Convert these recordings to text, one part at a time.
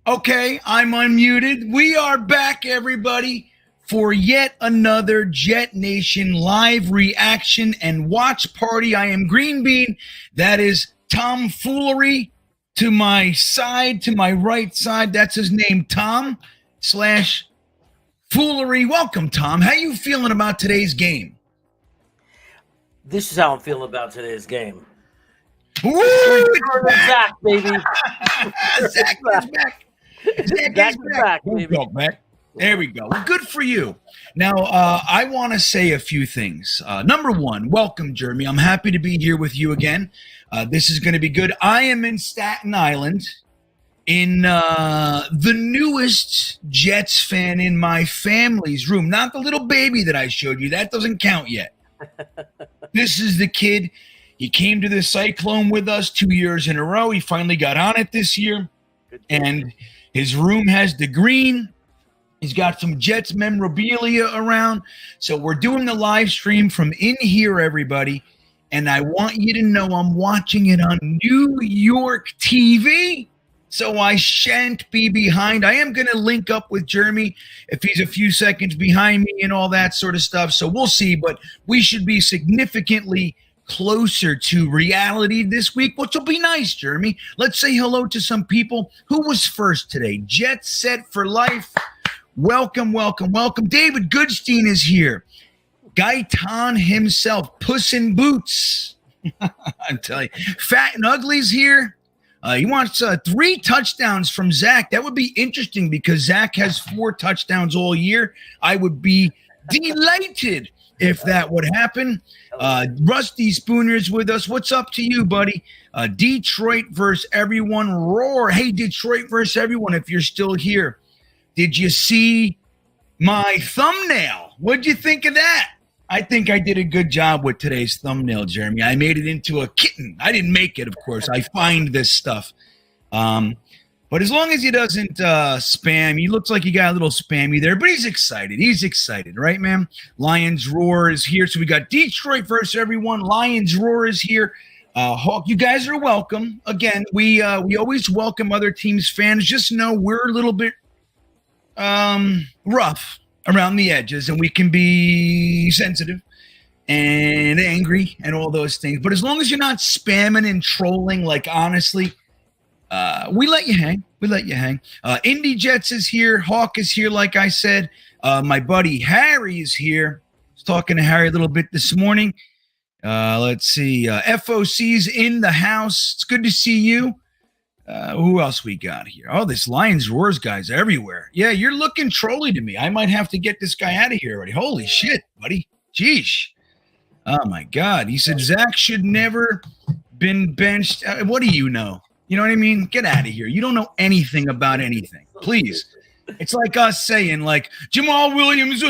Okay, I'm unmuted. We are back, everybody, for yet another Jetnation live reaction and watch party. I am GreenBean. That is Tomfoolery. To my side, to my right side, that's his name, Tom/Foolery. Welcome, Tom. How you feeling about today's game? This is how I'm feeling about today's game. Woo! Zach, baby. Zach is back. Zach is back, baby. There we go. Well, good for you. Now, I want to say a few things. Number one, welcome, Jeremy. I'm happy to be here with you again. This is going to be good. I am in Staten Island in the newest Jetsfan in my family's room. Not the little baby that I showed you. That doesn't count yet. This is the kid. He came to the Cyclone with us 2 years in a row. He finally got on it this year. And his room has the green. He's got some Jets memorabilia around. So we're doing the live stream from in here, everybody. And I want you to know I'm watching it on New York TV. So I shan't be behind. I am going to link up with Jeremy if he's a few seconds behind me and all that sort of stuff. So we'll see. But we should be significantly closer to reality this week, which will be nice, Jeremy. Let's say hello to some people. Who was first today? Jet Set for Life. Welcome, welcome, welcome. David Goodstein is here. Gaitan himself, Puss in Boots. I'm telling you. Fat and Ugly's here. He wants 3 touchdowns from Zach. That would be interesting because Zach has 4 touchdowns all year. I would be delighted if that would happen. Rusty Spooner's with us. What's up to you, buddy? Detroit versus everyone. Roar. Hey, Detroit versus everyone, if you're still here. Did you see my thumbnail? What'd you think of that? I think I did a good job with today's thumbnail, Jeremy. I made it into a kitten. I didn't make it, of course. I find this stuff. But as long as he doesn't spam, he looks like he got a little spammy there, but he's excited. He's excited, right, man? Lions Roar is here. So we got Detroit versus everyone. Lions Roar is here. Hawk, you guys are welcome. Again, we always welcome other teams' fans. Just know we're a little bit rough around the edges, and we can be sensitive and angry and all those things. But as long as you're not spamming and trolling, like, honestly, we let you hang. We let you hang. Indy Jets is here. Hawk is here, like I said. My buddy Harry is here. I was talking to Harry a little bit this morning. Let's see. FOC's in the house. It's good to see you. Who else we got here? Oh, this Lions Roars guy's everywhere. Yeah, you're looking trolly to me. I might have to get this guy out of here already. Holy shit, buddy. Jeez. Oh, my God. He said Zach should never been benched. What do you know? You know what I mean? Get out of here. You don't know anything about anything. Please. It's like us saying, like, Jamal Williams.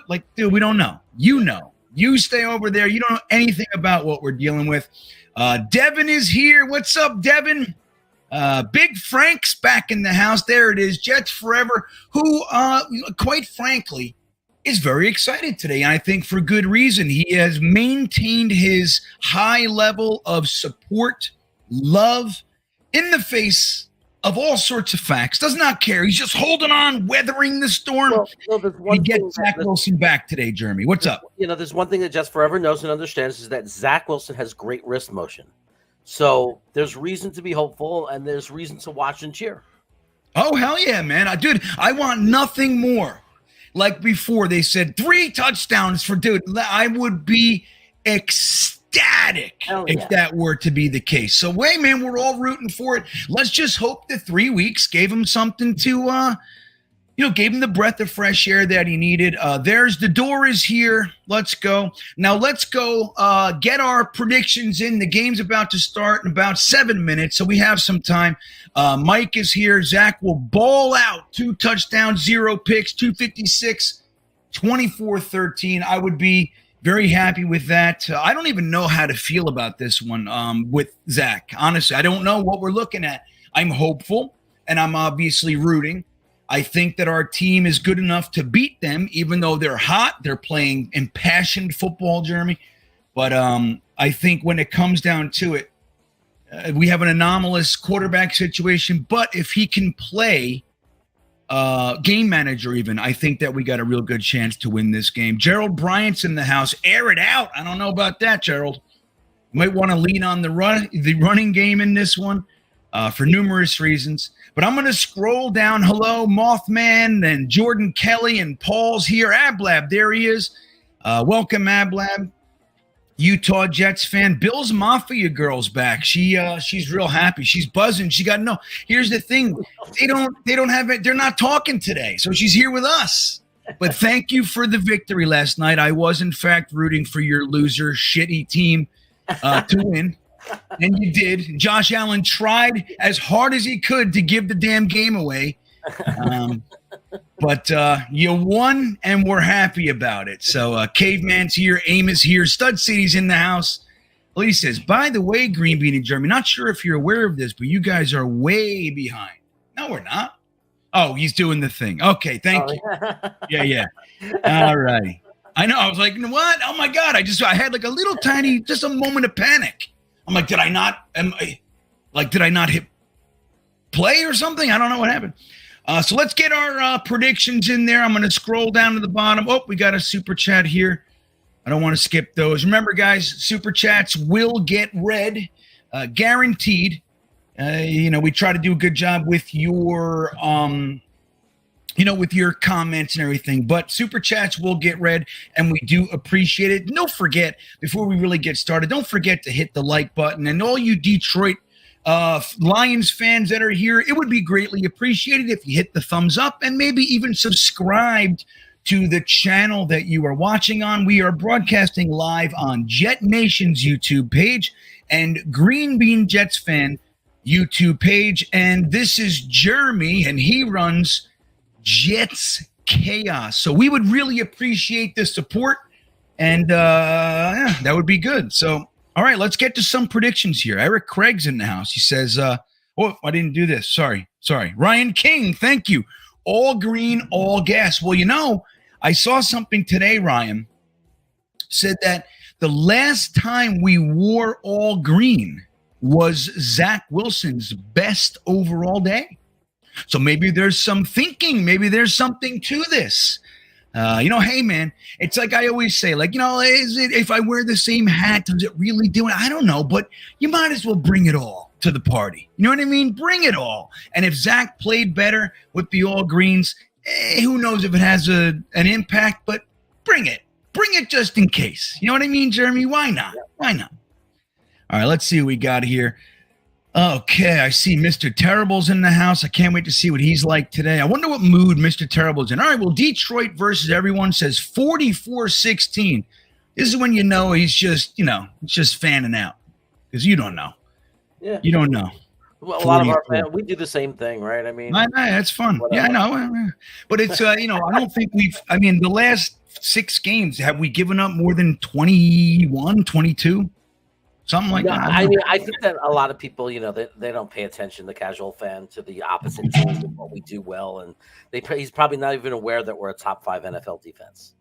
Like, dude, we don't know. You know. You stay over there. You don't know anything about what we're dealing with. Devin is here. What's up, Devin? Big Frank's back in the house. There it is. Jets Forever, who, quite frankly, is very excited today. And I think for good reason. He has maintained his high level of support, love, in the face of all sorts of facts. Does not care. He's just holding on, weathering the storm. He gets Zach Wilson back today, Jeremy. What's up? You know, there's one thing that Jets Forever knows and understands is that Zach Wilson has great wrist motion. So there's reason to be hopeful, and there's reason to watch and cheer. Oh, hell yeah, man. Dude, I want nothing more. Like before, they said 3 touchdowns for dude. I would be ecstatic if that were to be the case. So, hey, man, we're all rooting for it. Let's just hope the 3 weeks gave him something to, gave him the breath of fresh air that he needed. There's the door is here. Let's go. Now let's go get our predictions in. The game's about to start in about 7 minutes, so we have some time. Mike is here. Zach will ball out 2 touchdowns, 0 picks, 256, 24-13. I would be very happy with that. I don't even know how to feel about this one with Zach. Honestly, I don't know what we're looking at. I'm hopeful, and I'm obviously rooting. I think that our team is good enough to beat them, even though they're hot. They're playing impassioned football, Jeremy. But I think when it comes down to it, We have an anomalous quarterback situation, but if he can play game manager even, I think that we got a real good chance to win this game. Gerald Bryant's in the house. Air it out. I don't know about that, Gerald. You might want to lean on the running game in this one for numerous reasons. But I'm going to scroll down. Hello, Mothman and Jordan Kelly and Paul's here. Ablab, there he is. Welcome, Ablab. Utah Jets fan. Bill's Mafia girl's back. She's real happy. She's buzzing. She got no. Here's the thing. They don't have it. They're not talking today. So she's here with us. But thank you for the victory last night. I was in fact rooting for your loser shitty team to win. And you did. Josh Allen tried as hard as he could to give the damn game away. But you won, and we're happy about it. So Caveman's here, Amos here, Stud City's in the house. Lee says, by the way, GreenBean and Jeremy, not sure if you're aware of this, but you guys are way behind. No, we're not. Oh, he's doing the thing. Okay, thank you. Yeah. All right. I know. I was like, what? Oh, my God. I had like a little tiny, just a moment of panic. I'm like, did I not hit play or something? I don't know what happened. So let's get our predictions in there. I'm going to scroll down to the bottom. Oh, we got a super chat here. I don't want to skip those. Remember, guys, super chats will get read, guaranteed. We try to do a good job with your, with your comments and everything. But super chats will get read, and we do appreciate it. Don't forget, before we really get started, don't forget to hit the like button. And all you Detroit Lions fans that are here, it would be greatly appreciated if you hit the thumbs up and maybe even subscribed to the channel that you are watching on. We are broadcasting live on Jetnation's YouTube page and GreenBean Jetsfan YouTube page. And this is Jeremy, and he runs Jets Chaos. So we would really appreciate the support, and that would be good. So all right, let's get to some predictions here. Eric Craig's in the house. He says, I didn't do this. Sorry. Ryan King, thank you. All green, all gas. Well, I saw something today, Ryan, said that the last time we wore all green was Zach Wilson's best overall day. So maybe there's some thinking. Maybe there's something to this. Hey, man, it's like I always say, if I wear the same hat, does it really do it? I don't know, but you might as well bring it all to the party. You know what I mean? Bring it all. And if Zach played better with the all greens, who knows if it has an impact, but bring it. Bring it just in case. You know what I mean, Jeremy? Why not? Why not? All right, let's see what we got here. Okay, I see Mr. Terrible's in the house. I can't wait to see what he's like today. I wonder what mood Mr. Terrible's in. All right, well, Detroit versus everyone says 44-16. This is when he's just fanning out because you don't know. Yeah. You don't know. Well, a lot of our fans, we do the same thing, right? I mean, that's fun. Whatever. Yeah, I know. But it's, I don't think the last 6 games, have we given up more than 21, 22? Something like that. I think that a lot of people, they don't pay attention, the casual fan, to the opposite teams and what we do well. And he's probably not even aware that we're a top 5 NFL defense.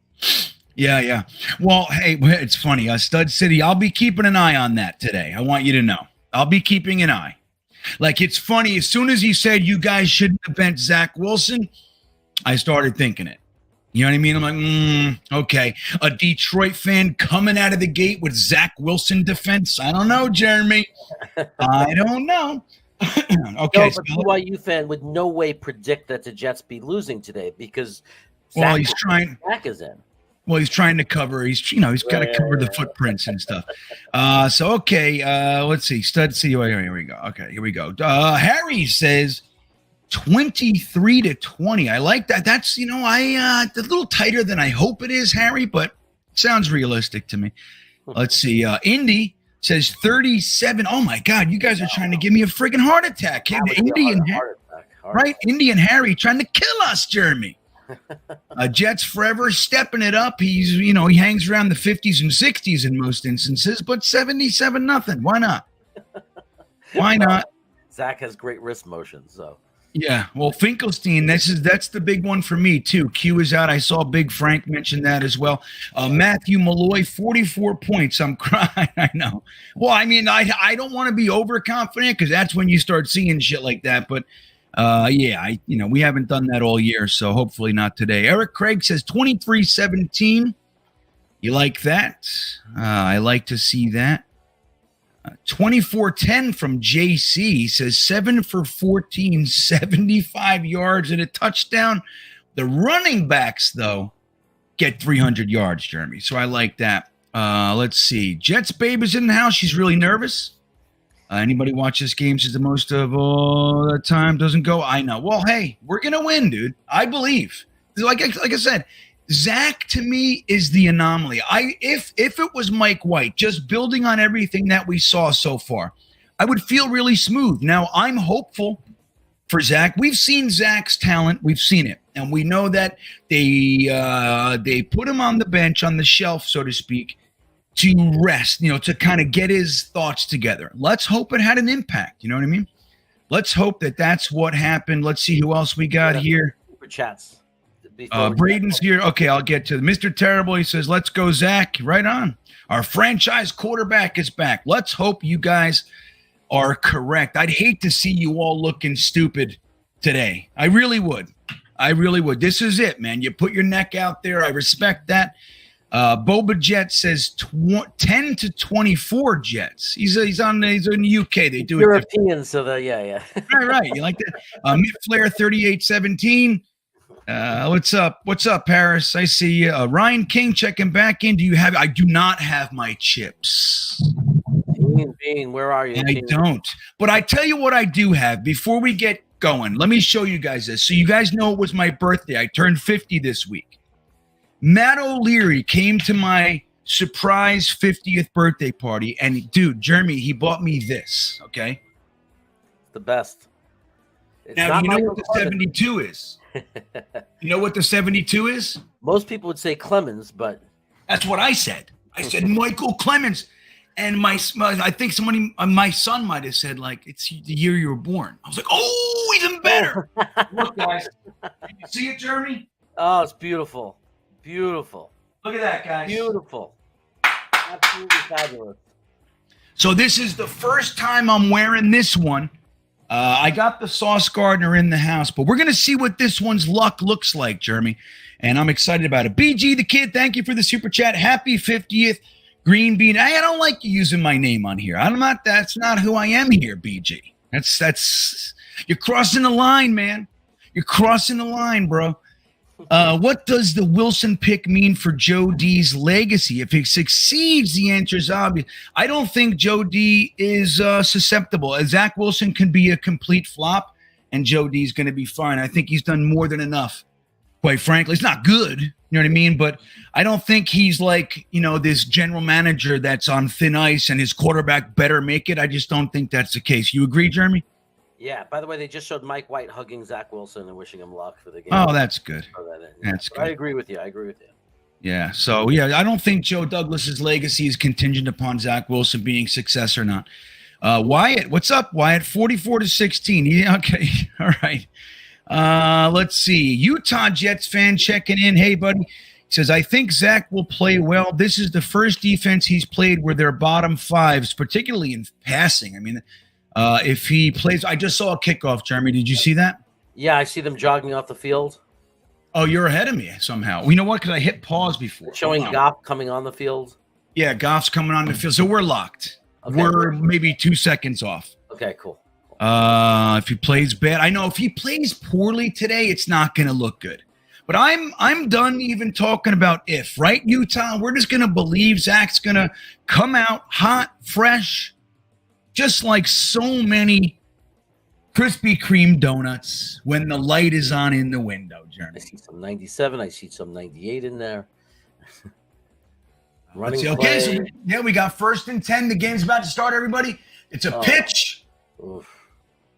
Yeah. Well, hey, it's funny. Stud City, I'll be keeping an eye on that today. I want you to know. I'll be keeping an eye. Like, it's funny. As soon as he said you guys shouldn't have benched Zach Wilson, I started thinking it. You know what I mean? I'm like, okay. A Detroit fan coming out of the gate with Zach Wilson defense. I don't know, Jeremy. I don't know. Okay. No, but BYU fan would no way predict that the Jets be losing today because Zach is in. Well, he's trying to cover. He's got to cover the footprints and stuff. Let's see. Stud. See. Here we go. Okay, here we go. Harry says 23-20. I like that. That's a little tighter than I hope it is, Harry, but it sounds realistic to me. Let's see. Indy says 37. Oh my God, you guys are trying to give me a friggin' heart attack. Indy and Harry, right? Indy and Harry trying to kill us, Jeremy. Jets forever stepping it up. He's he hangs around the 50s and 60s in most instances, but 77-0. Why not? Why not? Zach has great wrist motion, so. Yeah, well, Finkelstein, that's the big one for me too. Q is out. I saw Big Frank mention that as well. Matthew Malloy, 44 points. I'm crying. I know. Well, I mean, I don't want to be overconfident because that's when you start seeing shit like that. But yeah, we haven't done that all year, so hopefully not today. Eric Craig says 23-17. You like that? I like to see that. 24-10 from JC says 7 for 14, 75 yards and a touchdown. The running backs, though, get 300 yards, Jeremy. So I like that. Let's see. Jets babe is in the house. She's really nervous. Anybody watch this game says the most of all the time doesn't go. I know. Well, hey, we're going to win, dude. I believe. Like I said, Zach to me is the anomaly. If it was Mike White, just building on everything that we saw so far, I would feel really smooth. Now I'm hopeful for Zach. We've seen Zach's talent. We've seen it, and we know that they put him on the bench, on the shelf, so to speak, to rest. To kind of get his thoughts together. Let's hope it had an impact. You know what I mean? Let's hope that that's what happened. Let's see who else we got here. Super chats. Braden's here. Okay, I'll get to Mr. Terrible. He says, let's go, Zach. Right on. Our franchise quarterback is back. Let's hope you guys are correct. I'd hate to see you all looking stupid today. I really would. This is it, man. You put your neck out there. I respect that. Boba Jet says 10-24 Jets. He's in the UK. They do European, so yeah. Right. You like that? Mitt Flair 38-17. What's up, Paris? I see you. Ryan King checking back in. I do not have my chips. Bean, where are you? I don't. But I tell you what I do have before we get going. Let me show you guys this. So you guys know it was my birthday. I turned 50 this week. Matt O'Leary came to my surprise 50th birthday party. And dude, Jeremy, he bought me this. Okay. The best. Now, you know what the 72 is? You know what the 72 is? Most people would say Clemens, but that's what I said. I said Michael Clemens, and I think my son might have said like it's the year you were born. I was like, oh, even better. Look, guys, can you see it, Jeremy? Oh, it's beautiful. Look at that, guys. Beautiful, absolutely fabulous. So this is the first time I'm wearing this one. I got the Sauce Gardner in the house, but we're going to see what this one's luck looks like, Jeremy, and I'm excited about it. BG the Kid, thank you for the super chat. Happy 50th, GreenBean. I don't like you using my name on here. That's not who I am here, BG. That's you're crossing the line, man. You're crossing the line, bro. What does the Wilson pick mean for Joe D's legacy? If he succeeds, the answer is obvious. I don't think Joe D is susceptible. Zach Wilson can be a complete flop, and Joe D is going to be fine. I think he's done more than enough, quite frankly. It's not good, you know what I mean? But I don't think he's like, this general manager that's on thin ice and his quarterback better make it. I just don't think that's the case. You agree, Jeremy? Yeah. By the way, they just showed Mike White hugging Zach Wilson and wishing him luck for the game. Oh, that's good. That's good. I agree with you. Yeah. So, I don't think Joe Douglas's legacy is contingent upon Zach Wilson being success or not. Wyatt, what's up, Wyatt? 44-16. Yeah, okay. All right. Let's see. Utah Jets fan checking in. Hey, buddy. He says, I think Zach will play well. This is the first defense he's played where they're bottom fives, particularly in passing. I mean, if he plays, I just saw a kickoff, Jeremy. Did you see that? Yeah, I see them jogging off the field. Oh, you're ahead of me somehow. Well, you know what? Because I hit pause before. Showing Goff coming on the field. Yeah, Goff's coming on the field. So we're locked. Okay. We're maybe 2 seconds off. Okay, cool. If he plays bad, I know if he plays poorly today, it's not going to look good. But I'm done even talking about if, right, Utah? We're just going to believe Zach's going to come out hot, fresh, just like so many Krispy Kreme donuts when the light is on in the window, Jeremy. I see some 97. I see some 98 in there. Running okay, so we got 1st and 10. The game's about to start, everybody. It's a pitch. Oof.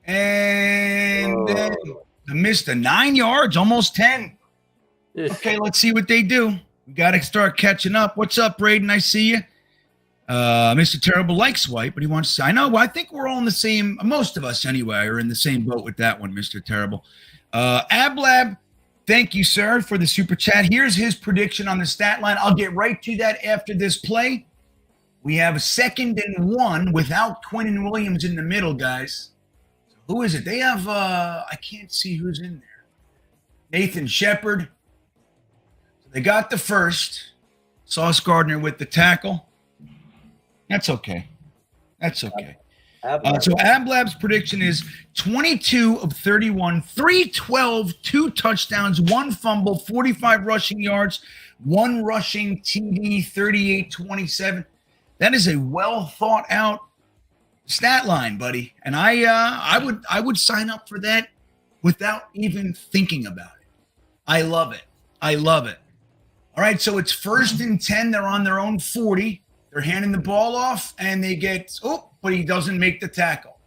And I missed 9 yards, almost 10. Okay, let's see what they do. We got to start catching up. What's up, Braden? I see you. Mr. Terrible likes white, but he wants to. I know. I think we're all in the same. Most of us, anyway, are in the same boat with that one, Mr. Terrible. Ablab, thank you, sir, for the super chat. Here's his prediction on the stat line. I'll get right to that after this play. We have a 2nd and 1 without Quinnen Williams in the middle, guys. Who is it? They have. I can't see who's in there. Nathan Shepard. They got the first. Sauce Gardner with the tackle. That's okay. That's okay. So Ablab's prediction is 22 of 31, 312, 2 touchdowns, 1 fumble, 45 rushing yards, 1 rushing TD, 38-27. That is a well thought out stat line, buddy. And I would sign up for that without even thinking about it. I love it. I love it. All right, so it's 1st and 10. They're on their own 40. They're handing the ball off, and they get but he doesn't make the tackle.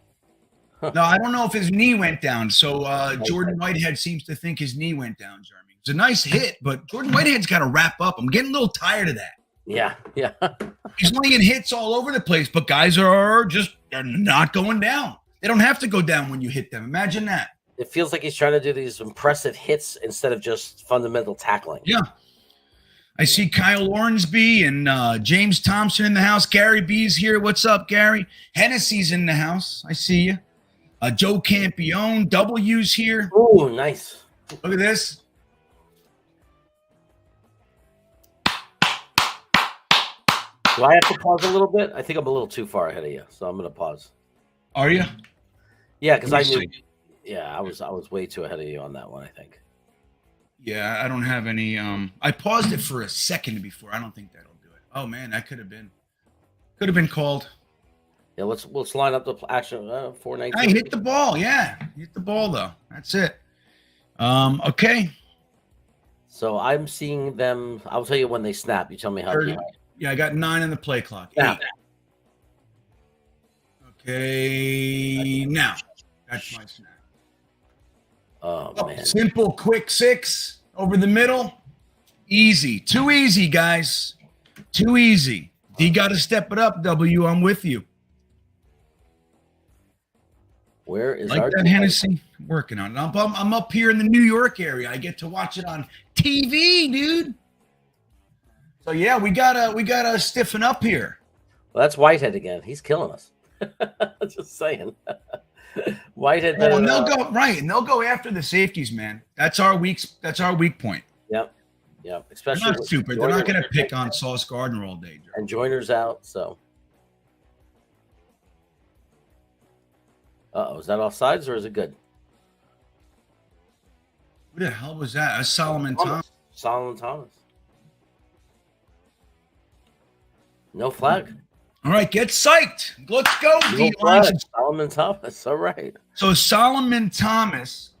Now, I don't know if his knee went down. So Jordan Whitehead seems to think his knee went down, Jeremy. It's a nice hit, but Jordan Whitehead's got to wrap up. I'm getting a little tired of that. Yeah. He's laying hits all over the place, but guys they're not going down. They don't have to go down when you hit them. Imagine that. It feels like he's trying to do these impressive hits instead of just fundamental tackling. Yeah. I see Kyle Ornsby and James Thompson in the house. Gary B's here. What's up, Gary? Hennessy's in the house. I see you. Joe Campione. W's here. Oh, nice. Look at this. Do I have to pause a little bit? I think I'm a little too far ahead of you, so I'm going to pause. Are you? Yeah, because I knew. Yeah, I was way too ahead of you on that one, I think. Yeah, I don't have any. I paused it for a second before. I don't think that'll do it. Oh man, that could have been called. Yeah, let's line up the action. 419. I hit the ball. Yeah, hit the ball though. That's it. Okay. So I'm seeing them. I'll tell you when they snap. You tell me how. Yeah, I got 9 in the play clock. Now. 8. Okay, now that's my snap. Oh, man. Simple, quick 6 over the middle. Easy. Too easy, guys. Too easy. D got to step it up, W. I'm with you. Where is like our that Hennessy? Working on it. I'm up here in the New York area. I get to watch it on TV, dude. So yeah, we gotta stiffen up here. Well, that's Whitehead again. He's killing us. Just saying. Whitehead. Well, and they'll go right, and they'll go after the safeties, man. That's our weak point. Yep. Especially they're not stupid. They're not going to pick on Sauce Gardner all day. And Joyner's out, so. Is that offsides or is it good? Who the hell was that? That's Solomon Thomas. Solomon Thomas. No flag. All right, get psyched. Let's go, D. Solomon Thomas. All right. So Solomon Thomas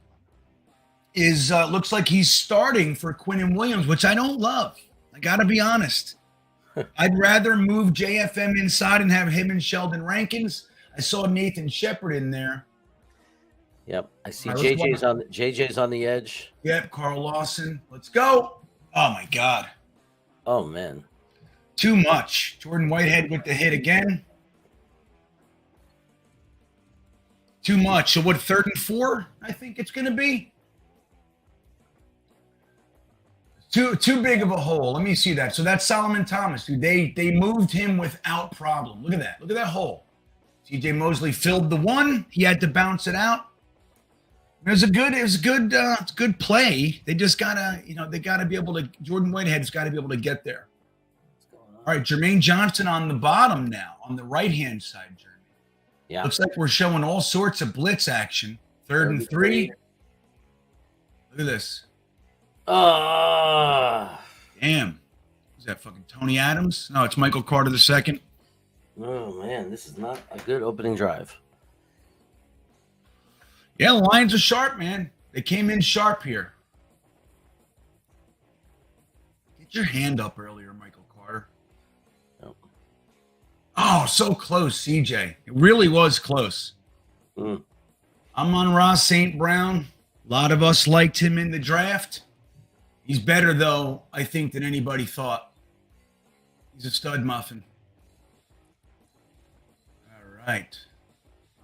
is looks like he's starting for Quinnen Williams, which I don't love. I got to be honest. I'd rather move JFM inside and have him and Sheldon Rankins. I saw Nathan Shepard in there. Yep, I see JJ's on the edge. Yep, Carl Lawson. Let's go. Oh my God. Oh man. Too much. Jordan Whitehead with the hit again. Too much. So what, 3rd and 4? I think it's going to be. Too big of a hole. Let me see that. So that's Solomon Thomas, dude. They moved him without problem. Look at that. Look at that hole. TJ Mosley filled the one. He had to bounce it out. It was a good play. They just gotta, they gotta be able to. Jordan Whitehead's got to be able to get there. All right, Jermaine Johnson on the bottom now, on the right-hand side, Jeremy. Yeah. Looks like we're showing all sorts of blitz action. 3rd and 3. Look at this. Damn. Is that fucking Tony Adams? No, it's Michael Carter II. Oh, man, this is not a good opening drive. Yeah, the Lions are sharp, man. They came in sharp here. Get your hand up earlier, Michael Carter. Oh, so close, CJ. It really was close. I'm on Ross St. Brown. A lot of us liked him in the draft. He's better, though, I think, than anybody thought. He's a stud muffin. right.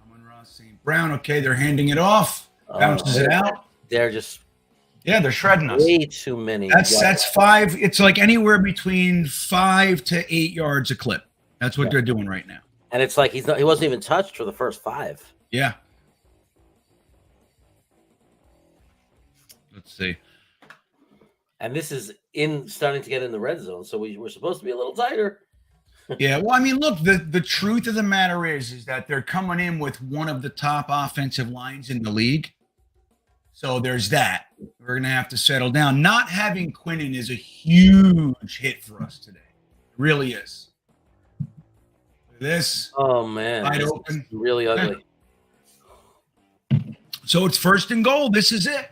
Amon-Ra St. Brown. Okay, they're handing it off. Bounces it out. They're just they're shredding us. Way too many. That's 5. It's like anywhere between 5 to 8 yards a clip. That's what they're doing right now. And it's like he wasn't even touched for the first 5. Yeah. Let's see. And this is starting to get in the red zone, so we're supposed to be a little tighter. Yeah, well, I mean, look, the truth of the matter is that they're coming in with one of the top offensive lines in the league. So there's that. We're going to have to settle down. Not having Quinnen is a huge hit for us today. It really is. This. Oh, man. Wide open. Really ugly. So it's 1st and goal. This is it.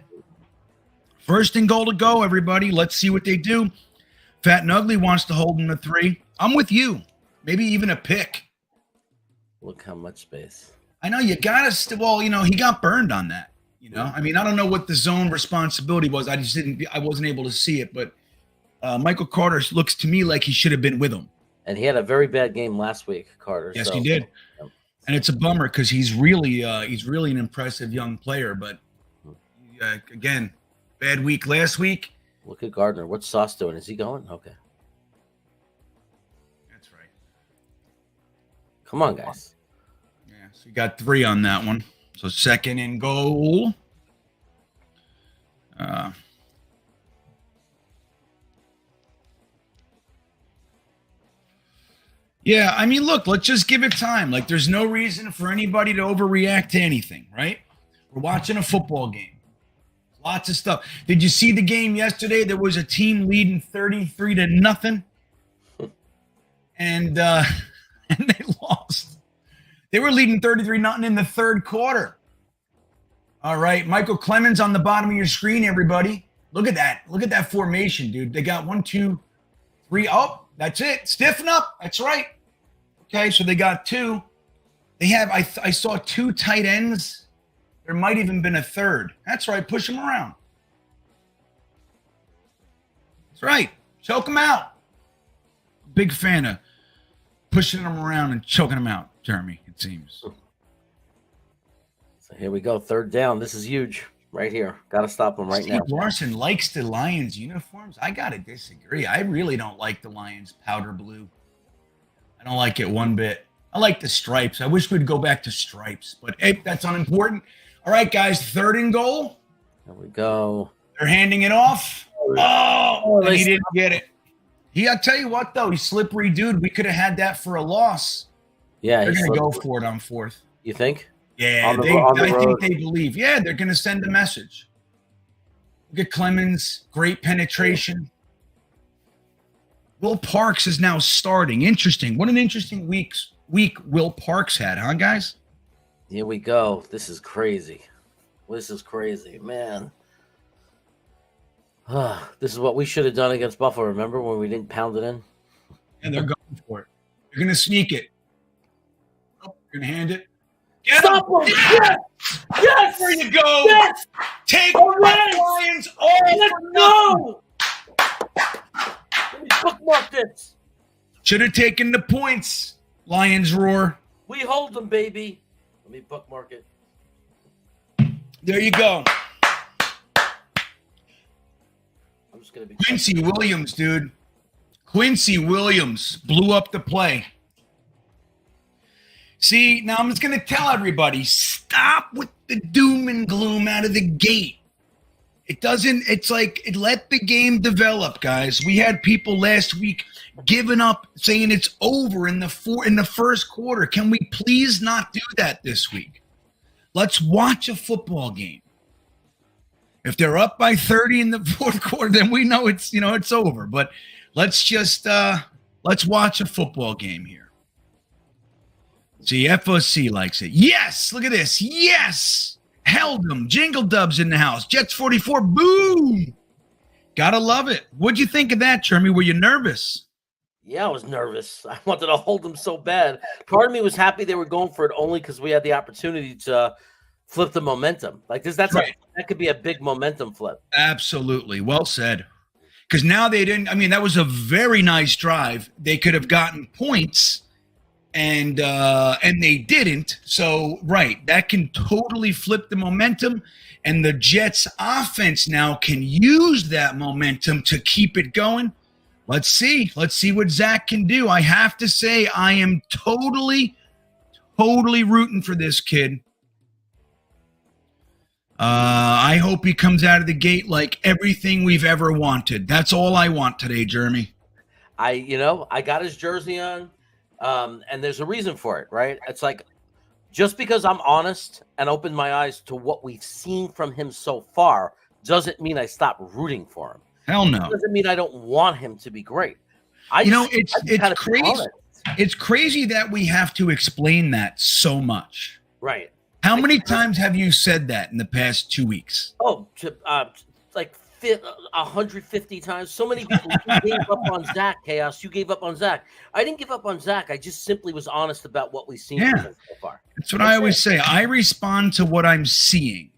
1st and goal to go, everybody. Let's see what they do. Fat and Ugly wants to hold him to 3. I'm with you. Maybe even a pick. Look how much space. I know you got to. Well, he got burned on that. I mean, I don't know what the zone responsibility was. I wasn't able to see it, but Michael Carter looks to me like he should have been with him. And he had a very bad game last week, Carter. Yes, he did. And it's a bummer because he's really an impressive young player. But again, bad week last week. Look at Gardner. What's Sauce doing? Is he going? Okay. That's right. Come on, guys. Yeah, so you got 3 on that one. So 2nd and goal. Yeah, I mean, look, let's just give it time. Like, there's no reason for anybody to overreact to anything, right? We're watching a football game. Lots of stuff. Did you see the game yesterday? There was a team leading 33-0, and they lost. They were leading 33-0 in the 3rd quarter. All right, Michael Clemens on the bottom of your screen, everybody. Look at that. Look at that formation, dude. They got 1, 2, 3. Oh, that's it. Stiffen up. That's right. Okay, so they got 2. They have, I saw 2 tight ends. There might even been a 3rd. That's right. Push them around. That's right. Choke them out. Big fan of pushing them around and choking them out, Jeremy, it seems. So here we go. 3rd down. This is huge right here. Got to stop them right now. Steve Larson likes the Lions uniforms. I got to disagree. I really don't like the Lions powder blue. I don't like it one bit. I like the stripes. I wish we'd go back to stripes, but hey, that's unimportant. All right, guys, 3rd and goal. There we go. They're handing it off. Oh, and he didn't get it. I'll tell you what, though, he's slippery, dude. We could have had that for a loss. Yeah, they're going to go for it on 4th. You think? Yeah, I think they believe. Yeah, they're going to send a message. Look at Clemens, great penetration. Will Parks is now starting. Interesting. What an interesting week Will Parks had, huh, guys? Here we go. This is crazy. This is crazy, man. This is what we should have done against Buffalo. Remember when we didn't pound it in? And they're going for it. They're going to sneak it. Oh, they're going to hand it. Get Stop him. Yes! Yes! There you go. Yes! Take All the right. Lions all Let's for nothing. go! Let me bookmark this. Should have taken the points. Lions roar. We hold them, baby. Let me bookmark it. There you go. I'm just going to be Quincy Williams, dude. Quincy Williams blew up the play. See, now I'm just going to tell everybody, stop with the doom and gloom out of the gate. Let the game develop, guys. We had people last week giving up, saying it's over in the 1st quarter. Can we please not do that this week? Let's watch a football game. If they're up by 30 in the 4th quarter, then we know it's over. But let's just let's watch a football game here. See, FOC likes it. Yes, look at this. Yes. Held them. Jingle Dubs in the house. Jets 44. Boom. Gotta love it. What'd you think of that, Jeremy? Were you nervous? Yeah, I was nervous. I wanted to hold them so bad. Part of me was happy they were going for it only because we had the opportunity to flip the momentum. Like this, that could be a big momentum flip. Absolutely. Well said. Because now they didn't. I mean, that was a very nice drive. They could have gotten points and they didn't. So right, that can totally flip the momentum, and the Jets offense now can use that momentum to keep it going. Let's see what Zach can do. I have to say, I am totally rooting for this kid. I hope he comes out of the gate like everything we've ever wanted. That's all I want today, Jeremy. I got his jersey on, and there's a reason for it, right? It's like, just because I'm honest and open my eyes to what we've seen from him so far doesn't mean I stop rooting for him. Hell no. It doesn't mean I don't want him to be great. It's crazy. It's crazy that we have to explain that so much. Right. How many times have you said that in the past 2 weeks? Oh, like 150 times. So many people. You gave up on Zach, Chaos. You gave up on Zach. I didn't give up on Zach. I just simply was honest about what we've seen from him so far. That's what I always say. I respond to what I'm seeing.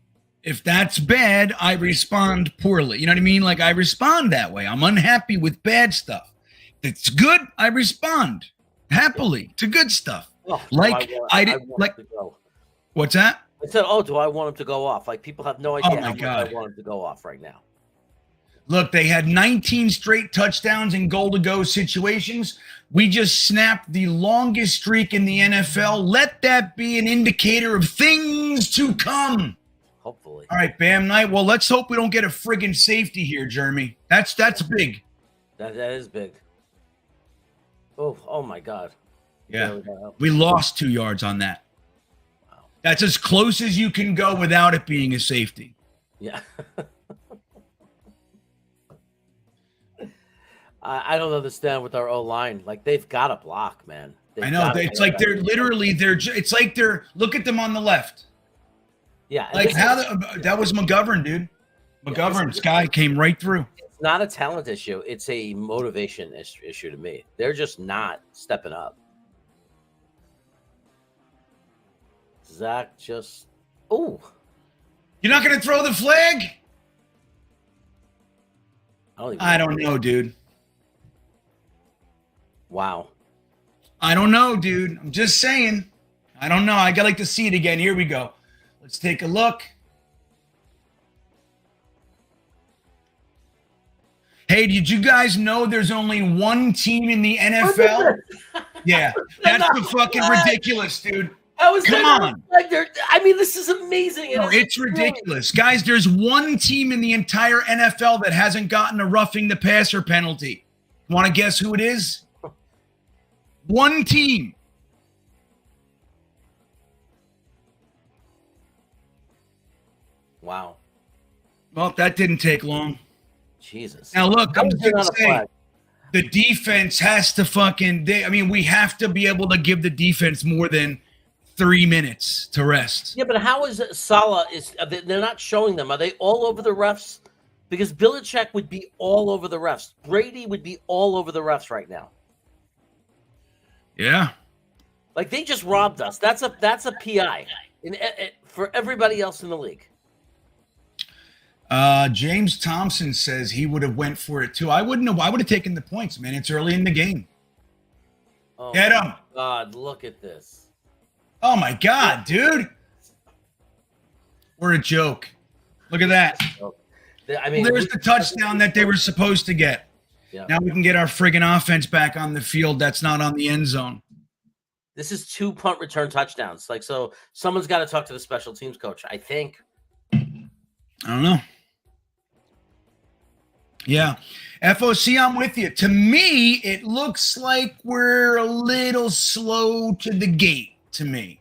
If that's bad, I respond poorly. You know what I mean? Like, I respond that way. I'm unhappy with bad stuff. If it's good, I respond happily to good stuff. Oh, What's that? I said, do I want him to go off? Like, people have no idea how much I want him to go off right now. Look, they had 19 straight touchdowns in goal-to-go situations. We just snapped the longest streak in the NFL. Let that be an indicator of things to come. Hopefully. All right, Bam Knight. Well, let's hope we don't get a friggin' safety here, Jeremy. That's big. That is big. Oh my God. Yeah. We lost 2 yards on that. Wow. That's as close as you can go without it being a safety. Yeah. I don't understand with our O-line. Like, they've got to block, man. I know. It's like it's like they're look at them on the left. Yeah. Like that was McGovern, dude. McGovern's guy came right through. It's not a talent issue. It's a motivation issue to me. They're just not stepping up. Zach just, you're not going to throw the flag? I don't know, dude. Wow. I don't know, dude. I'm just saying. I don't know. I like to see it again. Here we go. Let's take a look. Hey, did you guys know there's only one team in the NFL? Yeah, that's the fucking ridiculous, dude. Come on. This is amazing. No, it's ridiculous. Guys, there's one team in the entire NFL that hasn't gotten a roughing the passer penalty. Want to guess who it is? One team. Wow. Well, that didn't take long. Jesus. Now, look, I'm just going to say, the defense has to we have to be able to give the defense more than 3 minutes to rest. Yeah, but how is Salah? They're not showing them? Are they all over the refs? Because Belichick would be all over the refs. Brady would be all over the refs right now. Yeah. Like, they just robbed us. That's a PI for everybody else in the league. James Thompson says he would have went for it too. I wouldn't have. I would have taken the points, man. It's early in the game. Oh, get him! God, look at this. Oh my God, dude! We're a joke. Look at that. There's the touchdown that they were supposed to get. Yeah. Now we can get our friggin' offense back on the field. That's not on the end zone. This is 2 punt return touchdowns. Like, so someone's got to talk to the special teams coach, I think. I don't know. Yeah. FOC, I'm with you. To me, it looks like we're a little slow to the gate to me.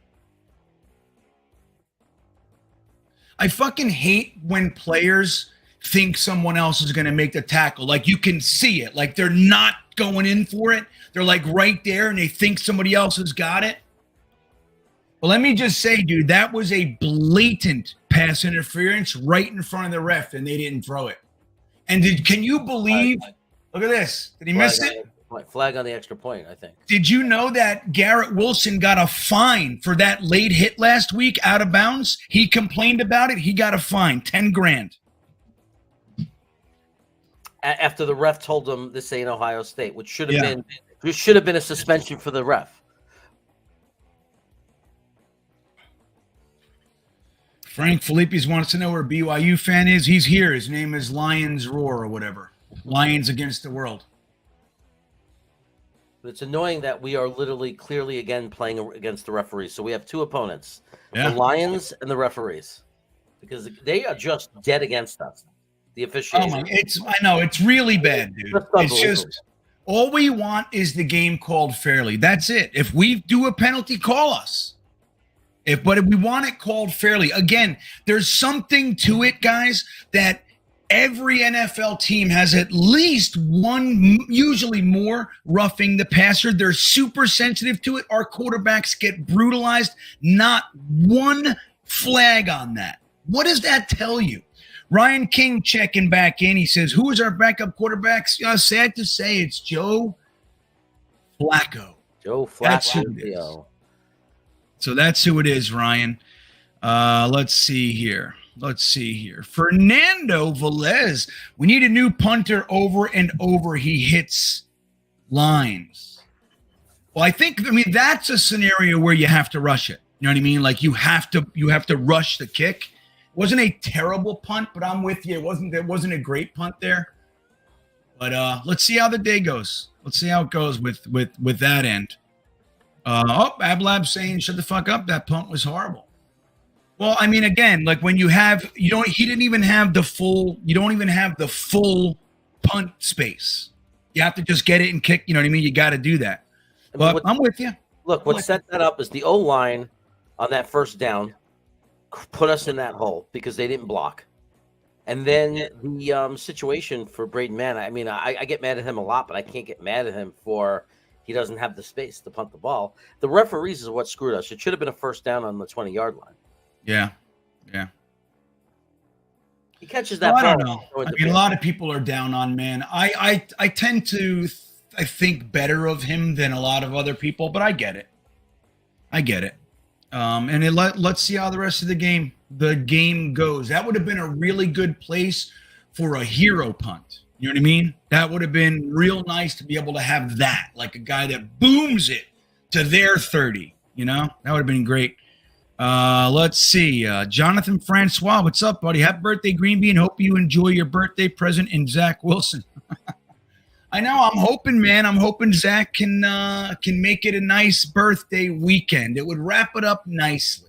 I fucking hate when players think someone else is going to make the tackle. Like, you can see it. Like, they're not going in for it. They're like right there and they think somebody else has got it. Well, let me just say, dude, that was a blatant pass interference right in front of the ref, and they didn't throw it. And can you believe? Look at this. Did he miss it? Flag on the extra point, I think. Did you know that Garrett Wilson got a fine for that late hit last week out of bounds? He complained about it. He got a fine, $10,000. After the ref told him this ain't Ohio State, which should have been a suspension for the ref. Frank Felipe's wants to know where BYU fan is. He's here. His name is Lions Roar or whatever. Lions Against the World. But it's annoying that we are literally clearly again playing against the referees. So we have two opponents, the Lions and the referees, because they are just dead against us. The officiating. I know it's really bad, dude. It's just all we want is the game called fairly. That's it. If we do a penalty, call us. But if we want it called fairly, again, there's something to it, guys, that every NFL team has at least one, usually more, roughing the passer. They're super sensitive to it. Our quarterbacks get brutalized. Not one flag on that. What does that tell you? Ryan King checking back in. He says, who is our backup quarterbacks? Sad to say, it's Joe Flacco. Joe Flacco. That's who it is. So that's who it is, Ryan. Let's see here. Fernando Velez. We need a new punter over and over. He hits lines. Well, that's a scenario where you have to rush it. You know what I mean? Like you have to rush the kick. It wasn't a terrible punt, but I'm with you. It wasn't a great punt there. But let's see how the day goes. Let's see how it goes with that end. Ablab saying, shut the fuck up. That punt was horrible. Well, I mean, again, like when he didn't even have the full punt space. You have to just get it and kick. You know what I mean? You got to do that. But I'm with you. Look, what set that up is the O-line on that first down put us in that hole because they didn't block. And then the situation for Braden Mann, I mean, I get mad at him a lot, but I can't get mad at him for he doesn't have the space to punt the ball. The referees is what screwed us. It should have been a first down on the 20-yard line. Yeah. He catches that ball. I don't know. I mean, a lot of people are down on Mann. I tend to think better of him than a lot of other people, but I get it. And let's see how the rest of the game goes. That would have been a really good place for a hero punt. You know what I mean? That would have been real nice to be able to have that, like a guy that booms it to their 30. You know, that would have been great. Let's see. Jonathan Francois, what's up, buddy? Happy birthday, GreenBean. Hope you enjoy your birthday present in Zach Wilson. I know. I'm hoping, man. I'm hoping Zach can make it a nice birthday weekend. It would wrap it up nicely.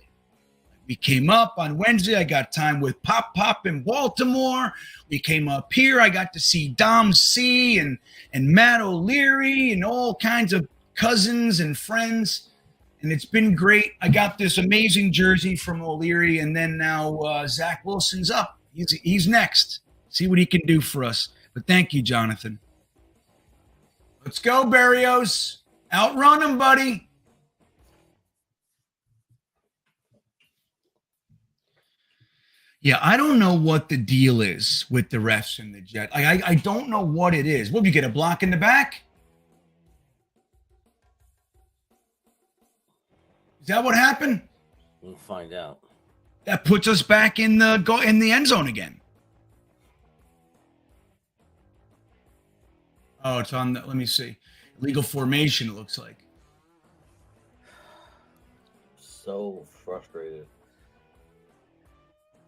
We came up on Wednesday. I got time with Pop in Baltimore. We came up here. I got to see Dom C and Matt O'Leary and all kinds of cousins and friends. And it's been great. I got this amazing jersey from O'Leary, and then now Zach Wilson's up. He's next. See what he can do for us. But thank you, Jonathan. Let's go, Berrios. Outrun him, buddy. Yeah, I don't know what the deal is with the refs and the Jet. I don't know what it is. What, you get a block in the back? Is that what happened? We'll find out. That puts us back in the end zone again. Oh, it's on let me see. Legal formation, it looks like. So frustrated.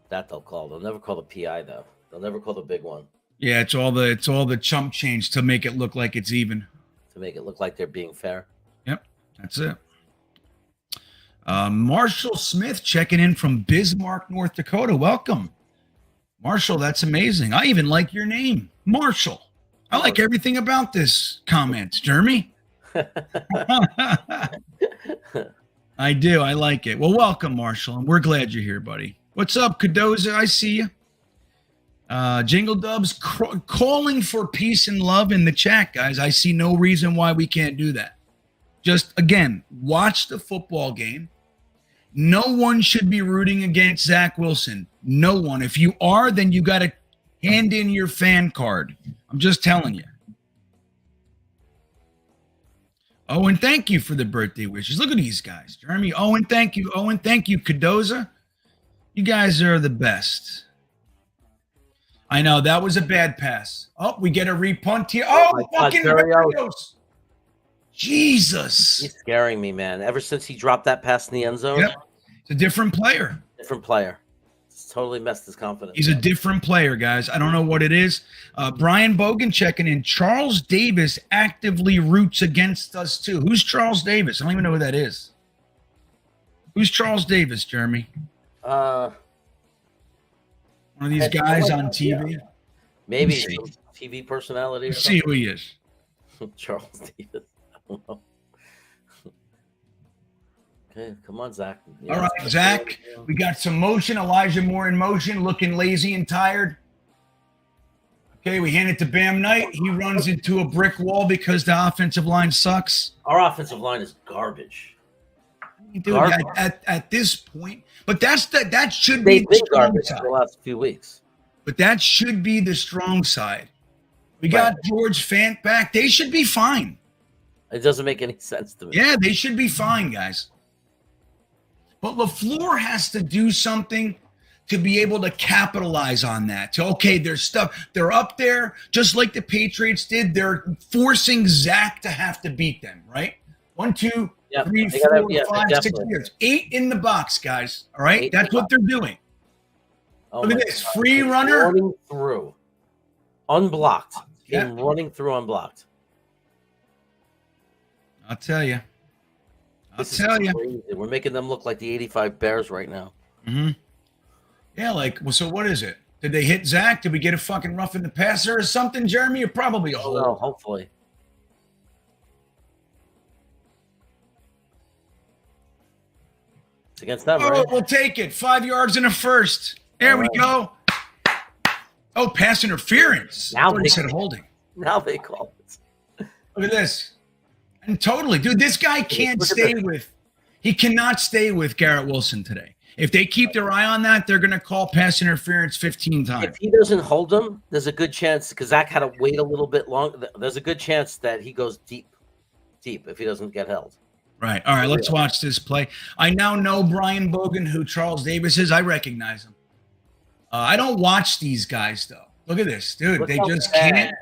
That they'll call. They'll never call the PI though. They'll never call the big one. Yeah, it's all the chump change to make it look like it's even. To make it look like they're being fair. Yep, that's it. Marshall Smith checking in from Bismarck, North Dakota. Welcome. Marshall, that's amazing. I even like your name, Marshall. I like everything about this comment, Jeremy. I do. I like it. Well, welcome, Marshall. And we're glad you're here, buddy. What's up, Cadoza? I see you. Jingle Dubs calling for peace and love in the chat, guys. I see no reason why we can't do that. Just, again, watch the football game. No one should be rooting against Zach Wilson. No one. If you are, then you got to hand in your fan card. I'm just telling you. Oh, and thank you for the birthday wishes. Look at these guys. Jeremy, oh, and thank you. Oh, and thank you, Cadoza. You guys are the best. I know, that was a bad pass. Oh, we get a repunt here. Oh, fucking Berrios. Jesus. He's scaring me, man. Ever since he dropped that pass in the end zone. Yep. It's a different player. Different player. It's totally messed his confidence. He's a different player, guys. I don't know what it is. Brian Bogan checking in. Charles Davis actively roots against us too. Who's Charles Davis? I don't even know who that is. Who's Charles Davis, Jeremy? One of these guys on TV. Yeah. Maybe some TV personality. Let's see who he is. Charles Davis. I don't know. Okay, come on, Zach. All right, Zach. We got some motion. Elijah Moore in motion, looking lazy and tired. Okay, we hand it to Bam Knight. He runs into a brick wall because the offensive line sucks. Our offensive line is garbage. Dude, at this point, but that should be the been strong garbage side. for the last few weeks. But that should be the strong side. We got George Fant back. They should be fine. It doesn't make any sense to me. Yeah, they should be fine, guys. But LaFleur has to do something to be able to capitalize on that. So, okay, there's stuff. They're up there, just like the Patriots did. They're forcing Zach to have to beat them, right? 1, 2, 3, 4, 5, 6 years. 8 in the box, guys. All right? That's what they're doing. Oh, look at this. Free runner. Running through. Unblocked. Running through unblocked. I'll tell you. We're making them look like the 85 Bears right now. Mm-hmm. Yeah, so what is it? Did they hit Zach? Did we get a fucking rough in the passer or something, Jeremy? Or probably a hold. No, hopefully. It's against them, right? We'll take it. 5 yards and a first. There we go. Oh, pass interference. Now they said holding. Now they call it. Look at this. And totally, dude, this guy can't he cannot stay with Garrett Wilson today. If they keep their eye on that, they're going to call pass interference 15 times. If he doesn't hold him, there's a good chance, because Zach had to wait a little bit long. There's a good chance that he goes deep if he doesn't get held. Right. All right, let's watch this play. I now know Brian Bogan, who Charles Davis is. I recognize him. I don't watch these guys, though. Look at this, dude. They just can't.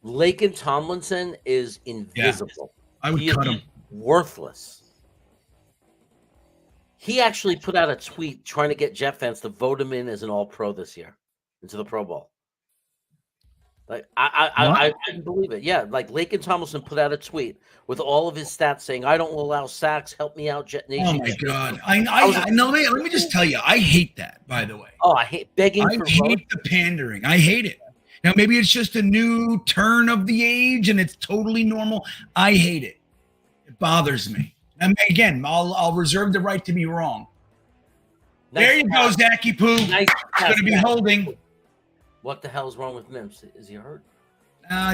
Laken Tomlinson is invisible. Yeah. I would cut him. Worthless. He actually put out a tweet trying to get Jet fans to vote him in as an All-Pro this year into the Pro Bowl. Like I couldn't believe it. Yeah, like Laken Tomlinson put out a tweet with all of his stats saying, "I don't allow sacks. Help me out, Jetnation." Oh my god! I know. Let me just tell you, I hate that. By the way, I hate begging. I hate the pandering. I hate it. Now maybe it's just a new turn of the age, and it's totally normal. I hate it. It bothers me. And again, I'll reserve the right to be wrong. There you go, Zachy Poo. Nice. Going to be holding. What the hell is wrong with Mims? Is he hurt?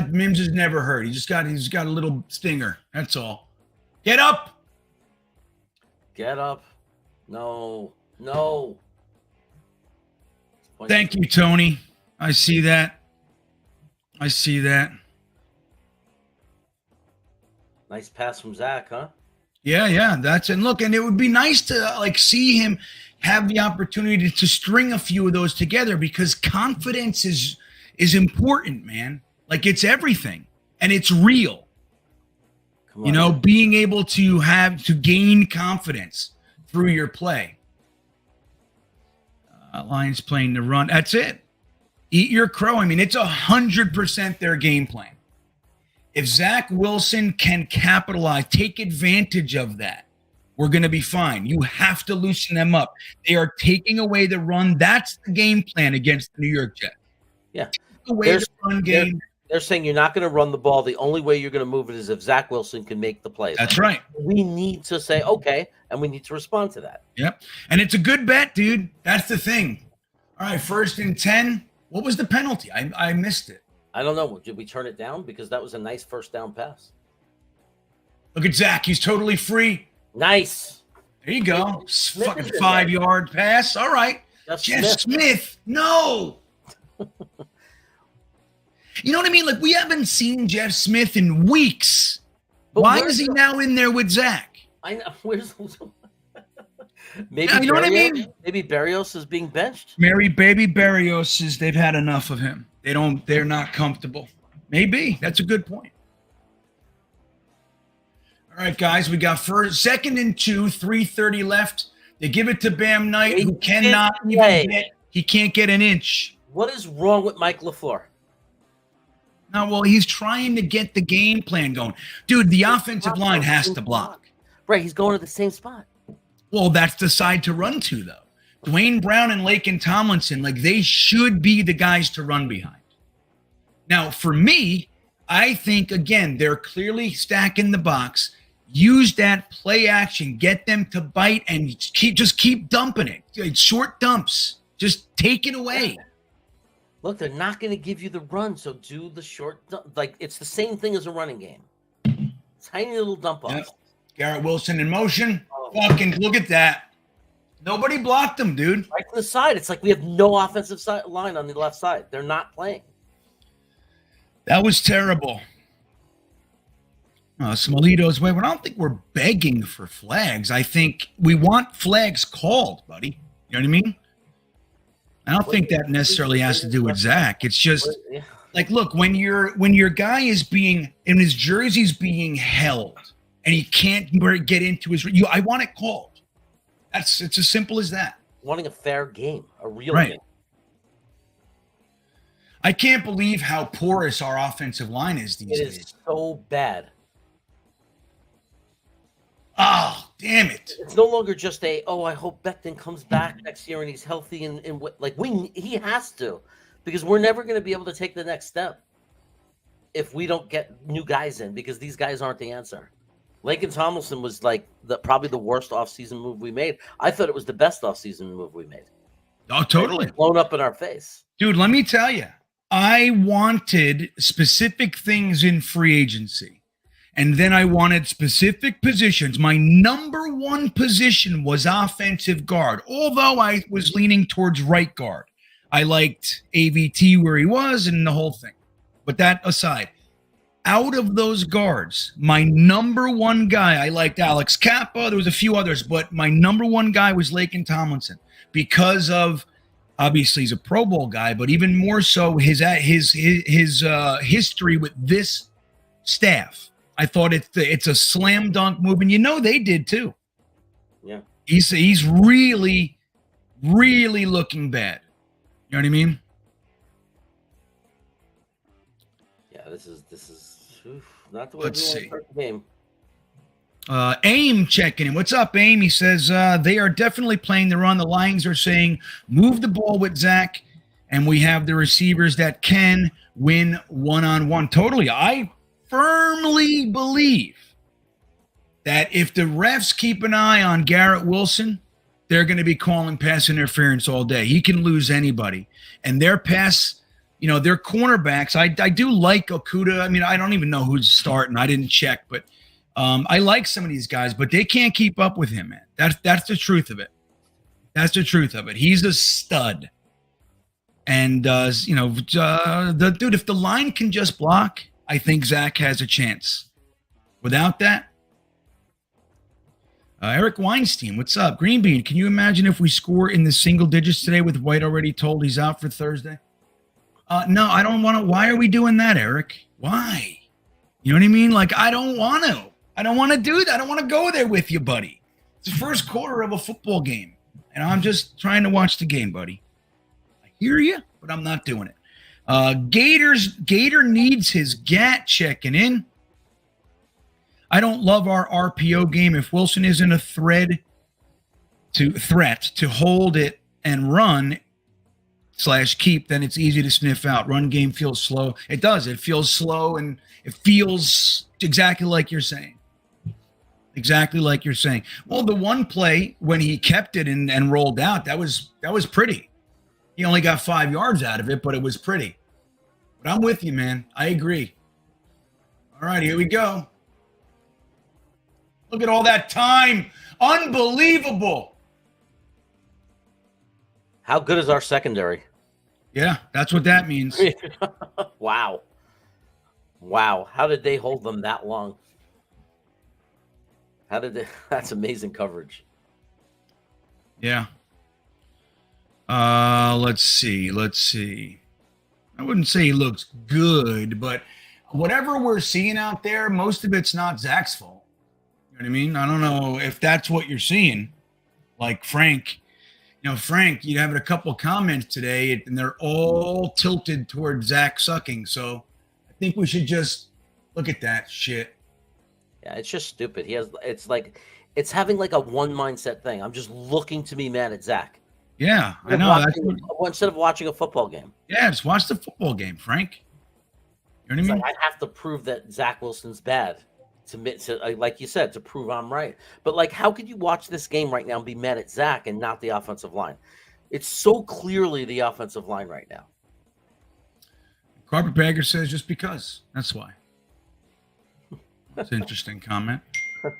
Mims is never hurt. He's got a little stinger. That's all. Get up. Get up. No. Thank you, Tony. I see that. Nice pass from Zach, huh? Yeah. And it would be nice to see him have the opportunity to string a few of those together, because confidence is important, man. Like, it's everything, and it's real. Being able to gain confidence through your play. Lions playing the run. That's it. Eat your crow. I mean, it's 100% their game plan. If Zach Wilson can capitalize, take advantage of that, we're going to be fine. You have to loosen them up. They are taking away the run. That's the game plan against the New York Jets. Yeah. Take away the run game. They're saying you're not going to run the ball. The only way you're going to move it is if Zach Wilson can make the plays. That's right. We need to say, okay, and we need to respond to that. Yep. And it's a good bet, dude. That's the thing. All right, 1st and 10. What was the penalty? I missed it. I don't know. Did we turn it down? Because that was a nice first down pass. Look at Zach. He's totally free. Nice. There you go. Fucking 5-yard pass. All right. Jeff Smith. No. You know what I mean? Like, we haven't seen Jeff Smith in weeks. But why is he now in there with Zach? I know. Maybe you know what I mean? Maybe Berrios is being benched. Baby Berrios they've had enough of him. They're not comfortable. Maybe. That's a good point. All right, guys, we got 2nd and 2, 3:30 left. They give it to Bam Knight, who cannot even get He can't get an inch. What is wrong with Mike LaFleur? No, well, he's trying to get the game plan going. Dude, the offensive line has to block. Right, he's going to the same spot. Well, that's the side to run to, though. Dwayne Brown and Laken Tomlinson, like, they should be the guys to run behind. Now, for me, I think, again, they're clearly stacking the box. Use that play action. Get them to bite and keep dumping it. It's short dumps. Just take it away. Look, they're not going to give you the run, so do the short dump. Like, it's the same thing as a running game. Tiny little dump off. Yep. Garrett Wilson in motion. Oh. Fucking look at that. Nobody blocked him, dude. Right to the side. It's like we have no offensive line on the left side. They're not playing. That was terrible. Smolito's way. But I don't think we're begging for flags. I think we want flags called, buddy. You know what I mean? I don't think that necessarily has to do with Zach. It's just like, look, when your guy is being in his jersey's being held and he can't get into his, I want it called. It's as simple as that. Wanting a fair game, a real right. game. I can't believe how porous our offensive line is these days. It is so bad. Oh, damn it. It's no longer just I hope Becton comes back next year and he's healthy and he has to, because we're never going to be able to take the next step if we don't get new guys in, because these guys aren't the answer. Laken Tomlinson was like probably the worst offseason move we made. I thought it was the best offseason move we made. Oh, totally. Blown up in our face. Dude, let me tell you, I wanted specific things in free agency. And then I wanted specific positions. My number one position was offensive guard, although I was leaning towards right guard. I liked AVT where he was and the whole thing. But that aside, out of those guards, my number one guy, I liked Alex Kappa. There was a few others, but my number one guy was Laken Tomlinson because of, obviously he's a Pro Bowl guy, but even more so his history with this staff. I thought it's a slam dunk move, and they did too. Yeah, he's really, really looking bad. You know what I mean? Yeah, this is not the way we want to start the game. AIM checking in. What's up, AIM? He says they are definitely playing the run. The Lions are saying move the ball with Zach, and we have the receivers that can win one-on-one. Totally, I firmly believe that if the refs keep an eye on Garrett Wilson, they're going to be calling pass interference all day. He can lose anybody. And their pass, their cornerbacks, I do like Okuda. I mean, I don't even know who's starting. I didn't check, but I like some of these guys, but they can't keep up with him, man. That's the truth of it. That's the truth of it. He's a stud. And, the dude, if the line can just block, I think Zach has a chance. Without that, Eric Weinstein, what's up? GreenBean, can you imagine if we score in the single digits today with White already told he's out for Thursday? No, I don't want to. Why are we doing that, Eric? Why? You know what I mean? Like, I don't want to. I don't want to do that. I don't want to go there with you, buddy. It's the first quarter of a football game, and I'm just trying to watch the game, buddy. I hear you, but I'm not doing it. Gator needs his GAT checking in. I don't love our RPO game. If Wilson isn't a threat to hold it and run / keep, then it's easy to sniff out. Run game feels slow. It does. It feels slow, and it feels exactly like you're saying. Exactly like you're saying. Well, the one play when he kept it and rolled out, that was pretty. He only got 5 yards out of it, but it was pretty. But I'm with you, man. I agree. All right, here we go. Look at all that time. Unbelievable. How good is our secondary? Yeah, that's what that means. Wow. How did they hold them that long? That's amazing coverage. Yeah. Let's see. I wouldn't say he looks good, but whatever we're seeing out there, most of it's not Zach's fault. You know what I mean? I don't know if that's what you're seeing. Like Frank, Frank, you have a couple comments today, and they're all tilted toward Zach sucking. So I think we should just look at that shit. Yeah, it's just stupid. It's having like a one mindset thing. I'm just looking to be mad at Zach. Yeah, I know. Instead of watching a football game. Yeah, just watch the football game, Frank. You know what I mean? Like I have to prove that Zach Wilson's bad to like you said, to prove I'm right. But like, how could you watch this game right now and be mad at Zach and not the offensive line? It's so clearly the offensive line right now. Carpetbagger says just because. That's why. That's an interesting comment.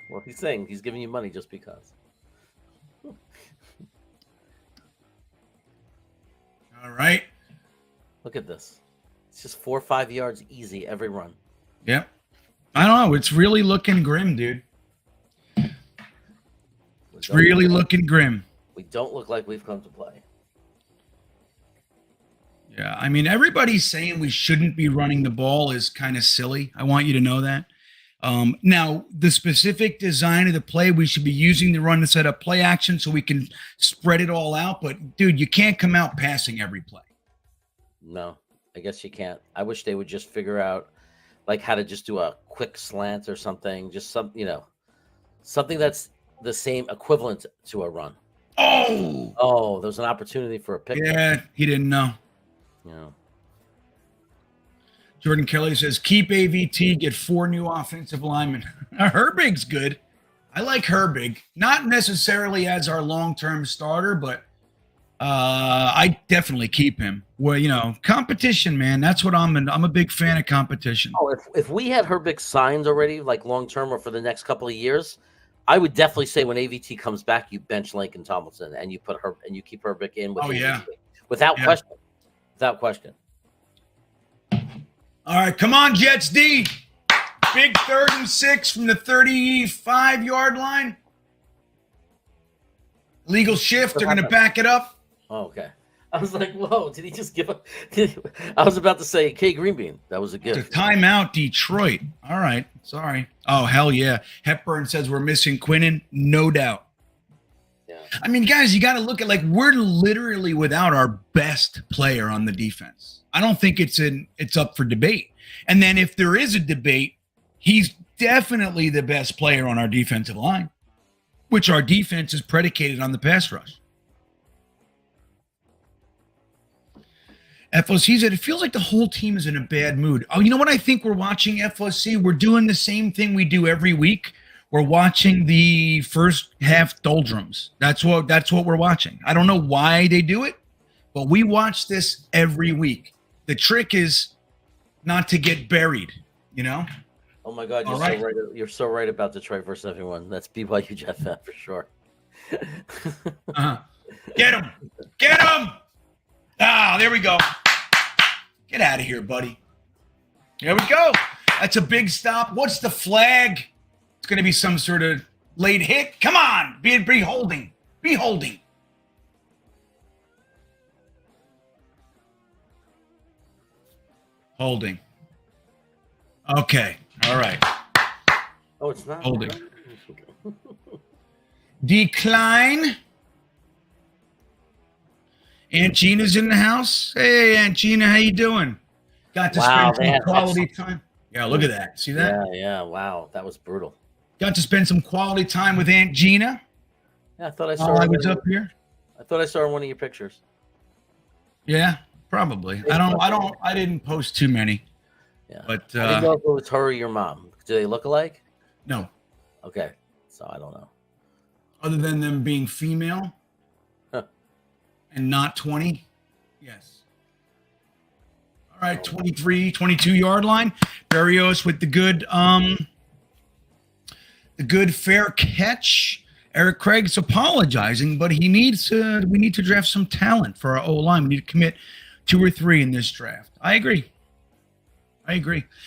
Well, he's saying he's giving you money just because. All right. Look at this. It's just 4 or 5 yards easy every run. Yep. I don't know. It's really looking grim, dude. It's really looking grim. We don't look like we've come to play. Yeah. I mean, everybody's saying we shouldn't be running the ball is kind of silly. I want you to know that. Now, the specific design of the play, we should be using the run to set up play action so we can spread it all out. But, dude, you can't come out passing every play. No, I guess you can't. I wish they would just figure out like how to just do a quick slant or something. Just something that's the same equivalent to a run. Oh, there's an opportunity for a pick. Yeah, he didn't know. Yeah. Jordan Kelly says, keep AVT, get 4 new offensive linemen. Herbig's good. I like Herbig. Not necessarily as our long-term starter, but I definitely keep him. Well, competition, man. That's what I'm a big fan of competition. Oh, if we had Herbig signed already, like long-term or for the next couple of years, I would definitely say when AVT comes back, you bench Lincoln Tomlinson and you keep Herbig in with AVT. Without question. Without question. All right, come on, Jets D. Big 3rd and 6 from the 35-yard line. Legal shift. They're going to back it up. Oh, okay. I was like, whoa, did he just give up? I was about to say, K. GreenBean. That was a gift. It's a timeout, Detroit. All right. Sorry. Oh, hell yeah. Hepburn says we're missing Quinnen. No doubt. Yeah. I mean, guys, you got to look at, we're literally without our best player on the defense. I don't think it's up for debate. And then if there is a debate, he's definitely the best player on our defensive line, which our defense is predicated on the pass rush. FOC said, it feels like the whole team is in a bad mood. Oh, you know what I think we're watching, FOC? We're doing the same thing we do every week. We're watching the first half doldrums. That's what we're watching. I don't know why they do it, but we watch this every week. The trick is not to get buried, Oh my God, you're so right. You're so right about Detroit versus everyone. That's BYU Jetsfan for sure. Get him! Get him! Ah, there we go. Get out of here, buddy. There we go. That's a big stop. What's the flag? It's going to be some sort of late hit. Come on, be holding. Be holding. Holding. Okay. All right. Oh, it's not holding. Decline. Aunt Gina's in the house. Hey, Aunt Gina, how you doing? Got to spend some quality time. Yeah, look at that. See that? Yeah. Wow, that was brutal. Got to spend some quality time with Aunt Gina. Yeah, I thought I saw. I was up here. I thought I saw one of your pictures. Yeah, probably. I didn't post too many. Yeah, but I didn't know if it was her or your mom. Do they look alike? No. Okay, so I don't know. Other than them being female and not 20, yes. All right, 23, 22-yard line. Berrios with the good fair catch. Eric Craig's apologizing, but we need to draft some talent for our O-line. We need to commit 2 or 3 in this draft. I agree.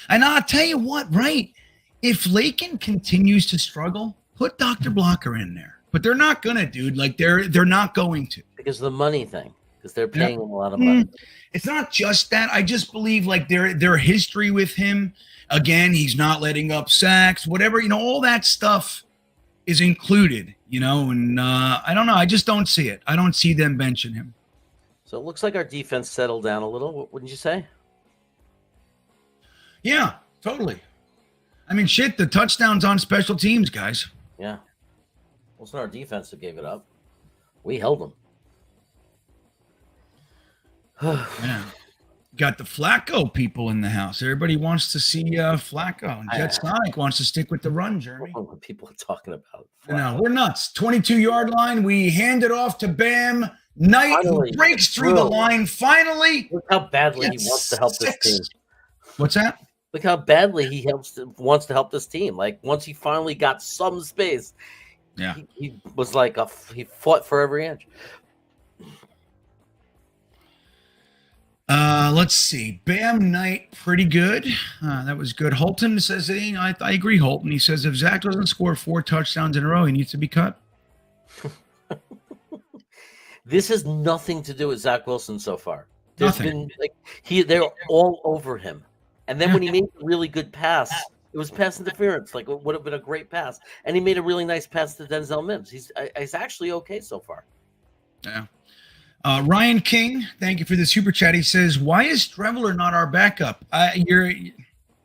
And I'll tell you what, right? If Lakin continues to struggle, put Dr. Blocker in there. But they're not going to, dude. They're not going to. Because of the money thing. Because they're paying him a lot of money. It's not just that. I just believe their history with him. Again, he's not letting up sacks, whatever, all that stuff. is included, and I don't know. I just don't see it. I don't see them benching him. So it looks like our defense settled down a little. Wouldn't you say? Yeah, totally. I mean, shit, the touchdowns on special teams, guys. Yeah. Well, it's not our defense that gave it up. We held them. Yeah. Got the Flacco people in the house. Everybody wants to see Flacco. And Jetsfan wants to stick with the run, Jeremy. What people are talking about. No, we're nuts. 22-yard line. We hand it off to Bam Knight, who breaks through the line finally. Look how badly he wants to help this team. What's that? Look how badly he wants to help this team. Like, once he finally got some space, he was like he fought for every inch. Let's see. Bam Knight, pretty good. That was good. Holton says, I agree, Holton. He says, if Zach doesn't score 4 touchdowns in a row, he needs to be cut. This has nothing to do with Zach Wilson so far. Nothing. They're all over him. And then when he made a really good pass, it was pass interference. Like, it would have been a great pass. And he made a really nice pass to Denzel Mims. He's actually okay so far. Yeah. Ryan King, thank you for the super chat. He says, why is Streveler not our backup?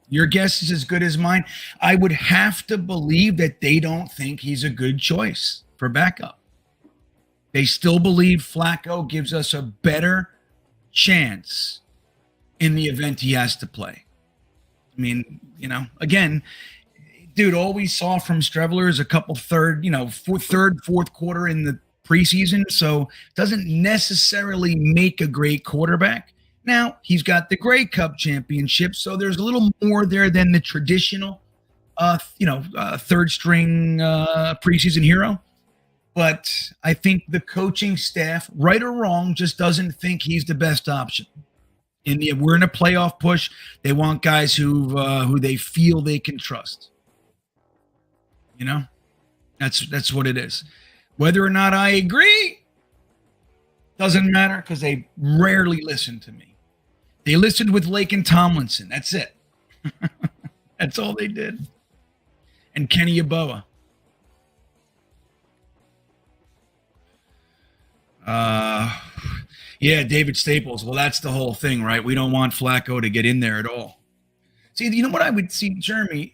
Your guess is as good as mine. I would have to believe that they don't think he's a good choice for backup. They still believe Flacco gives us a better chance in the event he has to play. I mean, again, dude, all we saw from Streveler is a couple third, fourth quarter in the preseason, so doesn't necessarily make a great quarterback. Now, he's got the Grey Cup championship, so there's a little more there than the traditional, third string preseason hero. But I think the coaching staff, right or wrong, just doesn't think he's the best option. We're in a playoff push. They want guys who they feel they can trust. That's what it is. Whether or not I agree doesn't matter, because they rarely listen to me. They listened with Lake and Tomlinson. That's it. That's all they did. And Kenny Yeboah. Yeah, David Staples. Well, that's the whole thing, right? We don't want Flacco to get in there at all. See, you know what I would see, Jeremy?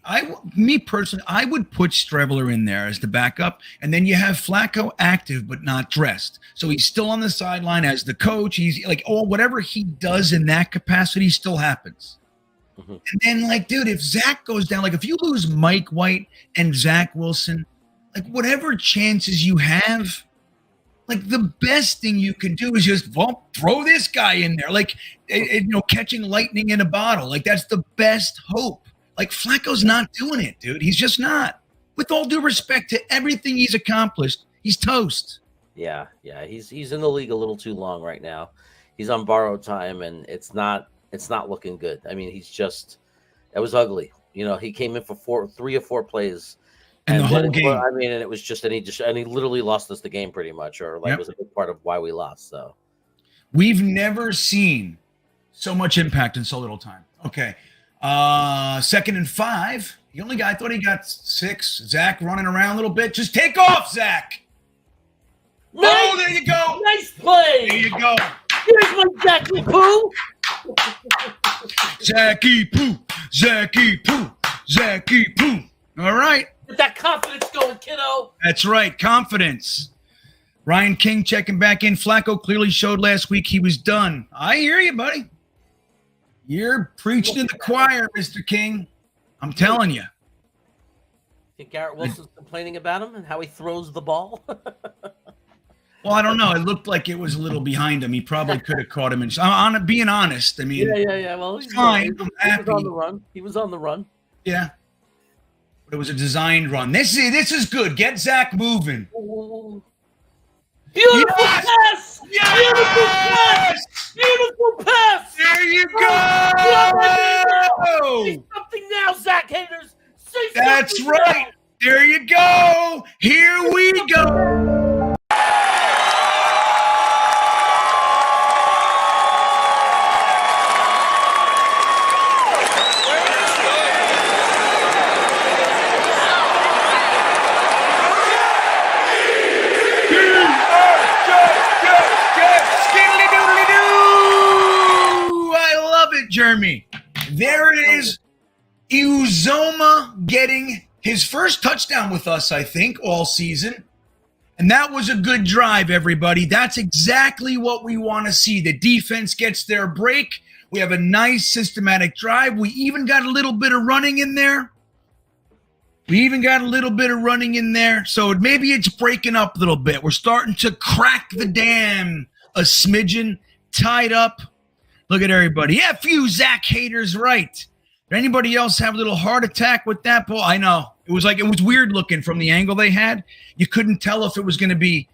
Me personally, I would put Streveler in there as the backup, and then you have Flacco active but not dressed. So he's still on the sideline as the coach. He's like, whatever he does in that capacity still happens. Mm-hmm. And then, dude, if Zach goes down, if you lose Mike White and Zach Wilson, whatever chances you have, the best thing you can do is just throw this guy in there, catching lightning in a bottle. That's the best hope. Flacco's not doing it, dude. He's just not. With all due respect to everything he's accomplished, he's toast. Yeah. He's in the league a little too long right now. He's on borrowed time, and it's not looking good. I mean, it was ugly. He came in for 3 or 4 plays. And the whole game. I mean, and it was just, and he literally lost us the game pretty much, or was a big part of why we lost. So we've never seen so much impact in so little time. Okay. 2nd and 5. I thought he got 6. Zach running around a little bit. Just take off, Zach. Nice, there you go. Nice play. There you go. Here's my Zachy Poo. Zachy Poo. Zachy Poo. Zachy Poo. All right. Get that confidence going, kiddo. That's right, confidence. Ryan King checking back in. Flacco clearly showed last week he was done. I hear you, buddy. You're preaching to the choir, Mr. King. I'm telling you. Think Garrett Wilson's complaining about him and how he throws the ball? Well, I don't know. It looked like it was a little behind him. He probably could have caught him. Being honest, I mean, yeah. Well, he's fine. I'm happy. He was on the run. He was on the run. Yeah. But it was a designed run. This is good. Get Zach moving. Beautiful pass! Yes! Beautiful pass! Beautiful pass! There you go! Say something now, Zach haters. Say something. That's right. Now. There you go. Here we go. Jeremy. There it is. Uzoma getting his first touchdown with us, I think, all season. And that was a good drive, everybody. That's exactly what we want to see. The defense gets their break. We have a nice systematic drive. We even got a little bit of running in there. So maybe it's breaking up a little bit. We're starting to crack the dam a smidgen, tied up. Look at everybody. F you, Zach Hader's right. Did anybody else have a little heart attack with that ball? I know. It was weird looking from the angle they had. You couldn't tell if it was going to be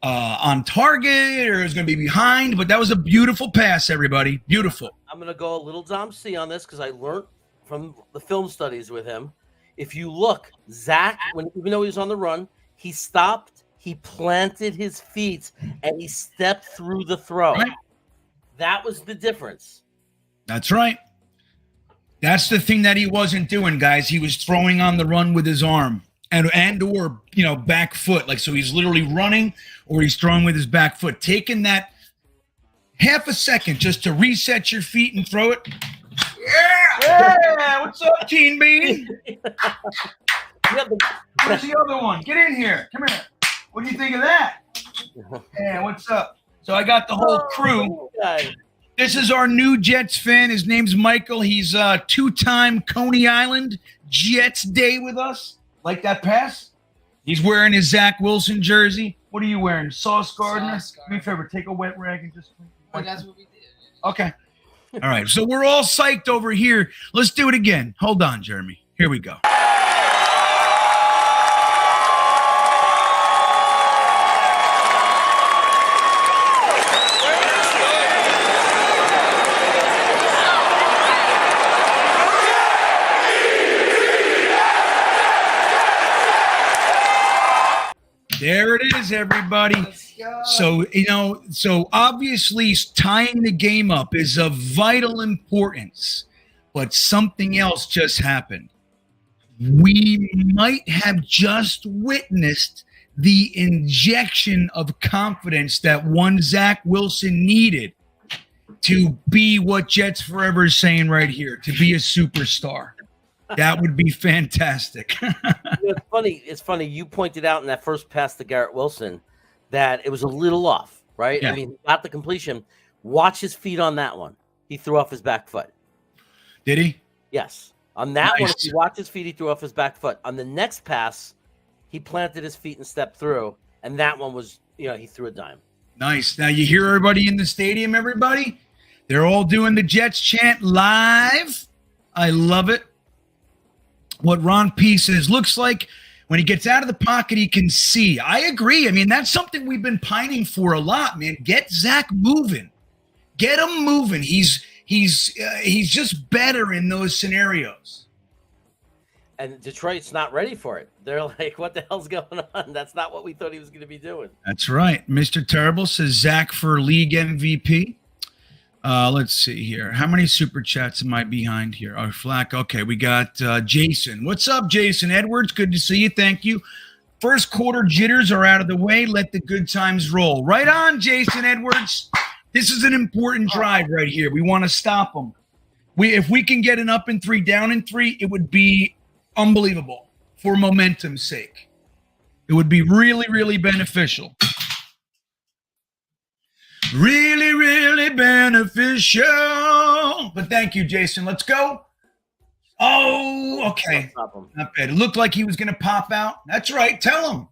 on target or it was going to be behind, but that was a beautiful pass, everybody. Beautiful. I'm going to go a little Dom C on this because I learned from the film studies with him. If you look, Zach, even though he was on the run, he stopped, he planted his feet, and he stepped through the throw. Right. That was the difference. That's right. That's the thing that he wasn't doing, guys. He was throwing on the run with his arm and or back foot. Like, so he's literally running or he's throwing with his back foot. Taking that half a second just to reset your feet and throw it. Yeah. What's up, Teen Bean? Where's the other one? Get in here. Come here. What do you think of that? Yeah, what's up? So I got the whole crew. This is our new Jets fan. His name's Michael. He's a two-time Coney Island Jets Day with us. Like that pass? He's wearing his Zach Wilson jersey. What are you wearing? Sauce Gardner? Do me a favor. Take a wet rag and just... Oh, that's what we did. Okay. All right. So we're all psyched over here. Let's do it again. Hold on, Jeremy. Here we go. There it is, everybody. So obviously tying the game up is of vital importance, but something else just happened. We might have just witnessed the injection of confidence that one Zach Wilson needed to be what Jets Forever is saying right here, to be a superstar. That would be fantastic. It's funny. You pointed out in that first pass to Garrett Wilson that it was a little off, right? Yeah. I mean, not the completion. Watch his feet on that one. He threw off his back foot. Did he? Yes. On that Nice. one, if you watch his feet, he threw off his back foot. On the next pass, he planted his feet and stepped through. And that one was, he threw a dime. Nice. Now you hear everybody in the stadium, everybody? They're all doing the Jets chant live. I love it. What Ron P says, looks like when he gets out of the pocket, he can see. I agree. I mean, that's something we've been pining for a lot, man. Get Zach moving. Get him moving. He's just better in those scenarios. And Detroit's not ready for it. They're like, what the hell's going on? That's not what we thought he was going to be doing. That's right. Mr. Terrible says Zach for league MVP. Let's see here. How many super chats am I behind here? Oh, Flack. Okay, we got Jason. What's up, Jason Edwards? Good to see you. Thank you. First quarter jitters are out of the way. Let the good times roll. Right on, Jason Edwards. This is an important drive right here. We want to stop them. If we can get an up and 3, down and 3, it would be unbelievable for momentum's sake. It would be really, really beneficial. Really, really beneficial. But thank you, Jason. Let's go. Oh, okay. Not bad. It looked like he was going to pop out. That's right. Tell him.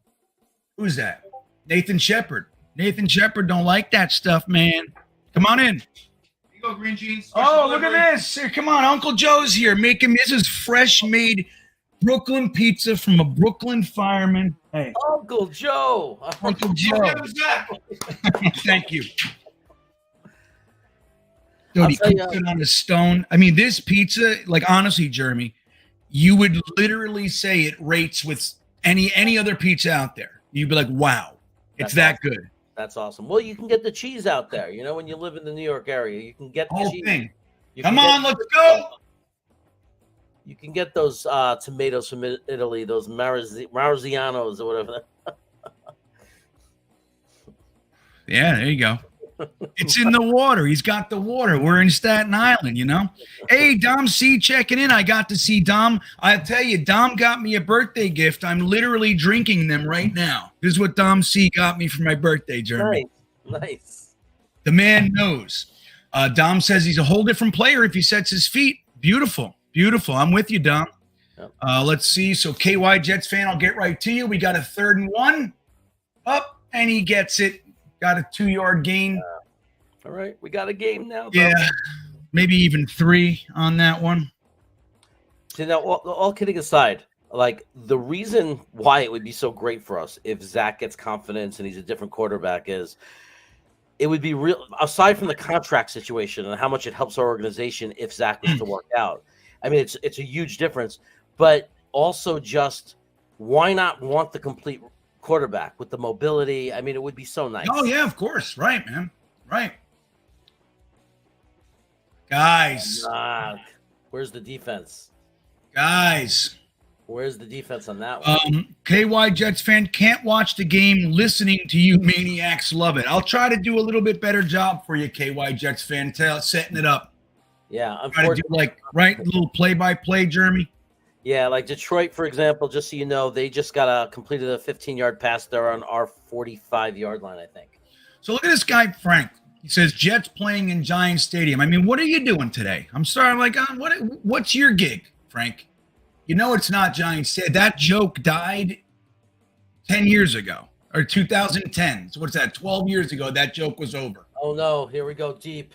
Who's that? Nathan Shepard. Nathan Shepard don't like that stuff, man. Come on in. Here you go, green jeans. Oh, look at this. Here, come on. Uncle Joe's here. This is fresh made Brooklyn pizza from a Brooklyn fireman. Hey. Uncle Joe. Uncle Joe. Thank you. Dude, he cooked it on a stone. I mean, this pizza, like honestly, Jeremy, you would literally say it rates with any other pizza out there. You'd be like, wow, it's that good. That's awesome. Well, you can get the cheese out there. When you live in the New York area, you can get the whole cheese. Thing. Come on, let's go. You can get those tomatoes from Italy, those Marzianos or whatever. Yeah, there you go. It's in the water. He's got the water. We're in Staten Island, you know. Hey, Dom C checking in. I got to see Dom. I tell you, Dom got me a birthday gift. I'm literally drinking them right now. This is what Dom C got me for my birthday, Jeremy. Nice. The man knows. Dom says he's a whole different player if he sets his feet. Beautiful. I'm with you, Dom. Yep. Let's see. So KY Jets fan, I'll get right to you. We got a 3rd and 1. Up, and he gets it. Got a 2-yard gain. All right, we got a game now. Yeah, maybe even 3 on that one. So now, all kidding aside, like the reason why it would be so great for us if Zach gets confidence and he's a different quarterback is it would be real, aside from the contract situation and how much it helps our organization if Zach was to work out. I mean, it's a huge difference, but also just why not want the complete quarterback with the mobility? I mean, it would be so nice. Oh, yeah, of course. Right, man. Right. Guys. Where's the defense? Where's the defense on that one? KY Jets fan, can't watch the game, listening to you maniacs love it. I'll try to do a little bit better job for you, KY Jets fan, setting it up. Yeah, try to do a little play-by-play, Jeremy. Yeah, like Detroit, for example, just so you know, they just got completed a 15-yard pass there on our 45-yard line, I think. So look at this guy, Frank. He says, Jets playing in Giant Stadium. I mean, what are you doing today? I'm sorry, what's your gig, Frank? You know it's not Giant Stadium. That joke died 10 years ago, or 2010. So what's that, 12 years ago, that joke was over. Oh, no, here we go, deep.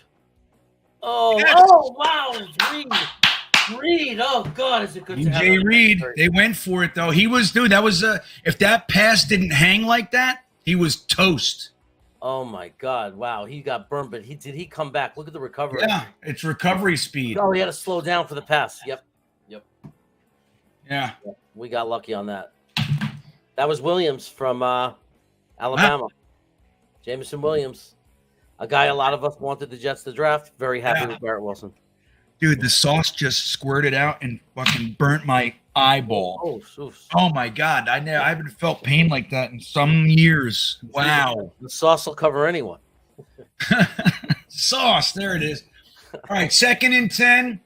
Oh, yes. Oh, wow, Reed. Oh, God, is it good to have DJ Reed, they went for it, though. He was, dude, that was, if that pass didn't hang like that, he was toast. Oh, my God. Wow, he got burned, but did he come back? Look at the recovery. Yeah, it's recovery speed. Oh, he had to slow down for the pass. Yep. Yeah. We got lucky on that. That was Williams from Alabama. Jameson Williams. A guy a lot of us wanted the Jets to draft. Very happy with Garrett Wilson. Dude, the sauce just squirted out and fucking burnt my eyeball. Oh my God. I haven't felt pain like that in some years. Wow. The sauce will cover anyone. Sauce. There it is. All right. 2nd and 10.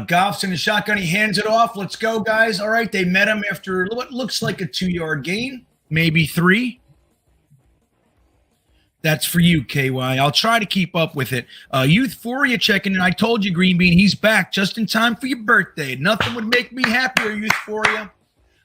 Goff's in the shotgun. He hands it off. Let's go, guys. All right. They met him after what looks like a 2-yard gain, maybe 3. That's for you, KY. I'll try to keep up with it. Youthphoria checking in. I told you, GreenBean, he's back just in time for your birthday. Nothing would make me happier, Youthphoria.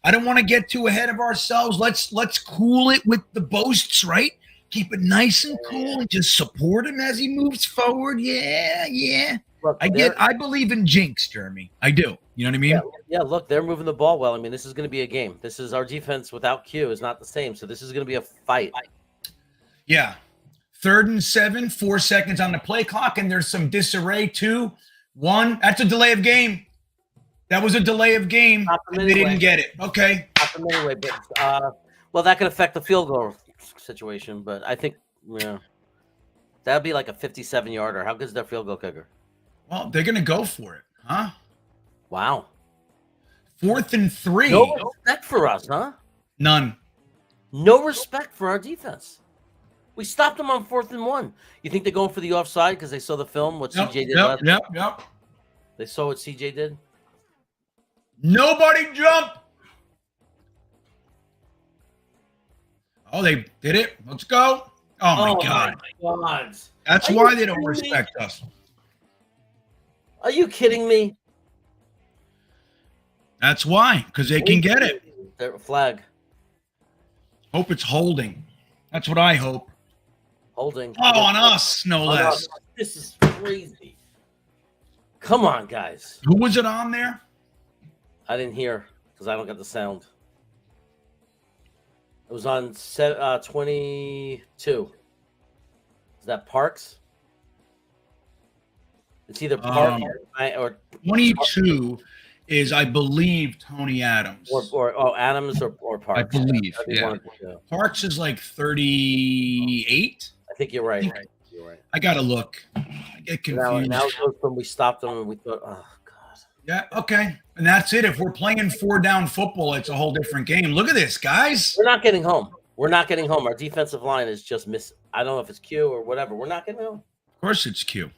I don't want to get too ahead of ourselves. Let's cool it with the boasts, right? Keep it nice and cool and just support him as he moves forward. Yeah. Look, I believe in jinx, Jeremy. I do. You know what I mean? Yeah, look, they're moving the ball well. I mean, this is going to be a game. This is our defense without Q is not the same. So this is going to be a fight. Yeah. 3rd and 7, 4 seconds on the play clock, and there's some disarray. 2, 1. That's a delay of game. That was a delay of game. They didn't get it. Okay. Stop them anyway, but well, that could affect the field goal situation. But I think that'd be like a 57-yarder. How good is their field goal kicker? Well, they're gonna go for it, huh? Wow. 4th and 3. No respect for us, huh? None. No respect for our defense. We stopped them on 4th and 1. You think they're going for the offside because they saw the film, what CJ did last time? Yep. They saw what CJ did? Nobody jump. Oh, they did it. Let's go. Oh, my God. That's why they don't respect us. Are you kidding me? That's why, because they can get it. Flag. Hope it's holding. That's what I hope. Holding. Oh, on us, no less. This is crazy. Come on, guys. Who was it on there? I didn't hear because I don't get the sound. It was on 22. Is that Parks? It's either Parks or 22 is, I believe, Tony Adams. Or Adams or Parks. I believe. Yeah. Parks is like 38. I think you're right. You're right. I gotta look. I get confused. Now it goes from we stopped them and we thought, oh God. Yeah, okay. And that's it. If we're playing 4-down football, it's a whole different game. Look at this, guys. We're not getting home. We're not getting home. Our defensive line is just miss. I don't know if it's Q or whatever. We're not getting home. Of course it's Q.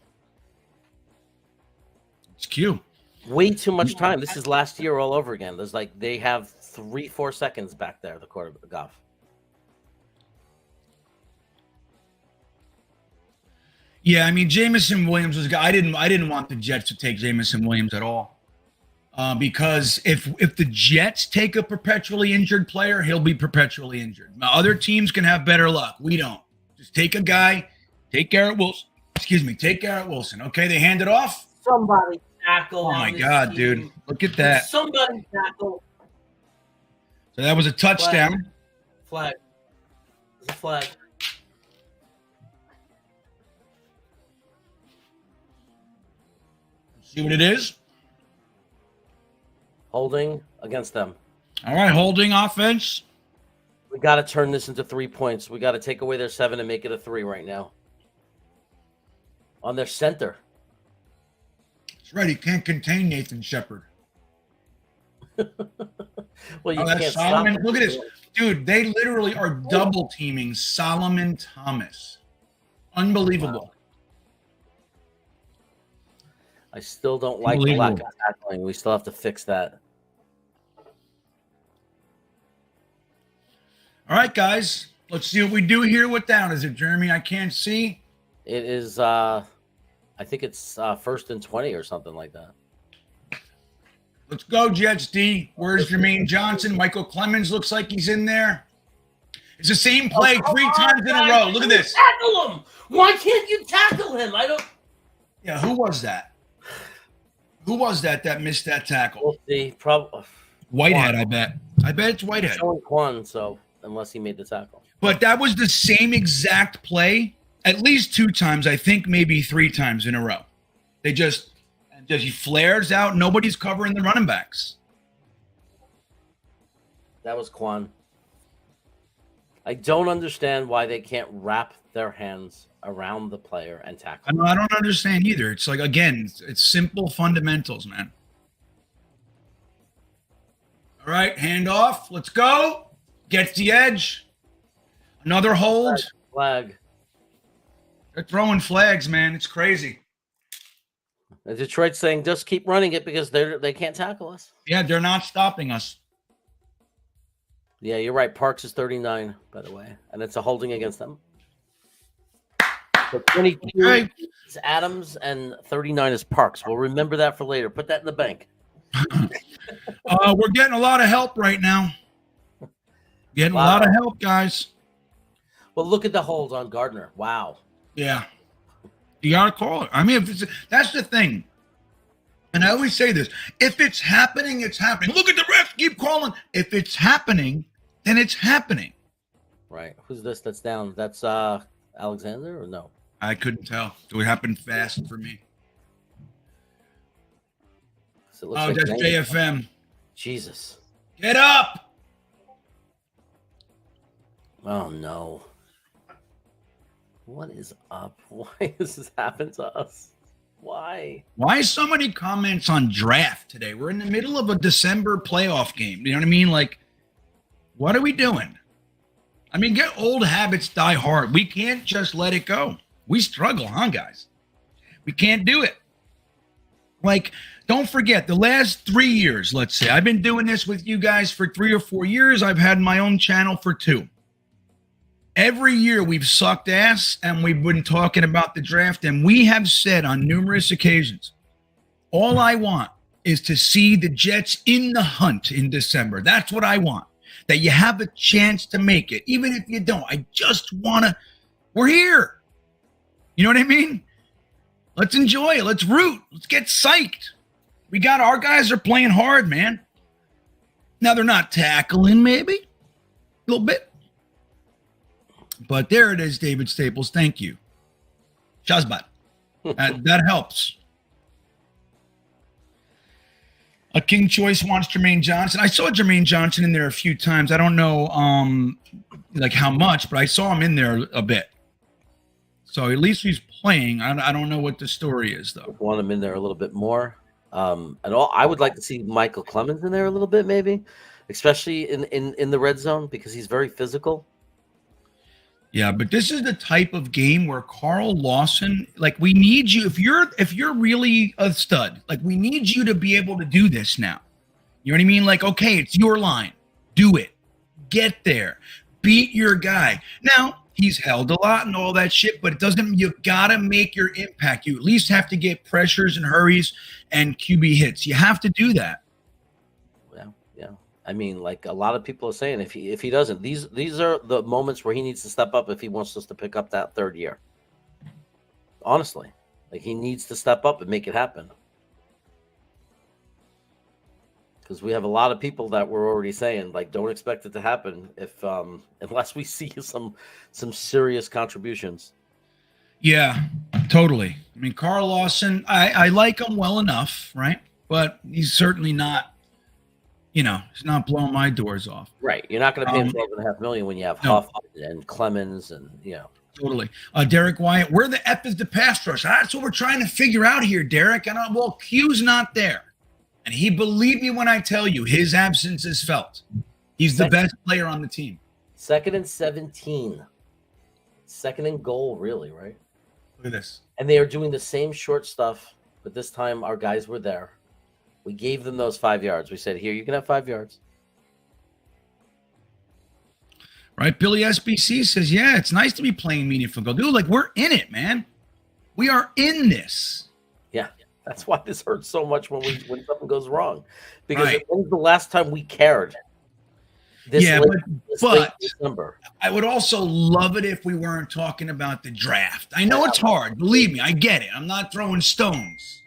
It's Q. Way too much time. This is last year all over again. There's like they have 3-4 seconds back there. The quarter Goff. Yeah, I mean Jamison Williams was. I didn't want the Jets to take Jamison Williams at all, because if the Jets take a perpetually injured player, he'll be perpetually injured. Now, other teams can have better luck. We don't. Just take a guy. Take Garrett Wilson. Excuse me. Take Garrett Wilson. Okay, they hand it off. Somebody tackle. Oh my God, dude! Look at that. Somebody tackle. So that was a touchdown. Flag. It's a flag. See what it is? Holding against them. All right, holding offense. We got to turn this into 3 points. We got to take away their 7 and make it a 3 right now. On their center. That's right. He can't contain Nathan Shepard. Well, you can't Solomon. stop Look at this. Dude, they literally are double teaming Solomon Thomas. Unbelievable. Wow. I still don't like the lack of tackling. We still have to fix that. All right, guys. Let's see what we do here. What down is it, Jeremy? I can't see. It is, I think it's 1st and 20 or something like that. Let's go, Jets D. Where's Jermaine Johnson? Michael Clemens looks like he's in there. It's the same play 3 times in a row. Look at this. Tackle him. Why can't you tackle him? I don't. Yeah, who was that? Who was that missed that tackle? We'll see. Probably Whitehead, I bet. I bet it's Whitehead. Showing Quan, so unless he made the tackle. But that was the same exact play at least 2 times, I think maybe 3 times in a row. They just he flares out. Nobody's covering the running backs. That was Quan. I don't understand why they can't wrap their hands around the player and tackle. I don't understand either. It's like, again, it's simple fundamentals, man. All right, hand off. Let's go. Gets the edge. Another hold. Flag. They're throwing flags, man. It's crazy. And Detroit's saying just keep running it because they can't tackle us. Yeah, they're not stopping us. Yeah, you're right. Parks is 39, by the way, and it's a holding against them. So 22 is Adams and 39 is Parks. We'll remember that for later. Put that in the bank. We're getting a lot of help right now. Getting a lot of help, guys. Well, look at the hold on Gardner. Wow. Yeah. You got to call it. I mean, that's the thing. And I always say this. If it's happening, it's happening. Look at the refs. Keep calling. If it's happening, then it's happening. Right. Who's this that's down? That's Alexander or no? I couldn't tell. It happened fast for me. So it looks like that's JFM. Jesus. Get up. Oh, no. What is up? Why does this happen to us? Why? Why so many comments on draft today? We're in the middle of a December playoff game. You know what I mean? Like, what are we doing? I mean, get old habits die hard. We can't just let it go. We struggle, huh, guys? We can't do it. Like, don't forget, the last 3 years, let's say, I've been doing this with you guys for 3 or 4 years. I've had my own channel for 2. Every year we've sucked ass and we've been talking about the draft, and we have said on numerous occasions, all I want is to see the Jets in the hunt in December. That's what I want, that you have a chance to make it. Even if you don't, I just want to, we're here. You know what I mean? Let's enjoy it. Let's root. Let's get psyched. Our guys are playing hard, man. Now they're not tackling maybe a little bit. But there it is, David Staples. Thank you. Shazbat. That helps. A King Choice wants Jermaine Johnson. I saw Jermaine Johnson in there a few times. I don't know like how much, but I saw him in there a bit. So at least he's playing. I don't know what the story is, though. Want him in there a little bit more. I would like to see Michael Clemens in there a little bit, maybe, especially in the red zone, because he's very physical. Yeah, but this is the type of game where Carl Lawson, like we need you if you're really a stud, like we need you to be able to do this now. You know what I mean? Like, okay, it's your line. Do it. Get there. Beat your guy. Now, he's held a lot and all that shit, but it doesn't you gotta make your impact. You at least have to get pressures and hurries and QB hits. You have to do that. Yeah. I mean, like a lot of people are saying, if he doesn't, these are the moments where he needs to step up if he wants us to pick up that third year. Honestly, like he needs to step up and make it happen. Because we have a lot of people that were already saying, like, don't expect it to happen if unless we see some serious contributions. Yeah, totally. I mean, Carl Lawson, I like him well enough, right? But he's certainly not, he's not blowing my doors off. Right. You're not going to pay him $12.5 million when you have Huff and Clemens and, Totally. Derek Wyatt, where the F is the pass rush? That's what we're trying to figure out here, Derek. And Q's not there. And he believed me when I tell you his absence is felt. He's the best player on the team. 2nd and 17. 2nd and goal, really, right? Look at this. And they are doing the same short stuff, but this time our guys were there. We gave them those 5 yards. We said, here, you can have 5 yards. Right? Billy SBC says, yeah, it's nice to be playing meaningful goal. Dude, like, we're in it, man. We are in this. Yeah. That's why this hurts so much when something goes wrong. Because when's the last time we cared? But December. I would also love it if we weren't talking about the draft. I know it's hard. Believe me, I get it. I'm not throwing stones.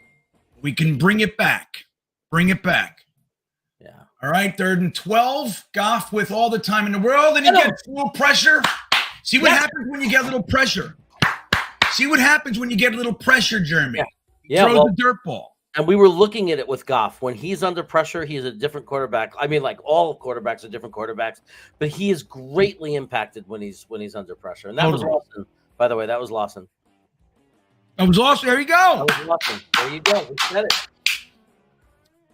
We can bring it back. Bring it back. Yeah. All right, 3rd and 12. Goff with all the time in the world, and he gets a little pressure. See what happens when you get a little pressure. See what happens when you get a little pressure, Jeremy. Yeah. Throw the dirt ball. And we were looking at it with Goff. When he's under pressure, he's a different quarterback. I mean, like all quarterbacks are different quarterbacks, but he is greatly impacted when he's under pressure. And that was Lawson. By the way, that was Lawson. That was Lawson. There you go. That was Lawson. There you go. We said it.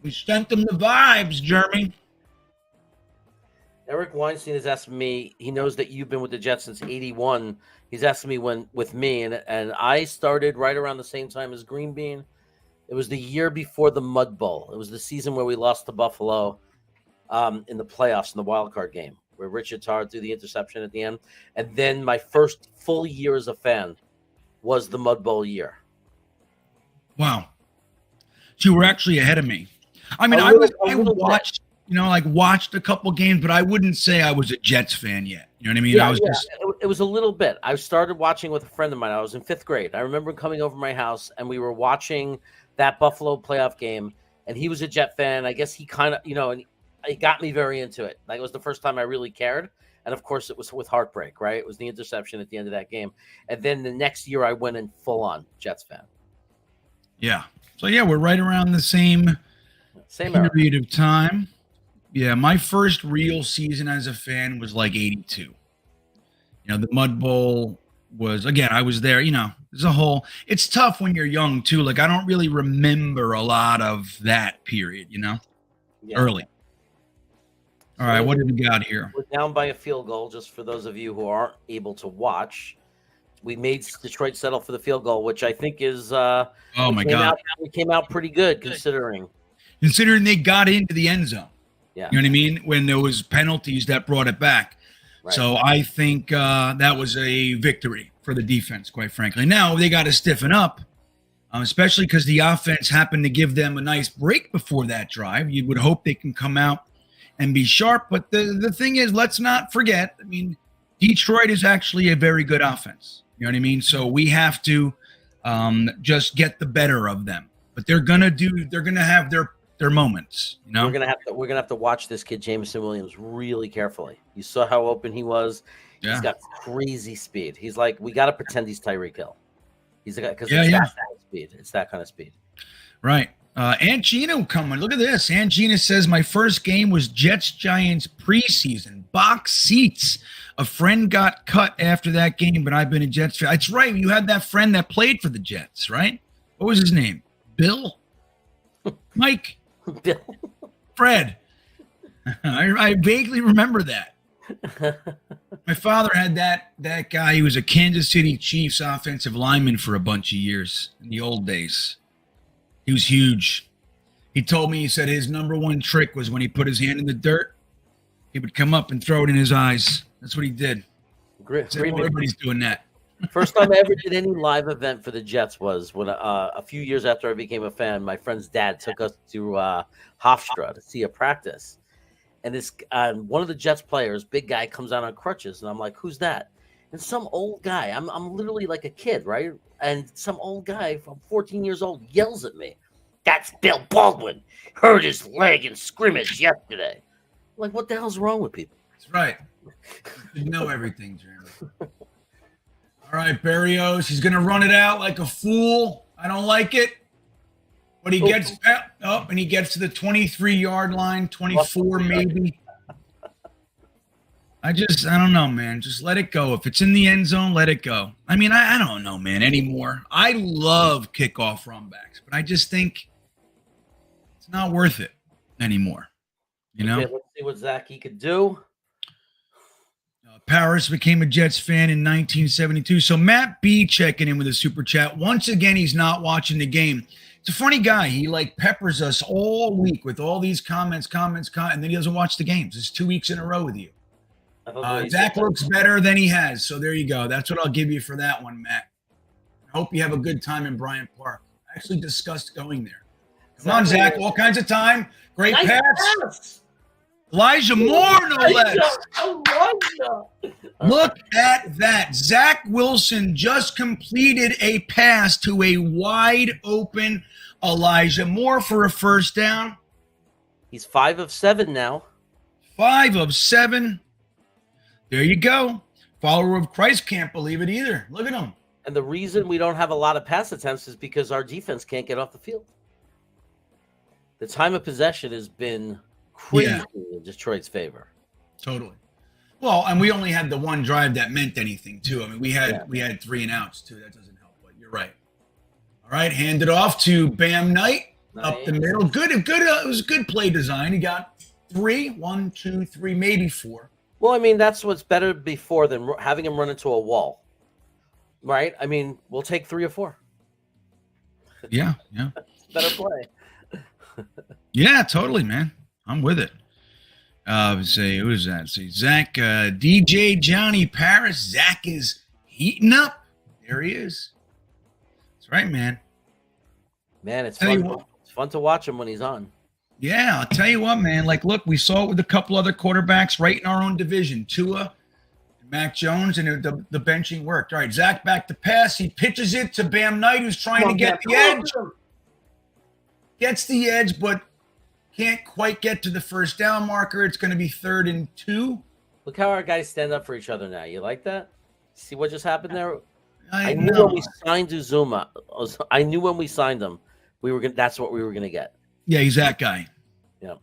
We sent them the vibes, Jeremy. Eric Weinstein has asked me, he knows that you've been with the Jets since 81. He's asked me when with me, and I started right around the same time as GreenBean. It was the year before the Mud Bowl. It was the season where we lost to Buffalo in the playoffs in the wild card game, where Richard Tarr threw the interception at the end. And then my first full year as a fan was the Mud Bowl year. Wow. So you were actually ahead of me. I mean, I watched a couple games, but I wouldn't say I was a Jets fan yet. You know what I mean? Yeah, it was a little bit. I started watching with a friend of mine. I was in 5th grade. I remember coming over my house, and we were watching that Buffalo playoff game, and he was a Jet fan. I guess he kind of, and he got me very into it. Like, it was the first time I really cared. And, of course, it was with heartbreak, right? It was the interception at the end of that game. And then the next year I went in full-on Jets fan. Yeah. So, yeah, we're right around the same period of time. Yeah, my first real season as a fan was like 82. The Mud Bowl was, again, I was there, there's a whole, it's tough when you're young too. Like, I don't really remember a lot of that period, early. All right, what did we got here? We're down by a field goal, just for those of you who aren't able to watch. We made Detroit settle for the field goal, which I think is, oh my God. We came out pretty good considering they got into the end zone. Yeah. You know what I mean? When there was penalties that brought it back. Right. So I think that was a victory for the defense, quite frankly. Now they got to stiffen up, especially because the offense happened to give them a nice break before that drive. You would hope they can come out and be sharp. But the thing is, let's not forget, I mean, Detroit is actually a very good offense. You know what I mean? So we have to just get the better of them. But they're going to have their moments, We're gonna have to watch this kid Jameson Williams really carefully. You saw how open he was. Yeah. He's got crazy speed. He's like, we got to pretend he's Tyreek Hill. He's a guy because that kind of speed. It's that kind of speed. Right. Angina coming. Look at this. Angina says my first game was Jets Giants preseason box seats. A friend got cut after that game, but I've been a Jets fan. That's right. You had that friend that played for the Jets, right? What was his name? Bill? Mike? Bill. Fred. I vaguely remember that. My father had that guy. He was a Kansas City Chiefs offensive lineman for a bunch of years in the old days. He was huge. He told me, he said his number one trick was when he put his hand in the dirt, he would come up and throw it in his eyes. That's what he did. Everybody's doing that. First time I ever did any live event for the Jets was when a few years after I became a fan, my friend's dad took us to Hofstra to see a practice. And this one of the Jets players, big guy, comes out on crutches, and I'm like, "Who's that?" And some old guy. I'm literally like a kid, right? And some old guy from 14 years old yells at me, "That's Bill Baldwin. Hurt his leg in scrimmage yesterday." I'm like, what the hell's wrong with people? That's right. You know everything, Jeremy. All right, Berrios. He's going to run it out like a fool. I don't like it. But he gets up and he gets to the 23-yard line, 24 maybe. I don't know, man. Just let it go. If it's in the end zone, let it go. I mean, I don't know, man, anymore. I love kickoff runbacks, but I just think it's not worth it anymore. You know? Okay, let's see what Zachy could do. Paris became a Jets fan in 1972. So Matt B checking in with a super chat. Once again, he's not watching the game. It's a funny guy. He like peppers us all week with all these comments, and then he doesn't watch the games. It's 2 weeks in a row with you. Zach looks better than he has. So there you go. That's what I'll give you for that one, Matt. I hope you have a good time in Bryant Park. I actually discussed going there. Come on, Zach. All kinds of time. Great pass. Elijah Moore, no less. Look at that. Zach Wilson just completed a pass to a wide open Elijah Moore for a first down. He's 5 of 7 now. 5 of 7. There you go. Follower of Christ can't believe it either. Look at him. And the reason we don't have a lot of pass attempts is because our defense can't get off the field. The time of possession has been crazy in Detroit's favor. Totally. Well, and we only had the one drive that meant anything too. I mean, we had 3 and outs too. That doesn't help, but you're right. All right, hand it off to Bam Knight up the middle. Good. It was a good play design. He got 3, 1, 2, 3, maybe 4. Well, I mean, that's what's better before than having him run into a wall, right? I mean, we'll take 3 or 4. Yeah. Better play. Yeah, totally, man. I'm with it. Say, who is that? See, Zach, DJ Johnny Paris. Zach is heating up. There he is. That's right, man. Man, it's fun. It's fun to watch him when he's on. Yeah, I'll tell you what, man. Like, look, we saw it with a couple other quarterbacks right in our own division. Tua, Mac Jones, and the benching worked. All right, Zach back to pass. He pitches it to Bam Knight, who's trying to get the edge. Gets the edge, but can't quite get to the first down marker. It's going to be 3rd and 2. Look how our guys stand up for each other now. You like that? See what just happened there? I knew know. when we signed Uzuma. I knew when we signed him, that's what we were gonna get. Yeah, he's that guy. Yeah.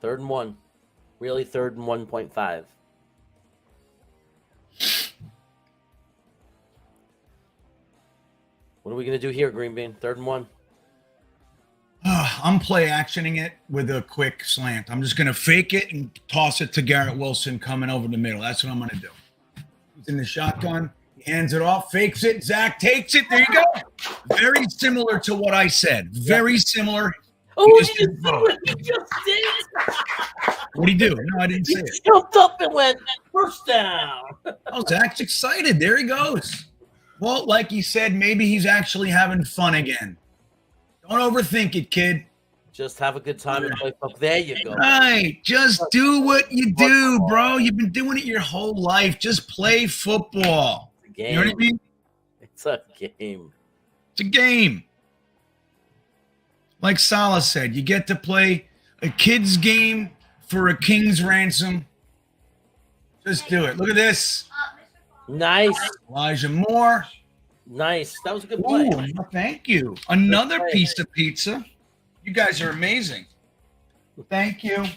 3rd and 1. Really 3rd and 1.5. What are we gonna do here, GreenBean? 3rd and 1. I'm play actioning it with a quick slant. I'm just going to fake it and toss it to Garrett Wilson coming over the middle. That's what I'm going to do. He's in the shotgun. He hands it off, fakes it. Zach takes it. There you go. Very similar to what I said. Very similar. Oh, you just did what you just did. What'd he do? No, I didn't say it. He jumped up and went first down. Oh, Zach's excited. There he goes. Well, like he said, maybe he's actually having fun again. Don't overthink it, kid. Just have a good time and play football. There you go. Right. Just do what you do, bro. You've been doing it your whole life. Just play football. It's a game. You know what I mean? It's a game. It's a game. Like Salah said, you get to play a kid's game for a king's ransom. Just do it. Look at this. Nice. Elijah Moore. Nice. That was a good play. Ooh, thank you. Another piece of pizza. You guys are amazing. Thank you. That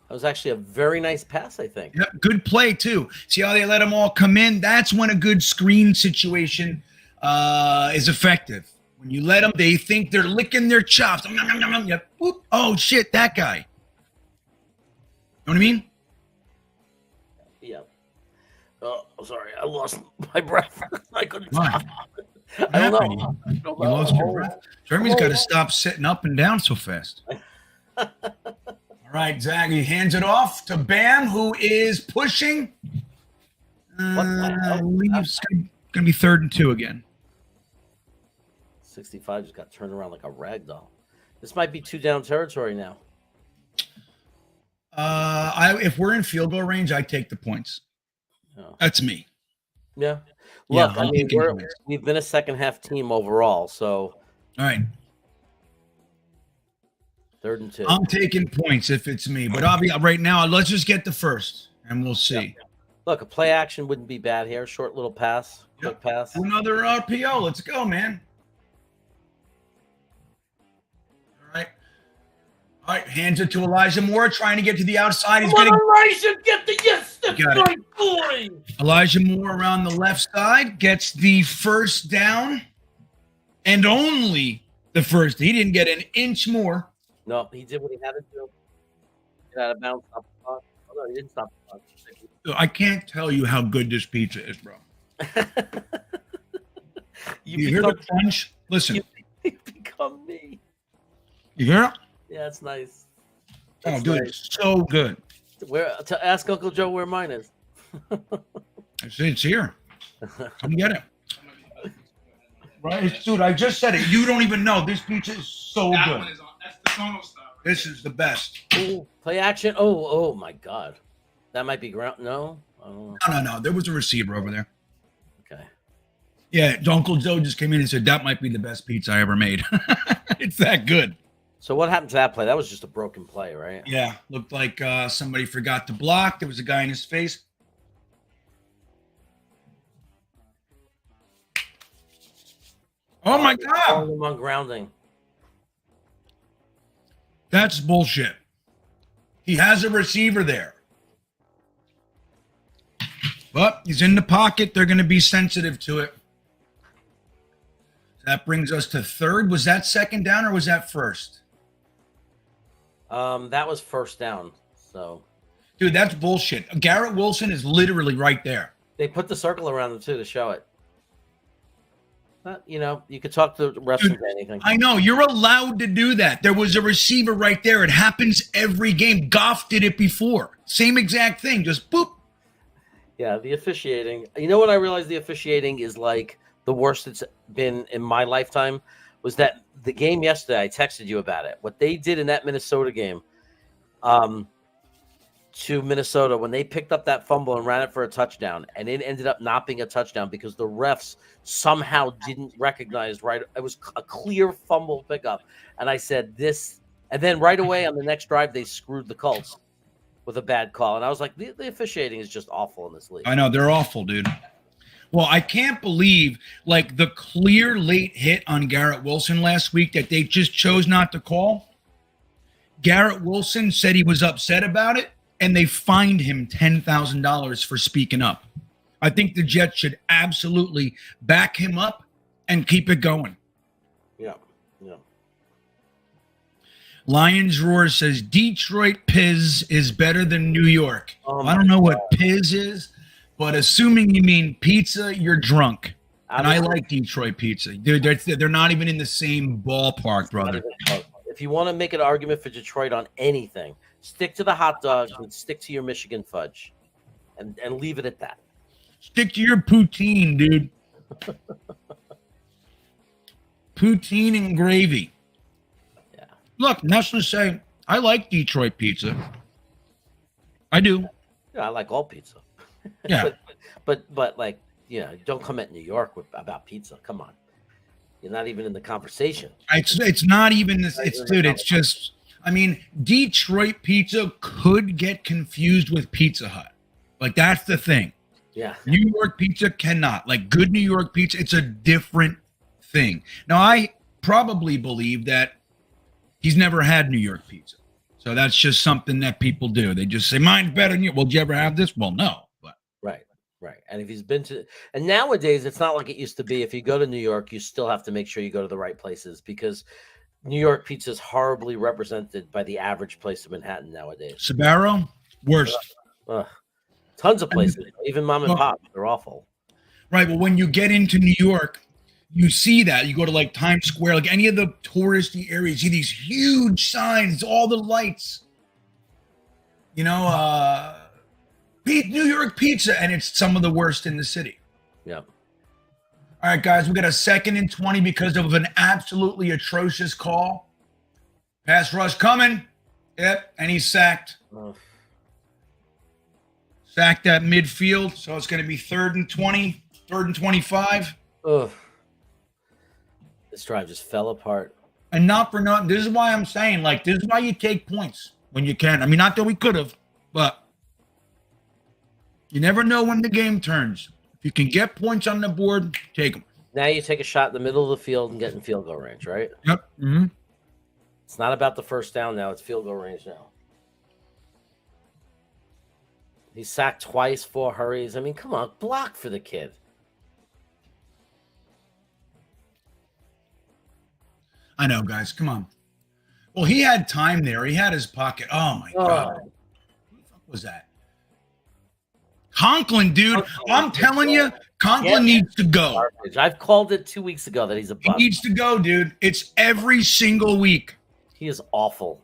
was actually a very nice pass, I think. Yep, good play, too. See how they let them all come in? That's when a good screen situation is effective. When you let them, they think they're licking their chops. Yep. Oh, shit, that guy. what I mean? Yeah. Oh, sorry. I lost my breath. I couldn't Why? stop. What I don't happened? know. I don't You know. lost your breath? Jeremy's got to stop sitting up and down so fast. All right, Zach, he hands it off to Bam, who is pushing. What the hell? Leaves going to be 3rd and 2 again. 65 just got turned around like a rag doll. This might be 2 down territory now. If we're in field goal range, I take the points. Oh. That's me. Yeah. Yeah, Look, I'm I mean, taking points. we've been a second half team overall, so All right. 3rd and 2. I'm taking points if it's me, but right now, let's just get the first, and we'll see. Yeah. Look, a play action wouldn't be bad here. Short little pass, quick pass. Another RPO. Let's go, man. All right, hands it to Elijah Moore, trying to get to the outside. He's getting Elijah, get the yes. That's Got my boy. Elijah Moore around the left side, gets the first down, and only the first. He didn't get an inch more. No, he did what he had to do. Get out of bounds. Stop the clock. Oh, no, he didn't stop the clock. I can't tell you how good this pizza is, bro. You hear the crunch? Listen. You become me. You hear it? Yeah, it's nice. Oh, dude, it's so good. To ask Uncle Joe where mine is. It's here. Come get it. Right, dude. I just said it. You don't even know. This pizza is so That good. one is on. That's the Sono style. Right? This is the best. Ooh, play action. Oh my God. That might be ground. No. I don't know. No. There was a receiver over there. Okay. Yeah, Uncle Joe just came in and said that might be the best pizza I ever made. It's that good. So what happened to that play? That was just a broken play, right? Yeah, looked like somebody forgot to block. There was a guy in his face. Oh my God! Him on grounding. That's bullshit. He has a receiver there. But he's in the pocket. They're going to be sensitive to it. That brings us to 3rd. Was that 2nd down or was that 1st? That was 1st down. So, dude, that's bullshit. Garrett Wilson is literally right there. They put the circle around them too to show it. You could talk to the refs about anything. I know you're allowed to do that. There was a receiver right there. It happens every game. Goff did it before. Same exact thing. Just boop. Yeah, the officiating. You know what I realized the officiating is like the worst it's been in my lifetime was that the game yesterday, I texted you about it. What they did in that Minnesota game to Minnesota when they picked up that fumble and ran it for a touchdown, and it ended up not being a touchdown because the refs somehow didn't recognize right. It was a clear fumble pickup. And I said this, and then right away on the next drive, they screwed the Colts with a bad call. And I was like, the officiating is just awful in this league. I know, they're awful, dude. Well, I can't believe like the clear late hit on Garrett Wilson last week that they just chose not to call. Garrett Wilson said he was upset about it, and they fined him $10,000 for speaking up. I think the Jets should absolutely back him up and keep it going. Yeah. Lions Roar says Detroit Piz is better than New York. I don't know what Piz is, but assuming you mean pizza, you're drunk. And I like Detroit pizza. They're not even in the same ballpark, brother. If you want to make an argument for Detroit on anything, stick to the hot dogs and stick to your Michigan fudge and leave it at that. Stick to your poutine, dude. Poutine and gravy. Yeah. Look, that's to say, I like Detroit pizza. I do. Yeah, I like all pizza. Yeah. but like, don't come at New York about pizza. Come on. You're not even in the conversation. It's not even this. It's just, I mean, Detroit pizza could get confused with Pizza Hut. Like, that's the thing. Yeah. New York pizza cannot. Like, good New York pizza, it's a different thing. Now, I probably believe that he's never had New York pizza. So that's just something that people do. They just say, mine's better than you. Well, did you ever have this? Well, no. But Right. And if he's been to, and nowadays it's not like it used to be. If you go to New York, you still have to make sure you go to the right places because New York pizza is horribly represented by the average place in Manhattan nowadays. Sbarro, Worst. Ugh. Tons of places, even mom and pop, they're awful. Right. Well, when you get into New York, you see that. You go to like Times Square, like any of the touristy areas, you see these huge signs, all the lights. You know, New York pizza, and it's some of the worst in the city. Yeah. All right, guys, we got a 2nd and 20 because of an absolutely atrocious call. Pass rush coming. Yep, and he's sacked. Ugh. Sacked at midfield, so it's going to be 3rd and 20, 3rd and 25. Ugh. This drive just fell apart. And not for nothing. This is why I'm saying, like, this is why you take points when you can. I mean, not that we could have, but you never know when the game turns. If you can get points on the board, take them. Now you take a shot in the middle of the field and get in field goal range, right? Yep. Mm-hmm. It's not about the first down now. It's field goal range now. He's sacked twice, 4 hurries. I mean, come on, block for the kid. I know, guys. Come on. Well, he had time there. He had his pocket. Oh, my God. Who the fuck was that? Conklin, dude. I'm telling you, Conklin needs to go. Garbage. I've called it 2 weeks ago that he's a bust. He needs to go, dude. It's every single week. He is awful.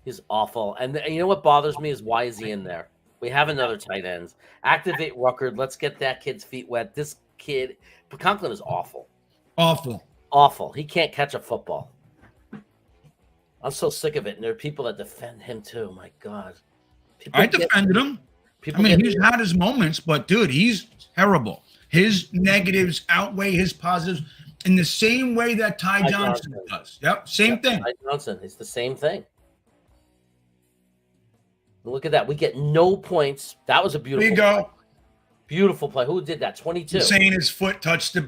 He's awful. And you know what bothers me is why is he in there? We have another tight end. Activate Ruckert. Let's get that kid's feet wet. This kid, Conklin is awful. Awful. Awful. He can't catch a football. I'm so sick of it. And there are people that defend him too. My God. I defended him. I mean, he's had his moments, but dude, he's terrible. His negatives outweigh his positives in the same way that Ty Johnson does. Yep, same thing. Ty Johnson, it's the same thing. Look at that. We get no points. That was a beautiful There you go. play. Beautiful play. Who did that? 22. He's saying his foot touched the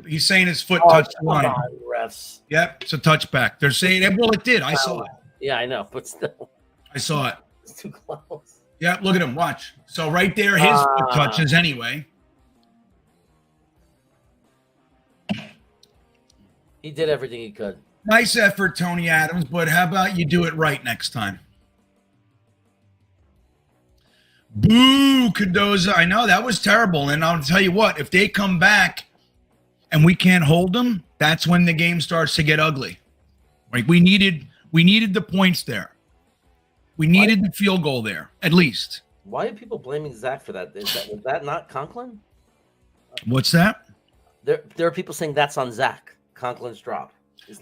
line. On, refs. Yep, it's a touchback. They're saying it. Well, it did. I saw it. Yeah, I know, but still. I saw it. It's too close. Yeah, look at him. Watch. So right there, his foot touches anyway. He did everything he could. Nice effort, Tony Adams, but how about you do it right next time? Boo, Cardoza. I know that was terrible. And I'll tell you what, if they come back and we can't hold them, that's when the game starts to get ugly. Like we needed the points there. We needed the field goal there, at least. Why are people blaming Zach for that? Was that not Conklin? What's that? There are people saying that's on Zach, Conklin's drop.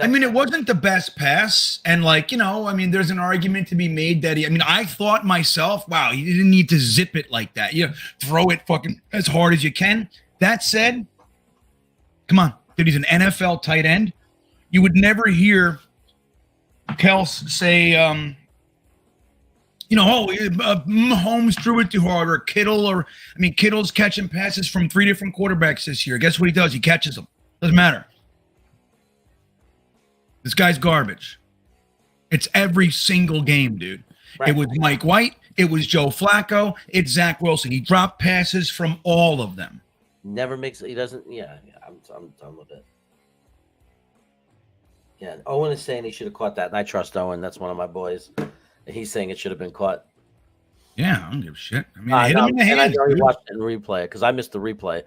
I mean, it wasn't the best pass. And like, you know, I mean, there's an argument to be made that I thought myself, wow, he didn't need to zip it like that. You throw it fucking as hard as you can. That said, come on, dude, he's an NFL tight end. You would never hear Kels say, Mahomes threw it too hard, or Kittle, Kittle's catching passes from 3 different quarterbacks this year. Guess what he does? He catches them. Doesn't matter. This guy's garbage. It's every single game, dude. Right. It was Mike White. It was Joe Flacco. It's Zach Wilson. He dropped passes from all of them. Never makes. He doesn't. Yeah. I'm done with it. Yeah. Owen is saying he should have caught that, and I trust Owen. That's one of my boys. And he's saying it should have been caught. Yeah, I don't give a shit. I mean, hit him in the hands. I know he watched it in replay because I missed the replay.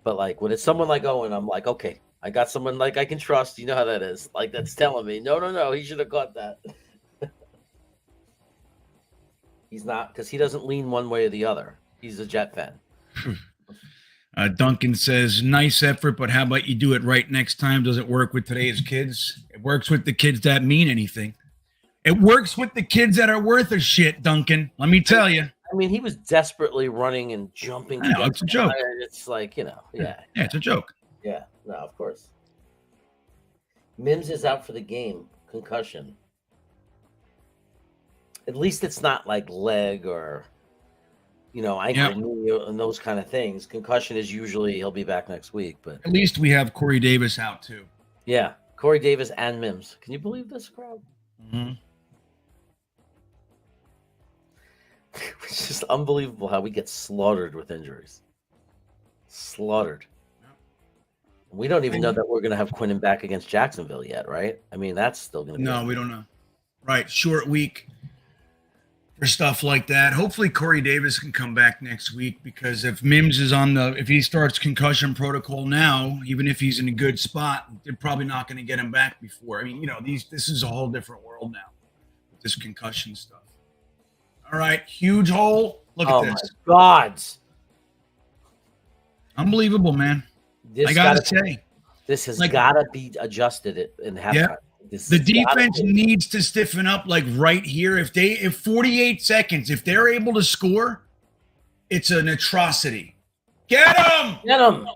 But like when it's someone like Owen, I'm like, okay. I got someone like I can trust. You know how that is. Like that's telling me, no. He should have caught that. He's not because he doesn't lean one way or the other. He's a Jet fan. Duncan says, nice effort, but how about you do it right next time? Does it work with today's kids? It works with the kids that mean anything. It works with the kids that are worth a shit, Duncan. Let me tell you. I mean, he was desperately running and jumping. I know, it's a joke. It's like, yeah, it's a joke. Yeah, no, of course. Mims is out for the game. Concussion. At least it's not like leg or, ankle, knee, and those kind of things. Concussion is usually he'll be back next week. But at least we have Corey Davis out too. Yeah, Corey Davis and Mims. Can you believe this crowd? Mm-hmm. It's just unbelievable how we get slaughtered with injuries. Slaughtered. We don't even know that we're going to have Quinnen back against Jacksonville yet, right? I mean, that's still going to be. No, we don't know. Right. Short week. for stuff like that. Hopefully Corey Davis can come back next week, because if Mims is if he starts concussion protocol now, even if he's in a good spot, they're probably not going to get him back before. I mean, this is a whole different world now with this concussion stuff. All right, huge hole. Look at this. My God. Unbelievable, man. I got to say. This has got to be adjusted in halftime. Yeah. The defense needs to stiffen up right here. If 48 seconds, if they're able to score, it's an atrocity. Get him! Get him!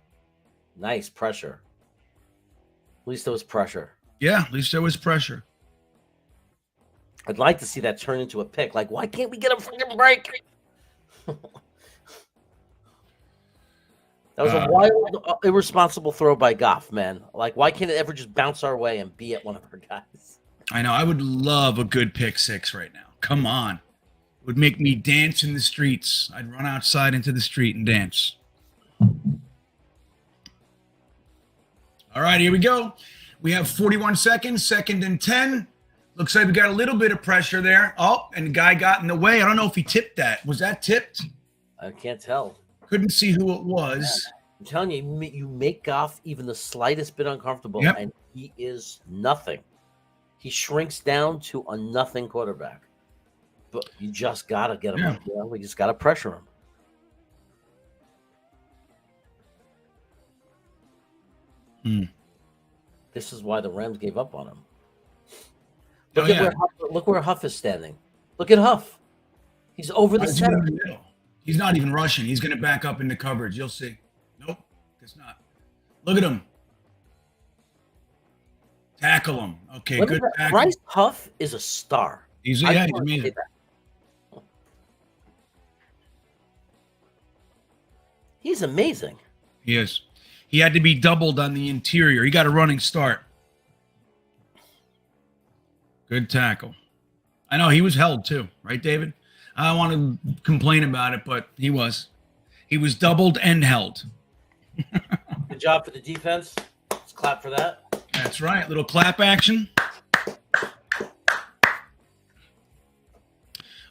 Nice pressure. At least there was pressure. Yeah, at least there was pressure. I'd like to see that turn into a pick. Why can't we get a freaking break? That was a wild, irresponsible throw by Goff, man. Why can't it ever just bounce our way and be at one of our guys? I know. I would love a good pick six right now. Come on. It would make me dance in the streets. I'd run outside into the street and dance. All right, here we go. We have 41 seconds, 2nd and 10. Looks like we got a little bit of pressure there. Oh, and the guy got in the way. I don't know if he tipped that. Was that tipped? I can't tell. Couldn't see who it was. I'm telling you, you make Goff even the slightest bit uncomfortable, and he is nothing. He shrinks down to a nothing quarterback. But you just got to get him. Yeah. We just got to pressure him. This is why the Rams gave up on him. Look where Huff is standing. Look at Huff. He's over the center. He's not even rushing. He's going to back up into coverage. You'll see. Nope, it's not. Look at him. Tackle him. Okay, good tackle. Bryce Huff is a star. He's amazing. He's amazing. He is. He had to be doubled on the interior. He got a running start. Good tackle. I know he was held too, right, David? I don't want to complain about it, but he was. He was doubled and held. Good job for the defense. Let's clap for that. That's right. Little clap action.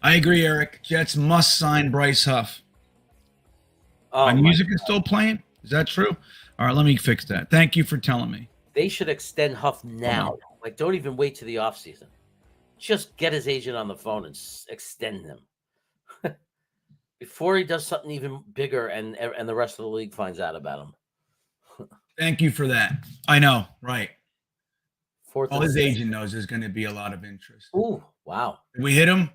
I agree, Eric. Jets must sign Bryce Huff. My music is still playing? Is that true? All right, let me fix that. Thank you for telling me. They should extend Huff now. Don't even wait to the offseason. Just get his agent on the phone and extend him. Before he does something even bigger and the rest of the league finds out about him. Thank you for that. I know, right. All his agent knows there's going to be a lot of interest. Ooh, wow. Did we hit him?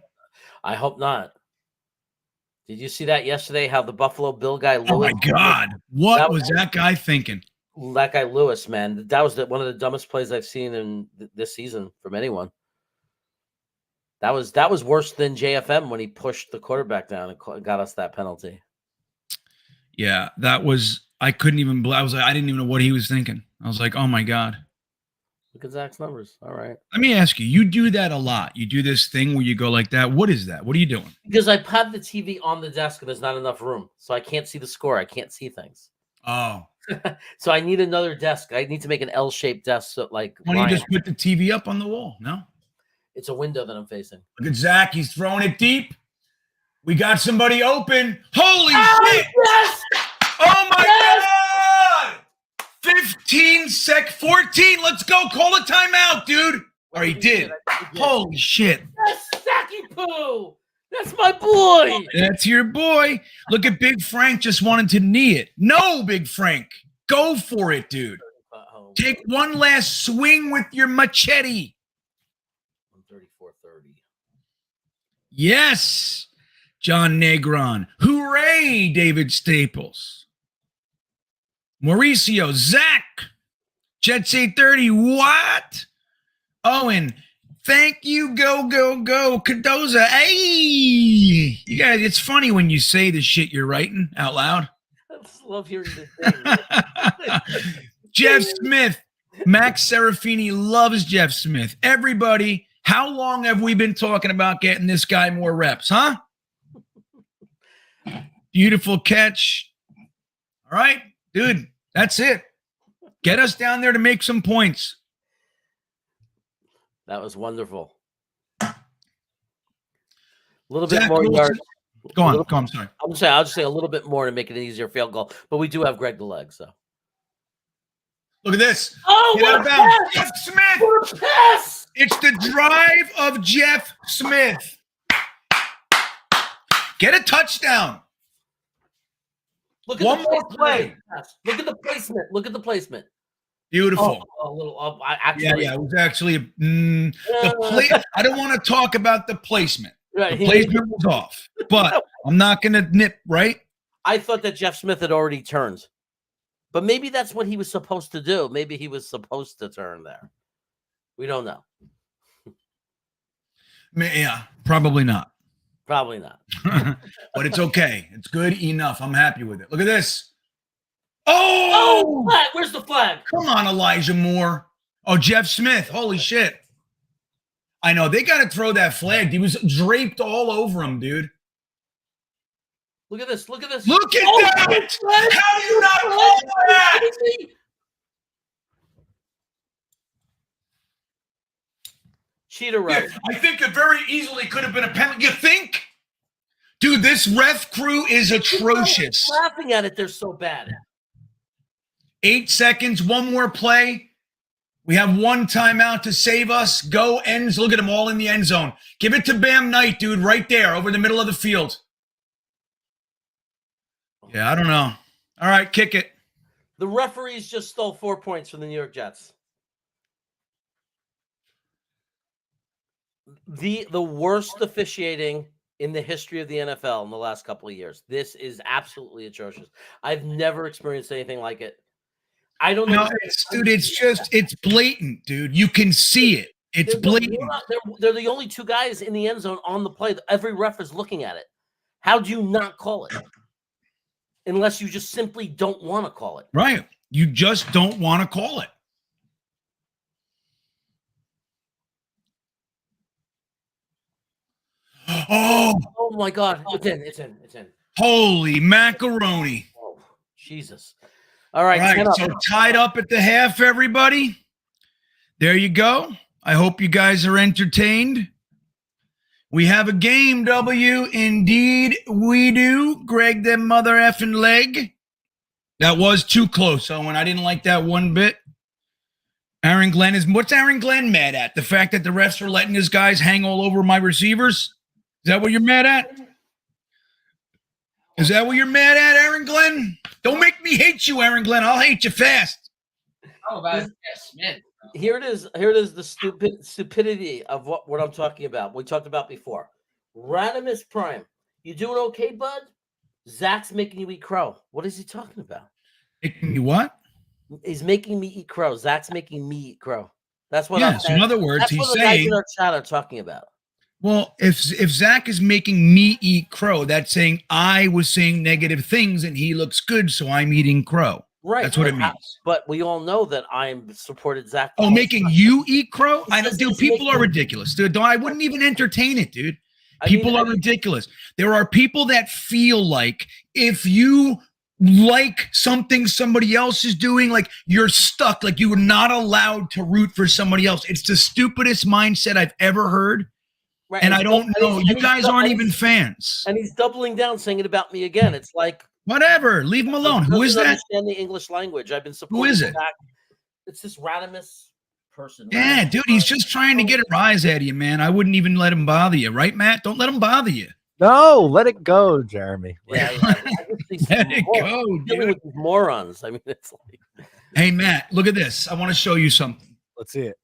I hope not. Did you see that yesterday, how the Buffalo Bill guy, Lewis? Oh, my God. What was that guy thinking? That guy, Lewis, man. That was one of the dumbest plays I've seen in this season from anyone. That was worse than JFM when he pushed the quarterback down and got us that penalty. Yeah, that was – I couldn't even – I didn't even know what he was thinking. I was like, oh, my God. Look at Zach's numbers. All right. Let me ask you. You do that a lot. You do this thing where you go like that. What is that? What are you doing? Because I have the TV on the desk and there's not enough room. So I can't see the score. I can't see things. Oh. So I need another desk. I need to make an L-shaped desk. So why don't you just put the TV up on the wall? No? It's a window that I'm facing. Look at Zach. He's throwing it deep. We got somebody open. Holy shit. Yes! Oh, my God. 14. Let's go. Call a timeout, dude. Or he did. Holy shit. That's Sacky Poo. That's my boy. That's your boy. Look at Big Frank just wanted to knee it. No, Big Frank. Go for it, dude. Take one last swing with your machete. 134-30. Yes. John Negron. Hooray, David Staples. Mauricio. Zach. Jets 830. What? Owen. Thank you. Go, go, go. Cadoza. Hey. You guys, it's funny when you say the shit you're writing out loud. I just love hearing this. Jeff Smith. Max Serafini loves Jeff Smith. Everybody, how long have we been talking about getting this guy more reps, huh? Beautiful catch. All right, dude, that's it. Get us down there to make some points. That was wonderful. A little bit Zach more Wilson- yards. Go on. I'm sorry. I'll just say a little bit more to make it an easier field goal. But we do have Greg the leg, so. Look at this. Oh, Get out what of a bounds. pass! Jeff Smith. What a pass! It's the drive of Jeff Smith. Get a touchdown. Look at One the more placement. play. Look at the placement. Look at the placement. Beautiful. Oh, a little. Actually, Yeah. It was actually I don't want to talk about the placement. Right, The placement was off, but I'm not going to nip, right? I thought that Jeff Smith had already turned, but maybe that's what he was supposed to do. Maybe he was supposed to turn there. We don't know. Yeah, probably not. Probably not. But it's okay. It's good enough. I'm happy with it. Look at this. Oh, flag. Where's the flag? Come on, Elijah Moore. Oh, Jeff Smith. Holy shit. I know. They got to throw that flag. He was draped all over him, dude. Look at this. Look at this. Look at that. How do you not call that? Cheater ref. Yeah, I think it very easily could have been a penalty. You think? Dude, this ref crew is atrocious. Laughing at it, they're so bad. 8 seconds, one more play. We have one timeout to save us. Go ends. Look at them all in the end zone. Give it to Bam Knight, dude, right there over the middle of the field. Yeah, I don't know. All right, kick it. The referees just stole 4 points from the New York Jets. The worst officiating in the history of the NFL in the last couple of years. This is absolutely atrocious. I've never experienced anything like it. I don't know. No, it's blatant, dude. You can see it. It's blatant. They're the only two guys in the end zone on the play. Every ref is looking at it. How do you not call it? Unless you just simply don't want to call it. Right. You just don't want to call it. Oh my God. It's in. Holy macaroni. Oh, Jesus. All right. All right, so tied up at the half, everybody. There you go. I hope you guys are entertained. We have a game, W. Indeed, we do. Greg, them mother effing leg. That was too close, Owen. I didn't like that one bit. Aaron Glenn what's Aaron Glenn mad at? The fact that the refs are letting his guys hang all over my receivers? Is that what you're mad at? Is that what you're mad at, Aaron Glenn? Don't make me hate you, Aaron Glenn. I'll hate you fast. How about Jeff Smith? Here it is. Here it is. The stupidity of what I'm talking about. We talked about before. Radimus Prime. You doing okay, bud? Zach's making you eat crow. What is he talking about? Making you what? He's making me eat crow. Zach's making me eat crow. That's what I'm saying. In other words, he's what the saying. guys in our chat are talking about. Well, if Zach is making me eat crow, that's saying I was saying negative things and he looks good, so I'm eating crow. Right. That's what it means. But we all know that I'm supported Zach. Oh, making you eat crow? I don't, dude, people are ridiculous. Dude, I wouldn't even entertain it, dude. People are ridiculous. There are people that feel like if you like something somebody else is doing, like you're stuck, like you were not allowed to root for somebody else. It's the stupidest mindset I've ever heard. Right. And I don't know. You guys aren't even fans. And he's doubling down, saying it about me again. It's like, whatever. Leave him alone. Who is that? Understand the English language. I've been supporting. Who is it? It's this Radimus person. Yeah, dude. He's just trying to get a rise out of you, man. I wouldn't even let him bother you, right, Matt? Don't let him bother you. No, let it go, Jeremy. Yeah. Let it go, dude. With these morons. I mean, it's like. Hey, Matt, look at this. I want to show you something. Let's see it.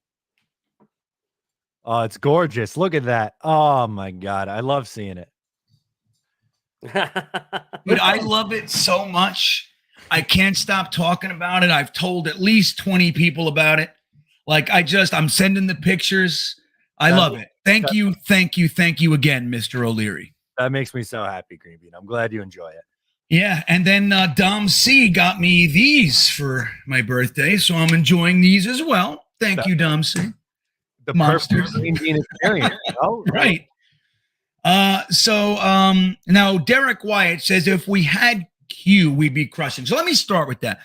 Oh, it's gorgeous. Look at that. Oh, my God. I love seeing it. Dude, I love it so much. I can't stop talking about it. I've told at least 20 people about it. Like, I'm sending the pictures. I love it. Thank you again, Mr. O'Leary. That makes me so happy, GreenBean. I'm glad you enjoy it. Yeah, and then Dom C got me these for my birthday, so I'm enjoying these as well. Thank you, Dom C. The Monsters. perfect GreenBean experience. Oh, right. So now Derek Wyatt says if we had Q, we'd be crushing. So let me start with that.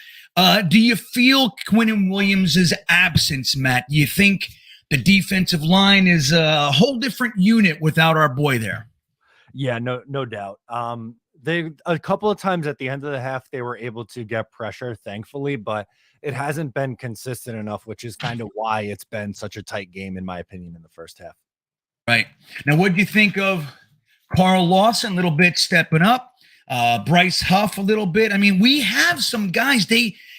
Do you feel Quinnen Williams' absence, Matt? Do you think the defensive line is a whole different unit without our boy there? Yeah, no doubt. They a couple of times at the end of the half they were able to get pressure, thankfully, but it hasn't been consistent enough, which is kind of why it's been such a tight game, in my opinion, in the first half. Right. Now, what do you think of Carl Lawson, a little bit stepping up? Bryce Huff, a little bit. I mean, we have some guys.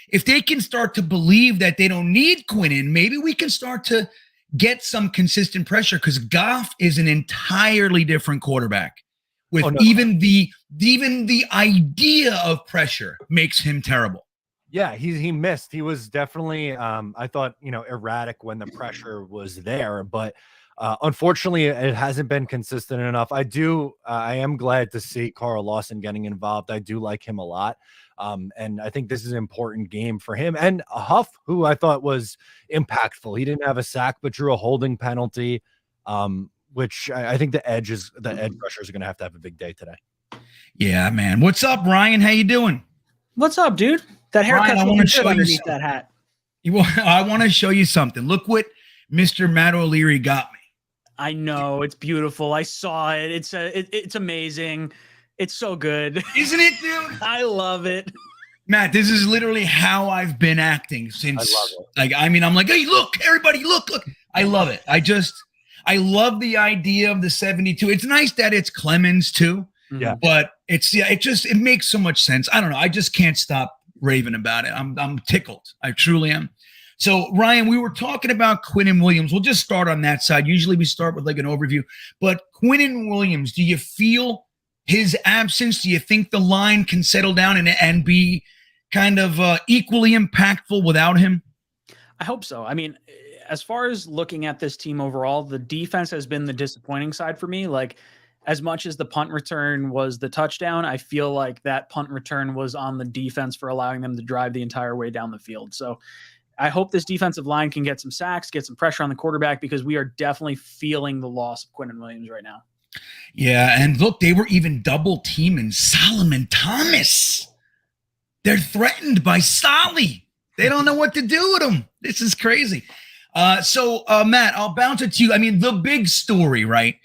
If they can start to believe that they don't need Quinnen, maybe we can start to get some consistent pressure, because Goff is an entirely different quarterback. With even the idea of pressure makes him terrible. Yeah, he missed. He was definitely I thought, erratic when the pressure was there, but unfortunately it hasn't been consistent enough. I am glad to see Carl Lawson getting involved. I do like him a lot. And I think this is an important game for him. And Huff, who I thought was impactful. He didn't have a sack, but drew a holding penalty. Which I think the edge rushers are going to have a big day today. Yeah, man. What's up, Ryan? How you doing? What's up, dude? That haircut's Ryan, I want to show you underneath that hat. I want to show you something. Look what Mr. Matt O'Leary got me. I know, it's beautiful. I saw it. It's amazing. It's so good. Isn't it, dude? I love it. Matt, this is literally how I've been acting since. I love it. I'm like, hey, look, everybody, look. I love it. I love the idea of the 72. It's nice that it's Clemens too. Yeah. But it makes so much sense. I don't know. I just can't stop raving about it. I'm tickled. I truly am. So Ryan, we were talking about Quinnen Williams. We'll just start on that side. Usually we start with like an overview, but Quinnen Williams, do you feel his absence? Do you think the line can settle down and be kind of equally impactful without him? I hope so. I mean, as far as looking at this team overall, the defense has been the disappointing side for me. Like, as much as the punt return was the touchdown, I feel like that punt return was on the defense for allowing them to drive the entire way down the field. So I hope this defensive line can get some sacks, get some pressure on the quarterback, because we are definitely feeling the loss of Quinnen Williams right now. Yeah, and look, they were even double teaming Solomon Thomas. They're threatened by Solly. They don't know what to do with him. This is crazy. So Matt, I'll bounce it to you. I mean, the big story, right,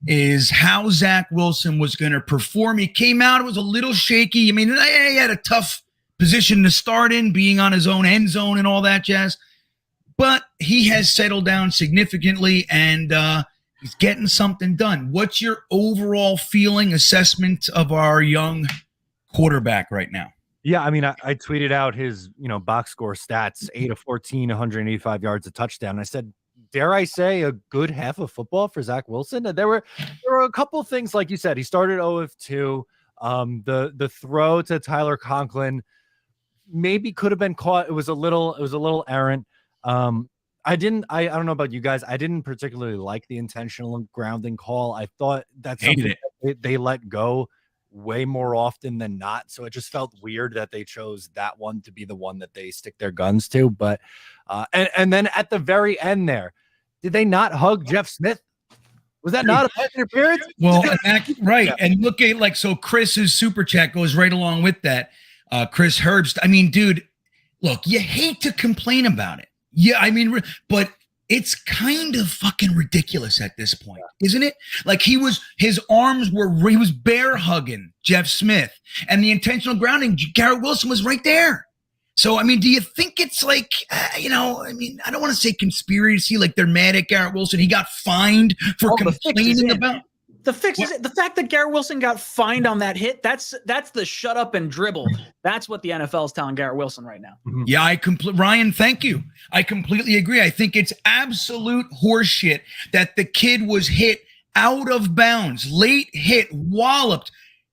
is how Zach Wilson was going to perform. He came out, it was a little shaky. I mean, he had a tough position to start in, being on his own end zone and all that jazz. But he has settled down significantly, and he's getting something done. What's your overall feeling, assessment of our young quarterback right now? Yeah, I mean, I tweeted out his, box score stats, 8 of 14, 185 yards, a touchdown. I said, dare I say, a good half of football for Zach Wilson? And there were a couple of things, like you said. He started 0 of 2. The throw to Tyler Conklin maybe could have been caught. It was a little errant. I don't know about you guys. I didn't particularly like the intentional grounding call. I thought that's something they let go way more often than not. So it just felt weird that they chose that one to be the one that they stick their guns to. But and then at the very end there, did they not hug Jeff Smith? Was that not a pass interference? Well, right. Yeah. And look at so Chris's super chat goes right along with that. Chris Herbst. I mean, dude, look, you hate to complain about it. Yeah, I mean, but it's kind of fucking ridiculous at this point, isn't it? Like he was bear hugging Jeff Smith, and the intentional grounding, Garrett Wilson was right there. So, I mean, do you think it's like, I don't want to say conspiracy, like they're mad at Garrett Wilson. He got fined for complaining about. The fix is the fact that Garrett Wilson got fined on that hit. That's the shut up and dribble. That's what the NFL is telling Garrett Wilson right now. Yeah, Ryan, thank you. I completely agree. I think it's absolute horseshit that the kid was hit out of bounds, late hit, walloped,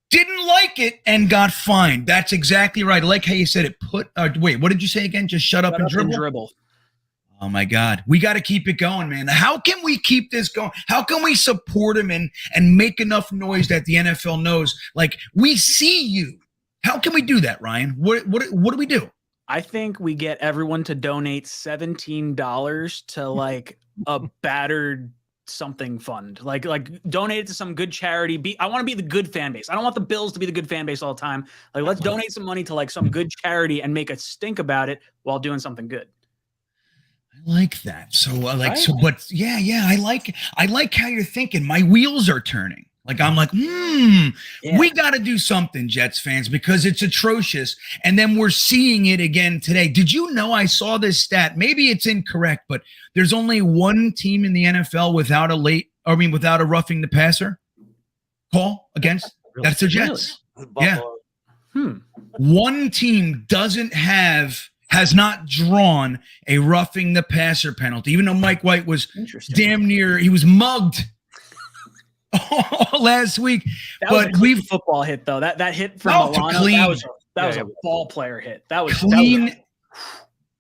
didn't like it, and got fined. That's exactly right. I like how you said it. Wait, what did you say again? Just shut up and dribble? Oh my God. We got to keep it going, man. How can we keep this going? How can we support him and make enough noise that the NFL knows, like, we see you? How can we do that, Ryan? What do we do? I think we get everyone to donate $17 to like a battered something fund. Like donate it to some good charity. I want to be the good fan base. I don't want the Bills to be the good fan base all the time. Like, let's donate some money to like some good charity and make a stink about it while doing something good. I like that. So I like how you're thinking. My wheels are turning. Like, I'm like, we got to do something, Jets fans, because it's atrocious. And then we're seeing it again today. Did you know, I saw this stat? Maybe it's incorrect, but there's only one team in the NFL without a roughing the passer call against. Really? That's the Jets. Yeah. Buffalo. One team has not drawn a roughing the passer penalty, even though Mike White was damn near, he was mugged last week. That was a clean football hit, though. That hit from Milano, that was a ball player hit. That was clean.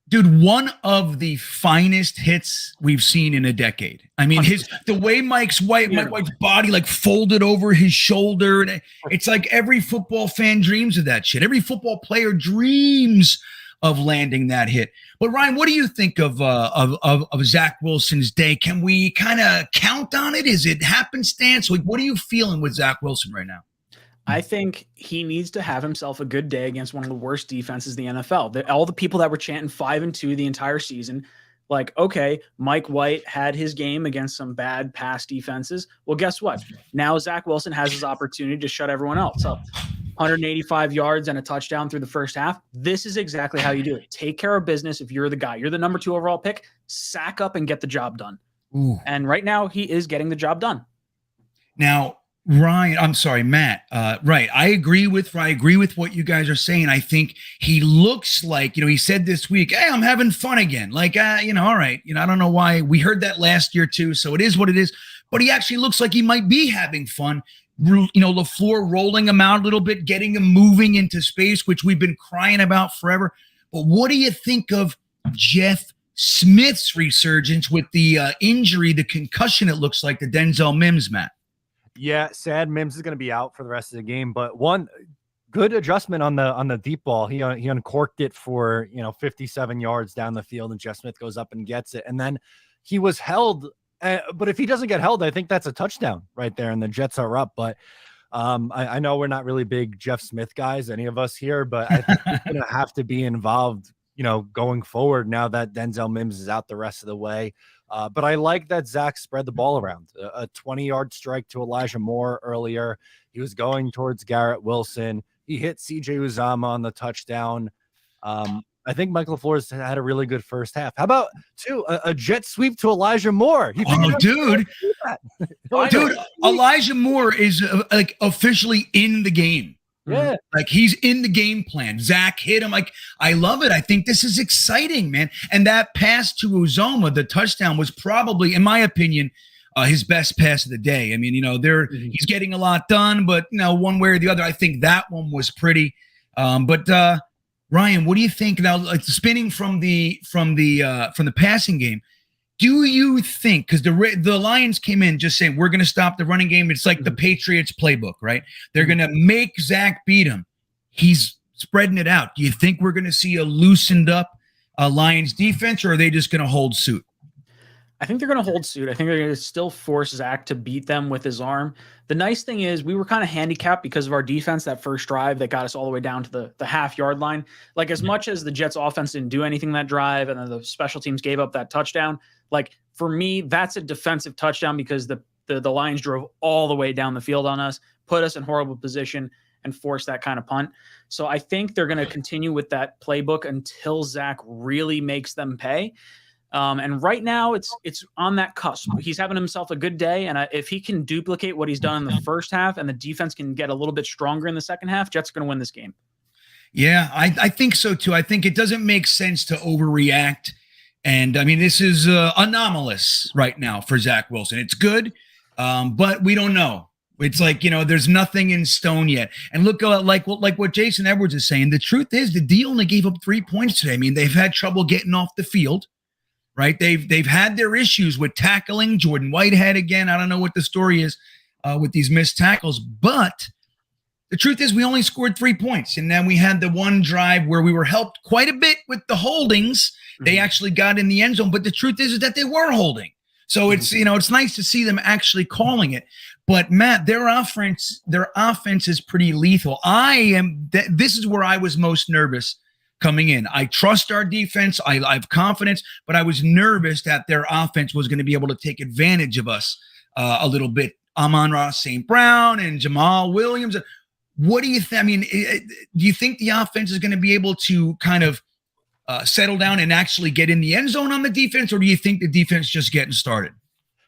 Dude, one of the finest hits we've seen in a decade. I mean, the way Mike White's body like folded over his shoulder, and it's like every football fan dreams of that shit. Every football player dreams of landing that hit. But Ryan, what do you think of Zach Wilson's day? Can we kind of count on it? Is it happenstance? Like, what are you feeling with Zach Wilson right now? I think he needs to have himself a good day against one of the worst defenses in the NFL. All the people that were chanting 5-2 the entire season, like, okay, Mike White had his game against some bad pass defenses. Well, guess what? Now Zach Wilson has his opportunity to shut everyone else up. 185 yards and a touchdown through the first half. This is exactly how you do it. Take care of business. If you're the guy, you're the number 2 overall pick, sack up and get the job done. Ooh. And right now he is getting the job done. Now, Ryan, I'm sorry, Matt. Right. I agree with what you guys are saying. I think he looks like, he said this week, hey, I'm having fun again. Like, all right. I don't know why we heard that last year too. So it is what it is, but he actually looks like he might be having fun. LaFleur rolling him out a little bit, getting him moving into space, which we've been crying about forever. But what do you think of Jeff Smith's resurgence with the injury, the concussion, it looks like, the Denzel Mims, Matt? Yeah, sad Mims is going to be out for the rest of the game, but one good adjustment on the deep ball. He uncorked it for 57 yards down the field, and Jeff Smith goes up and gets it, and then he was held. But if he doesn't get held, I think that's a touchdown right there, and the Jets are up. But I know we're not really big Jeff Smith guys, any of us here, but I think he's going to have to be involved, going forward now that Denzel Mims is out the rest of the way. But I like that Zach spread the ball around. A 20-yard strike to Elijah Moore earlier. He was going towards Garrett Wilson. He hit C.J. Uzomah on the touchdown. I think Michael LaFleur's had a really good first half. How about, too, a jet sweep to Elijah Moore? Dude, Elijah Moore is officially in the game. Yeah. Like, he's in the game plan. Zach hit him. Like, I love it. I think this is exciting, man. And that pass to Uzomah, the touchdown, was probably, in my opinion, his best pass of the day. I mean, he's getting a lot done, but one way or the other, I think that one was pretty. But Ryan, what do you think now? Like, spinning from the passing game, do you think, because the Lions came in just saying we're going to stop the running game? It's like the Patriots playbook, right? They're going to make Zach beat him. He's spreading it out. Do you think we're going to see a loosened up Lions defense, or are they just going to hold suit? I think they're going to hold suit. I think they're going to still force Zach to beat them with his arm. The nice thing is we were kind of handicapped because of our defense, that first drive that got us all the way down to the half-yard line. Like, as much as the Jets offense didn't do anything that drive and then the special teams gave up that touchdown, like, for me, that's a defensive touchdown because the Lions drove all the way down the field on us, put us in horrible position, and forced that kind of punt. So I think they're going to continue with that playbook until Zach really makes them pay. And right now it's on that cusp. He's having himself a good day. And if he can duplicate what he's done in the first half and the defense can get a little bit stronger in the second half, Jets are going to win this game. Yeah, I think so too. I think it doesn't make sense to overreact. And I mean, this is anomalous right now for Zach Wilson. It's good, but we don't know. It's like, there's nothing in stone yet. And look, like what Jason Edwards is saying, the truth is the D only gave up 3 points today. I mean, they've had trouble getting off the field. Right, they've had their issues with tackling. Jordan Whitehead again. I don't know what the story is with these missed tackles, but the truth is we only scored 3 points, and then we had the one drive where we were helped quite a bit with the holdings. They actually got in the end zone, but the truth is that they were holding. So it's it's nice to see them actually calling it. But Matt, their offense is pretty lethal. This is where I was most nervous. Coming in, I trust our defense. I have confidence, but I was nervous that their offense was going to be able to take advantage of us a little bit Amon-Ra St. Brown and Jamal Williams. What do you think? I mean, do you think the offense is going to be able to kind of settle down and actually get in the end zone on the defense, or do you think the defense just getting started?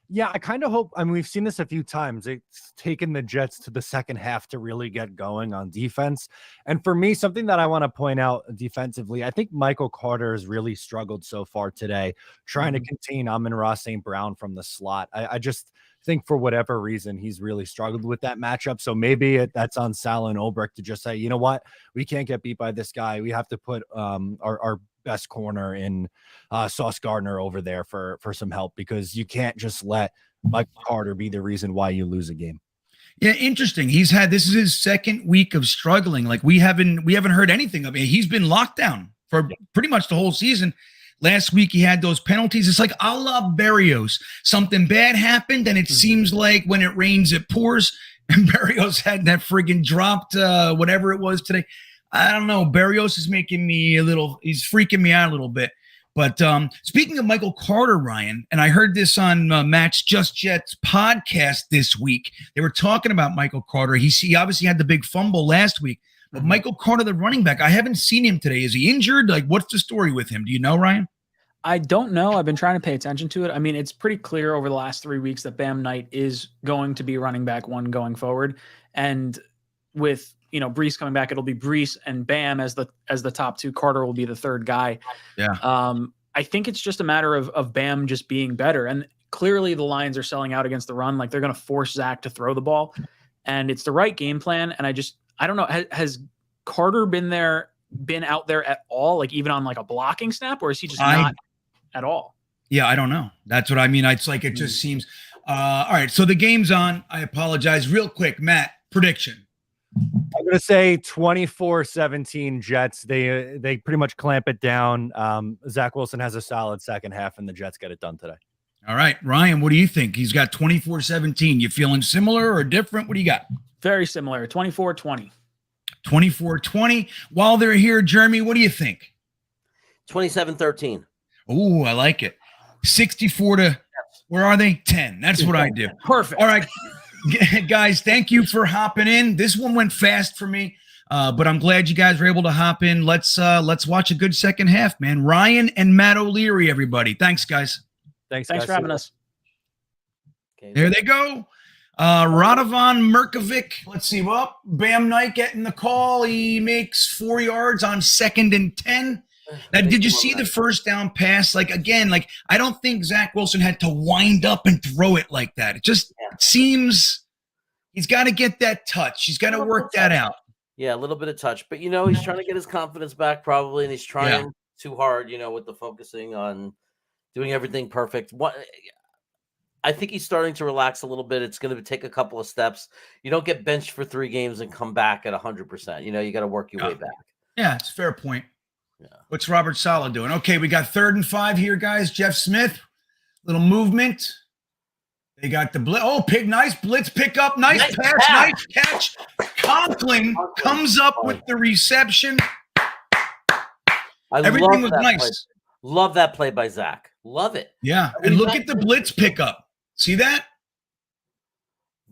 Yeah, I kind of hope. I mean, we've seen this a few times. It's taken the Jets to the second half to really get going on defense. And for me, something that I want to point out defensively, I think Michael Carter has really struggled so far today, trying to contain Amon-Ra St. Brown from the slot. I just think for whatever reason, he's really struggled with that matchup. So maybe that's on Sal and Ulbrich to just say, you know what, we can't get beat by this guy. We have to put our best corner in Sauce Gardner over there for some help, because you can't just let Mike Carter be the reason why you lose a game. Yeah, interesting. This is his second week of struggling. Like we haven't heard anything of it. He's been locked down for pretty much the whole season. Last week he had those penalties. It's like a la Berrios. Something bad happened, and it seems like when it rains, it pours. And Berrios had that friggin' dropped whatever it was today. I don't know. Berrios is making me he's freaking me out a little bit. But speaking of Michael Carter, Ryan, and I heard this on Matt's Just Jets podcast this week. They were talking about Michael Carter. He obviously had the big fumble last week. But Michael Carter, the running back, I haven't seen him today. Is he injured? Like, what's the story with him? Do you know, Ryan? I don't know. I've been trying to pay attention to it. I mean, it's pretty clear over the last 3 weeks that Bam Knight is going to be running back one going forward. And with Brees coming back, it'll be Brees and Bam as the top two. Carter will be the third guy. Yeah. I think it's just a matter of Bam just being better. And clearly the Lions are selling out against the run. Like, they're going to force Zach to throw the ball, and it's the right game plan. And I don't know. Has Carter been out there at all? Like, even on like a blocking snap, or is he just not at all? Yeah, I don't know. That's what I mean. It's like, it just seems all right. So the game's on. I apologize. Real quick, Matt, prediction. I'm going to say 24-17 Jets. They pretty much clamp it down. Zach Wilson has a solid second half, and the Jets get it done today. All right, Ryan, what do you think? He's got 24-17. You feeling similar or different? What do you got? Very similar. 24-20. 24-20. While they're here, Jeremy, what do you think? 27-13. Oh, I like it. 64 to, where are they? 10. That's what I do. Perfect. All right. Guys, thank you for hopping in. This one went fast for me, but I'm glad you guys were able to hop in. Let's watch a good second half, man. Ryan and Matt O'Leary, everybody. Thanks, guys. Thanks for having us. Okay. There they go. Radovan Merkovic. Let's see. Well, Bam Knight getting the call. He makes 4 yards on 2nd and 10. Now, did you see the first down pass? Like, again, like, I don't think Zach Wilson had to wind up and throw it like that. It just seems he's got to get that touch. He's got to work that out. Yeah, a little bit of touch. But, he's trying to get his confidence back probably, and he's trying too hard, with the focusing on doing everything perfect. I think he's starting to relax a little bit. It's going to take a couple of steps. You don't get benched for 3 games and come back at 100%. You got to work your way back. Yeah, it's a fair point. Yeah. What's Robert Saleh doing? Okay, we got 3rd and 5 here, guys. Jeff Smith, little movement. They got the blitz. Oh, nice blitz pickup. Nice pass. Nice catch. Conklin comes up with the reception. Everything was nice. Play. Love that play by Zach. Love it. Yeah, and look at the blitz pickup. See that?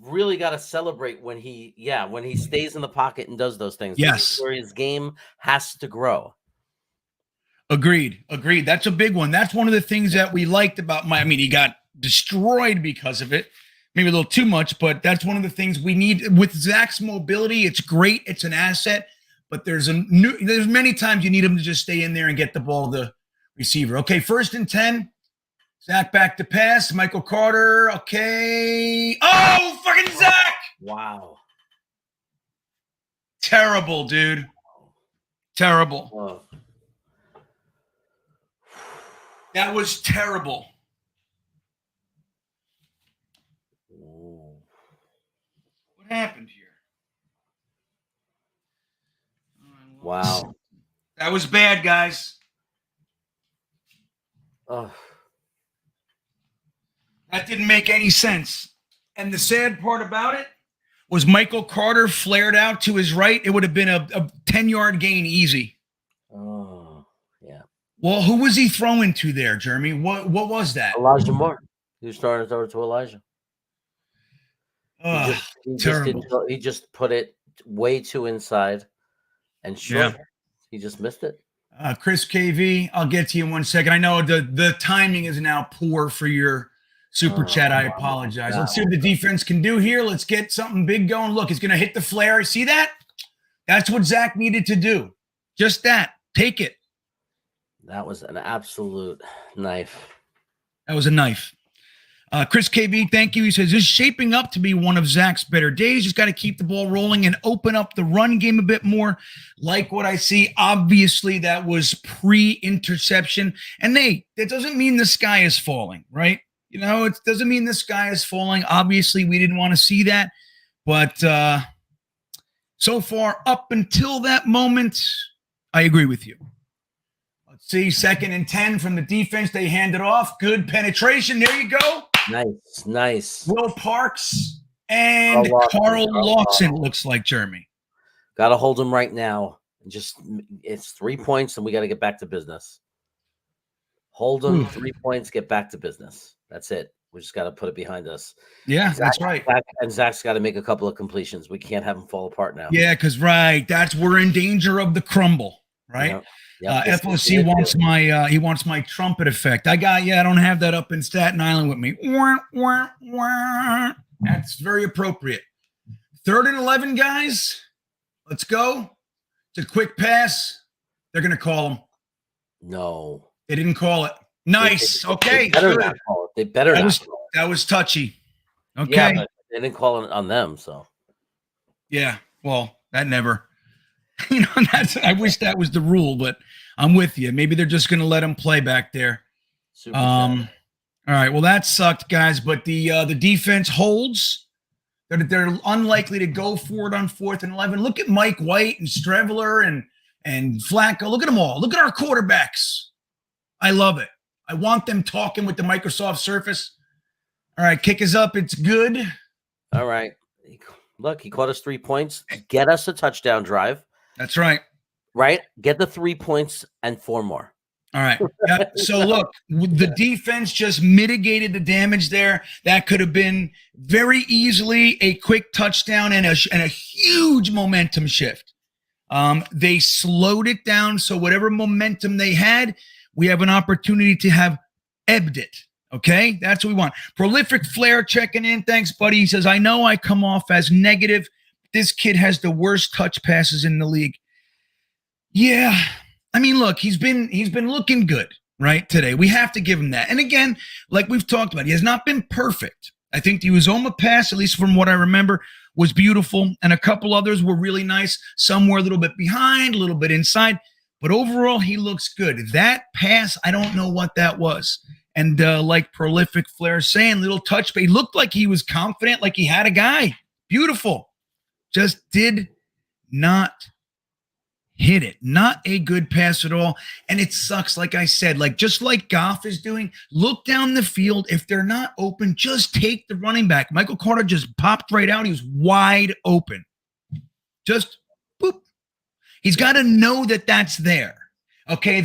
Really got to celebrate when he stays in the pocket and does those things. Yes. This is where his game has to grow. Agreed. That's a big one. That's one of the things that we liked about he got destroyed because of it. Maybe a little too much, but that's one of the things we need with Zach's mobility. It's great. It's an asset, but there's many times you need him to just stay in there and get the ball to the receiver. Okay, 1st and 10. Zach back to pass. Michael Carter. Okay. Oh, fucking Zach. Wow. Terrible, dude. Terrible. Whoa. That was terrible. Whoa. What happened here? Wow. That was bad, guys. That didn't make any sense. And the sad part about it was Michael Carter flared out to his right. It would have been a 10-yard gain easy. Oh, yeah. Well, who was he throwing to there, Jeremy? What was that? Elijah Moore. He was starting to throw it to Elijah. Oh, He just terrible. didn't go, he just put it way too inside and short. He just missed it. Chris KV, I'll get to you in 1 second. I know the timing is now poor for your super chat. I apologize. Let's see what the defense can do here. Let's get something big going. Look, it's going to hit the flare. See that? That's what Zach needed to do. Just that. Take it. That was an absolute knife. That was a knife. Chris KV, thank you. He says, this is shaping up to be one of Zach's better days. Just got to keep the ball rolling and open up the run game a bit more. Like what I see. Obviously, that was pre-interception. And that doesn't mean the sky is falling, right? You know, it doesn't mean the sky is falling. Obviously, we didn't want to see that. But so far, up until that moment, I agree with you. Let's see, 2nd and 10 from the defense. They hand it off. Good penetration. There you go. Nice. Will Parks and Carl Lawson looks like, Jeremy. Got to hold him right now. It's 3 points, and we got to get back to business. Hold him, 3 points, get back to business. That's it. We just got to put it behind us. Yeah, that's right. And Zach's got to make a couple of completions. We can't have him fall apart now. Yeah, because we're in danger of the crumble, right? FOC wants my trumpet effect. I don't have that up in Staten Island with me. That's very appropriate. 3rd and 11, guys. Let's go. It's a quick pass. They're going to call him. No. They didn't call it. Nice. Okay. They better not call it. They better not call it. That was touchy. Okay. Yeah, but they didn't call it on them, so. Yeah. Well, that never. I wish that was the rule, but I'm with you. Maybe they're just going to let him play back there. All right. Well, that sucked, guys. But the defense holds. They're unlikely to go for it on 4th and 11. Look at Mike White and Streveler and Flacco. Look at them all. Look at our quarterbacks. I love it. I want them talking with the Microsoft Surface. All right, kick is up. It's good. All right. Look, he caught us 3 points. Get us a touchdown drive. That's right. Right? Get the 3 points and 4 more. All right. Yeah, so look, the defense just mitigated the damage there. That could have been very easily a quick touchdown and a huge momentum shift. They slowed it down, so whatever momentum they had, we have an opportunity to have ebbed it. Okay? That's what we want. Prolific Flair checking in. Thanks, buddy. He says, I know I come off as negative. This kid has the worst touch passes in the league. Yeah. I mean, look, he's been looking good, right, today. We have to give him that. And again, like we've talked about, he has not been perfect. I think the Uzoma pass, at least from what I remember, was beautiful. And a couple others were really nice. Some were a little bit behind, a little bit inside. But overall, he looks good. That pass, I don't know what that was. And like Prolific Flair saying, little touch, but he looked like he was confident, like he had a guy. Beautiful. Just did not hit it. Not a good pass at all. And it sucks, like I said, just like Goff is doing, look down the field. If they're not open, just take the running back. Michael Carter just popped right out. He was wide open. Just boop. He's got to know that that's there. Okay,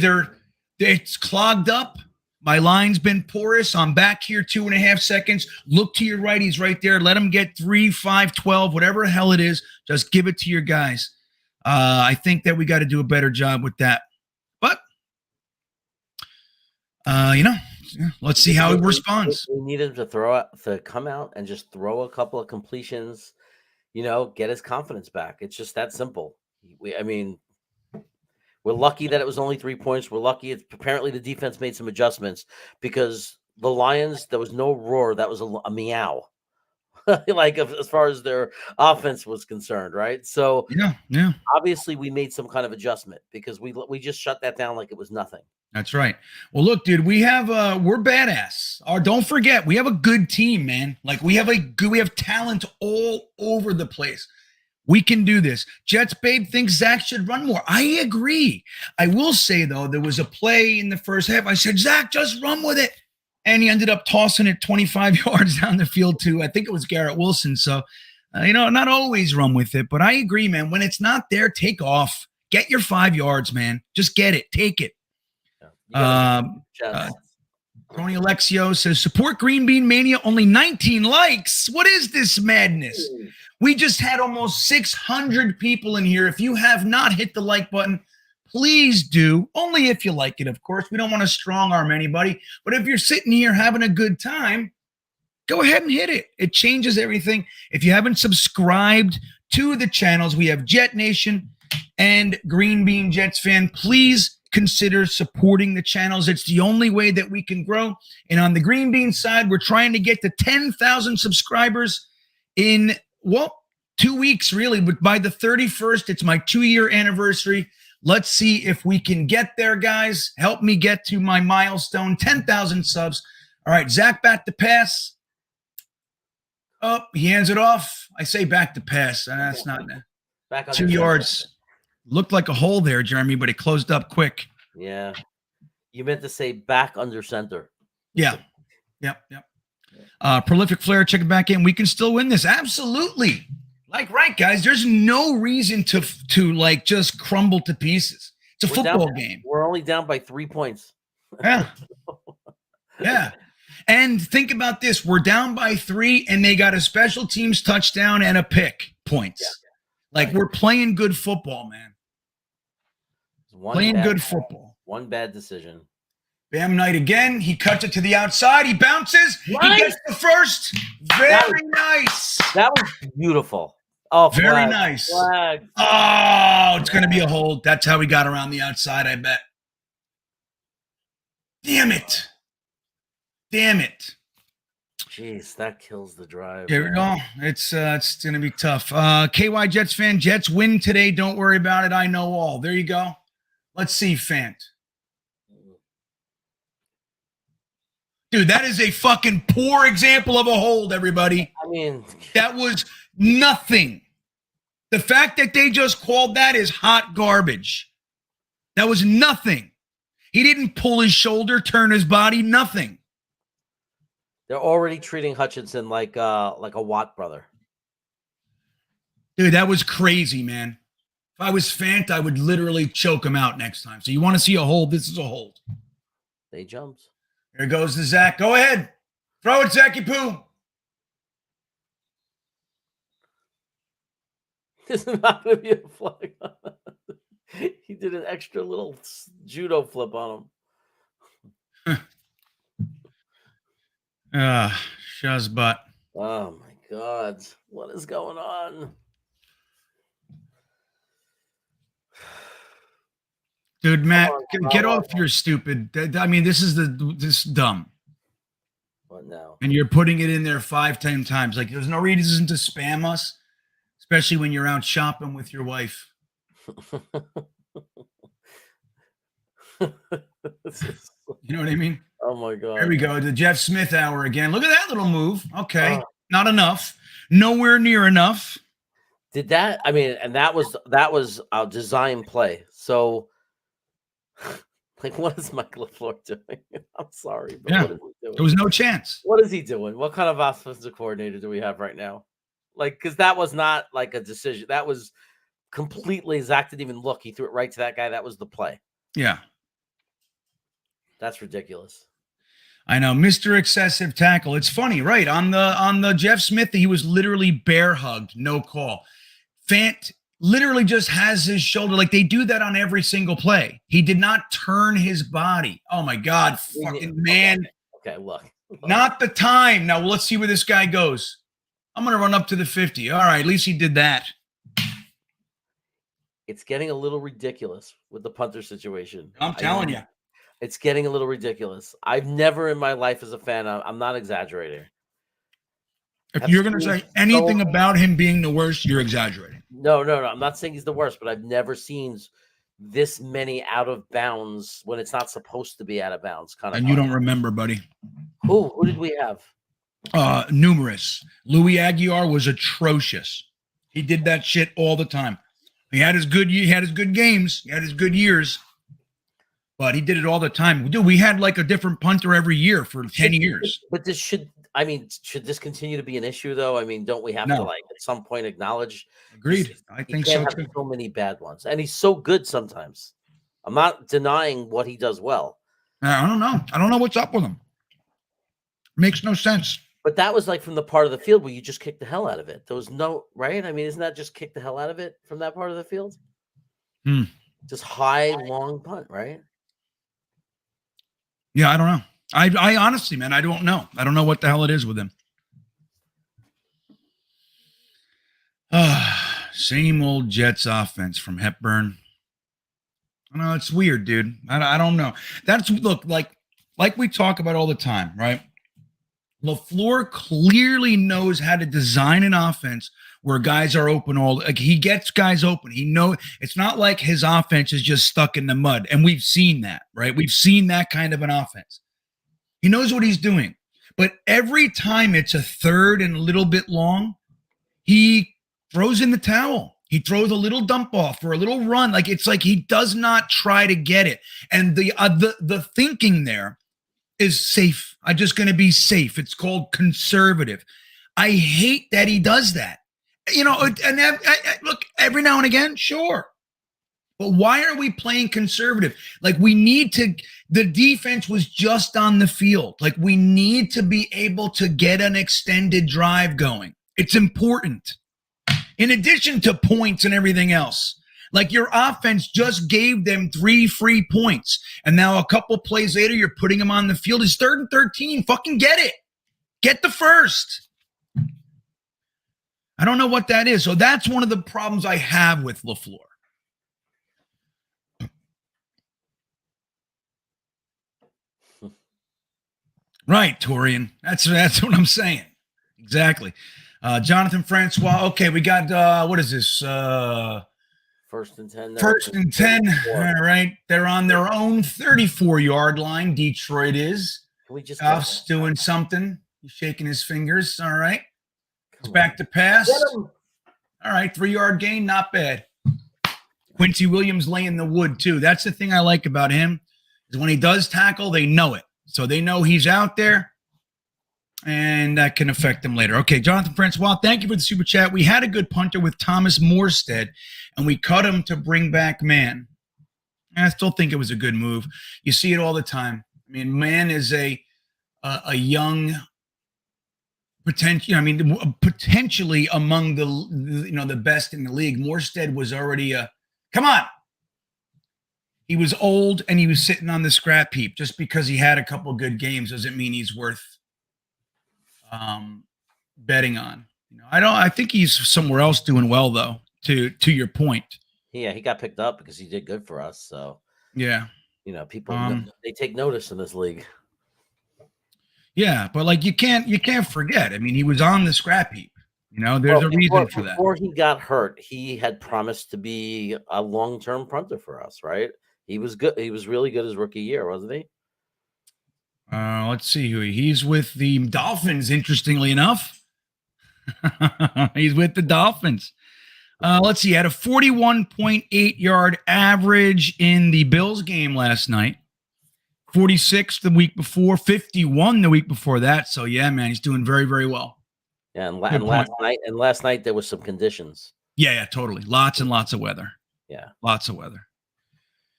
it's clogged up. My line's been porous. I'm back here 2.5 seconds. Look to your right. He's right there. Let him get 3, 5, 12, whatever the hell it is. Just give it to your guys. I think that we got to do a better job with that. But, let's see how he responds. We need him to come out and just throw a couple of completions, get his confidence back. It's just that simple. We're lucky that it was only 3 points. We're lucky. Apparently the defense made some adjustments because the Lions, there was no roar. That was a meow. As far as their offense was concerned, right? So yeah. Obviously we made some kind of adjustment because we just shut that down like it was nothing. That's right. Well, look, dude, we're badass. Don't forget, we have a good team, man. We have talent all over the place. We can do this. Jets Babe thinks Zach should run more. I agree. I will say, though, there was a play in the first half. I said, Zach, just run with it. And he ended up tossing it 25 yards down the field to, I think it was Garrett Wilson. So, not always run with it. But I agree, man. When it's not there, take off. Get your 5 yards, man. Just get it. Take it. Tony Alexio says, support Green Bean Mania, only 19 likes. What is this madness? We just had almost 600 people in here. If you have not hit the like button, please do. Only if you like it, of course. We don't want to strong arm anybody. But if you're sitting here having a good time, go ahead and hit it. It changes everything. If you haven't subscribed to the channels, we have Jetnation and GreenBean Jetsfan. Please consider supporting the channels. It's the only way that we can grow. And on the GreenBean side, we're trying to get to 10,000 subscribers in, 2 weeks, really. But by the 31st, it's my 2-year anniversary. Let's see if we can get there, guys. Help me get to my milestone, 10,000 subs. All right, Zach, back to pass. Oh, he hands it off. I say back to pass. That's not back on 2 yards. Looked like a hole there, Jeremy, but it closed up quick. Yeah. You meant to say back under center. Yeah. Yep. Prolific Flair, check it back in. We can still win this. Absolutely. Right, guys. There's no reason to like just crumble to pieces. It's a football game. We're only down by 3 points. Yeah. Yeah. And think about this. We're down by 3, and they got a special teams touchdown and a pick points. Yeah. Like, we're playing good football, man. Good football. One bad decision. Bam Knight again. He cuts it to the outside. He bounces. What? He gets the first. Very nice. That was beautiful. Oh, very nice. Flag. Oh, it's going to be a hold. That's how we got around the outside, I bet. Damn it. Jeez, that kills the drive. Here we go. It's going to be tough. KY Jets fan, Jets win today. Don't worry about it. I know all. There you go. Let's see, Fant. Dude, that is a fucking poor example of a hold, everybody. I mean, that was nothing. The fact that they just called that is hot garbage. That was nothing. He didn't pull his shoulder, turn his body, nothing. They're already treating Hutchinson like a Watt brother. Dude, that was crazy, man. If I was Fant, I would literally choke him out next time. So you want to see a hold? This is a hold. They jumped. Here goes the Zach. Go ahead. Throw it, Zachy Poo. This is not going to be a flag. He did an extra little judo flip on him. Shaz butt. Oh my God. What is going on? Dude, Matt, get off your stupid. I mean, this is dumb. What now? And you're putting it in there 5-10 times. Like, there's no reason to spam us, especially when you're out shopping with your wife. You know what I mean? Oh my God. There we go. The Jeff Smith hour again. Look at that little move. Okay. Not enough. Nowhere near enough. Did that? I mean, and that was a design play. So, like, what is Mike LaFleur doing? I'm sorry, but what is he doing? There was no chance. What is he doing? What kind of offensive coordinator do we have right now? Like, because that was not like a decision. That was completely, Zach didn't even look. He threw it right to that guy. That was the play. Yeah. That's ridiculous. I know, Mr. Excessive Tackle. It's funny, right? On the Jeff Smith, he was literally bear hugged, no call. Fant literally just has his shoulder. Like, they do that on every single play. He did not turn his body. Oh my God, fucking man. Okay, look. Not the time. Now let's see where this guy goes. I'm gonna run up to the 50. All right, at least he did that. It's getting a little ridiculous with the punter situation. I'm telling you. It's getting a little ridiculous. I've never in my life as a fan, I'm not exaggerating. If you're going to say anything about him being the worst, you're exaggerating. No. I'm not saying he's the worst, but I've never seen this many out of bounds when it's not supposed to be out of bounds. And you don't remember, buddy. Who did we have? Numerous. Louis Aguiar was atrocious. He did that shit all the time. He had his good games. He had his good years. But he did it all the time. Dude, we had like a different punter every year for 10 years. But should this continue to be an issue, though? I mean, don't we have to, like, at some point acknowledge? Agreed. I think so, too. So many bad ones. And he's so good sometimes. I'm not denying what he does well. I don't know. I don't know what's up with him. Makes no sense. But that was like from the part of the field where you just kicked the hell out of it. There was no, right? I mean, isn't that just kick the hell out of it from that part of the field? Hmm. Just high, long punt, right? Yeah, I don't know. I honestly, man, I don't know. I don't know what the hell it is with him. Same old Jets offense from Hepburn. I know it's weird, dude. I don't know. That's look like we talk about all the time, right? LaFleur clearly knows how to design an offense where guys are open like he gets guys open. He knows it's not like his offense is just stuck in the mud. And we've seen that, right? We've seen that kind of an offense. He knows what he's doing. But every time it's a third and a little bit long, he throws in the towel. He throws a little dump off or a little run. Like it's like he does not try to get it. And the thinking there is safe. I'm just going to be safe. It's called conservative. I hate that he does that. You know, and look, every now and again, sure. But why are we playing conservative? Like we need to, the defense was just on the field. Like we need to be able to get an extended drive going. It's important. In addition to points and everything else, like your offense just gave them 3 free points. And now a couple plays later, you're putting them on the field. It's 3rd and 13. Fucking get it. Get the first. I don't know what that is. So that's one of the problems I have with LaFleur. Right, Torian. That's what I'm saying. Exactly. Jonathan Francois. Okay, we got what is this? 1st and 10. 1st and 10. All right. They're on their own 34-yard line. Detroit is. Can we just Goff's doing something. He's shaking his fingers. All right. It's back to pass. All right. 3-yard gain. Not bad. Quincy Williams laying the wood, too. That's the thing I like about him is when he does tackle, they know it. So they know he's out there, and that can affect them later. Okay, Jonathan Francois, thank you for the super chat. We had a good punter with Thomas Morstead, and we cut him to bring back Mann. And I still think it was a good move. You see it all the time. I mean, Mann is a young potential. I mean, potentially among the best in the league. Morstead was already come on. He was old and he was sitting on the scrap heap. Just because he had a couple of good games doesn't mean he's worth betting on. I think he's somewhere else doing well though. To your point. Yeah, he got picked up because he did good for us. So yeah, people they take notice in this league. Yeah, but like you can't forget. I mean, he was on the scrap heap. There's a reason for that. Before he got hurt, he had promised to be a long-term punter for us, right? He was good. He was really good his rookie year, wasn't he? Let's see who he's with. The Dolphins, interestingly enough. He's with the Dolphins. Let's see. He had a 41.8-yard average in the Bills game last night. 46 the week before, 51 the week before that. So yeah, man, he's doing very, very well. Yeah, and last night there was some conditions. Yeah, totally. Lots and lots of weather. Yeah, lots of weather.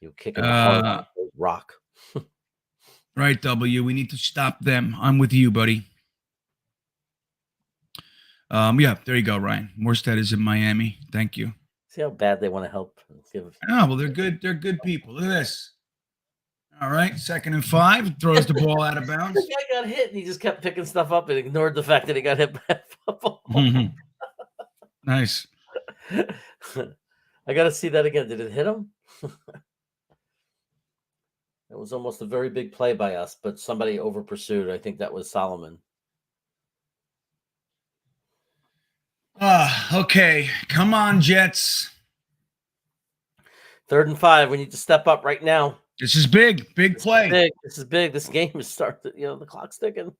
You kicking a rock. Right, W. We need to stop them. I'm with you, buddy. Yeah, there you go, Ryan. Morstead is in Miami. Thank you. See how bad they want to help. Well, they're good. They're good people. Look at this. All right, 2nd and 5. Throws the ball out of bounds. The guy got hit, and he just kept picking stuff up and ignored the fact that he got hit by a football. Mm-hmm. Nice. I got to see that again. Did it hit him? It was almost a very big play by us, but somebody over pursued. I think that was Solomon. Okay. Come on, Jets. 3rd and 5. We need to step up right now. This is big. Big play. This is big. This game is starting. The clock's ticking.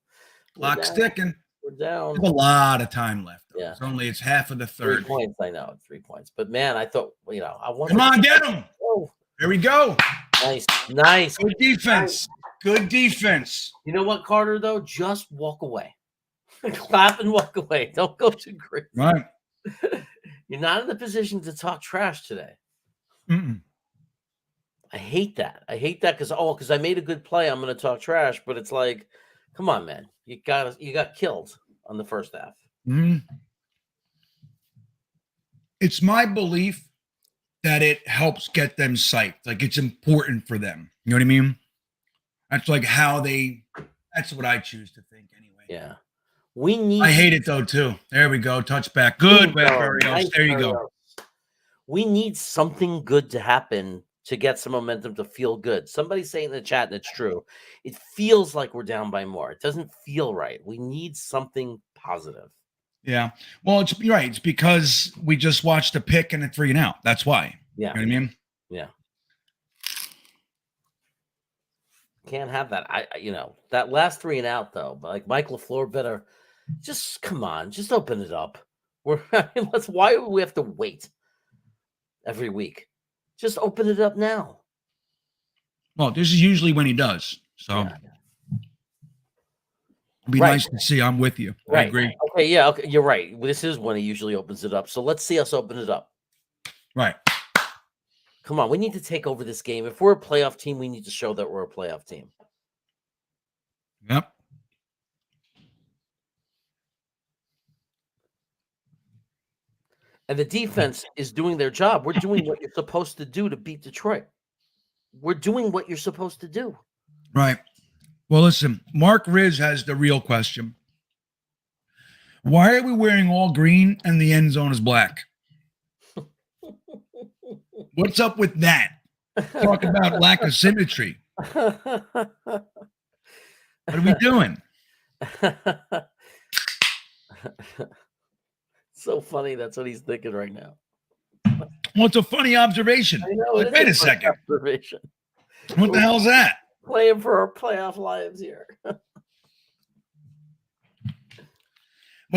Clock's ticking. We're down. There's a lot of time left. Yeah. It's half of the 3rd. 3 points. I know. 3 points. But man, I thought, I wanted. Come on, get him. Oh. There we go. Nice. Good defense. Good defense. You know what, Carter, though? Just walk away. Clap and walk away. Don't go too crazy. Right. You're not in the position to talk trash today. Mm-mm. I hate that. Because I made a good play. I'm going to talk trash. But it's like, Come on, man. You got killed on the first half. Mhm. It's my belief that it helps get them psyched. Like it's important for them. You know what I mean? That's like how they. That's what I choose to think anyway. Yeah. We need. I hate it though too. There we go. Touchback. Good, Barrios. Nice There you go. Barrios. We need something good to happen to get some momentum to feel good. Somebody say in the chat, and it's true. It feels like we're down by more. It doesn't feel right. We need something positive. Yeah. Well, you're right. It's because we just watched a pick and a 3 and out. That's why. Yeah. You know what I mean? Yeah. Can't have that. That last 3 and out though. Like Mike LaFleur better just come on, just open it up. Why do we have to wait every week? Just open it up now. Well, this is usually when he does. So Yeah. it'd be nice to see. I'm with you. Right. I agree. Okay, yeah, okay, you're right. This is when he usually opens it up. So let's see us open it up. Right. Come on, we need to take over this game. If we're a playoff team, we need to show that we're a playoff team. Yep. And the defense is doing their job. We're doing what you're supposed to do to beat Detroit. We're doing what you're supposed to do. Right. Well, listen, Mark Riz has the real question. Why are we wearing all green and the end zone is black? What's up with that? Talk about lack of symmetry. What are we doing? So funny. That's what he's thinking right now. Well, it's a funny observation. I know. Like, wait a second. Observation. What the hell's that? Playing for our playoff lives here. But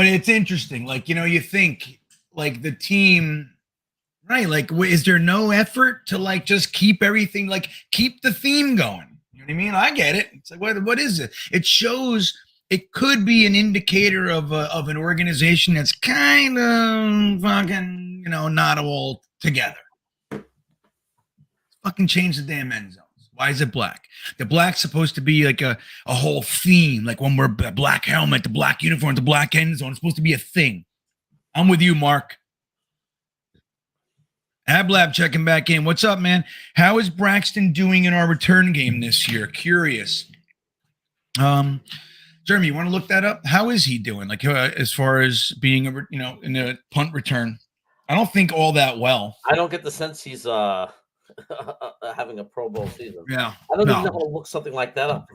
it's interesting. Like, you think like the team, right? Like, is there no effort to like just keep everything, like keep the theme going? You know what I mean? I get it. It's like, what is it? It shows it could be an indicator of an organization that's kind of fucking, not all together. Fucking change the damn end zones. Why is it black? The black's supposed to be like a whole theme. Like when we're a black helmet, the black uniform, the black end zone. It's supposed to be a thing. I'm with you, Mark. Ablab checking back in. What's up, man? How is Braxton doing in our return game this year? Curious. Jeremy, you want to look that up? How is he doing? Like as far as being in a punt return? I don't think all that well. I don't get the sense he's having a Pro Bowl season. Yeah. I don't even know how to look something like that up.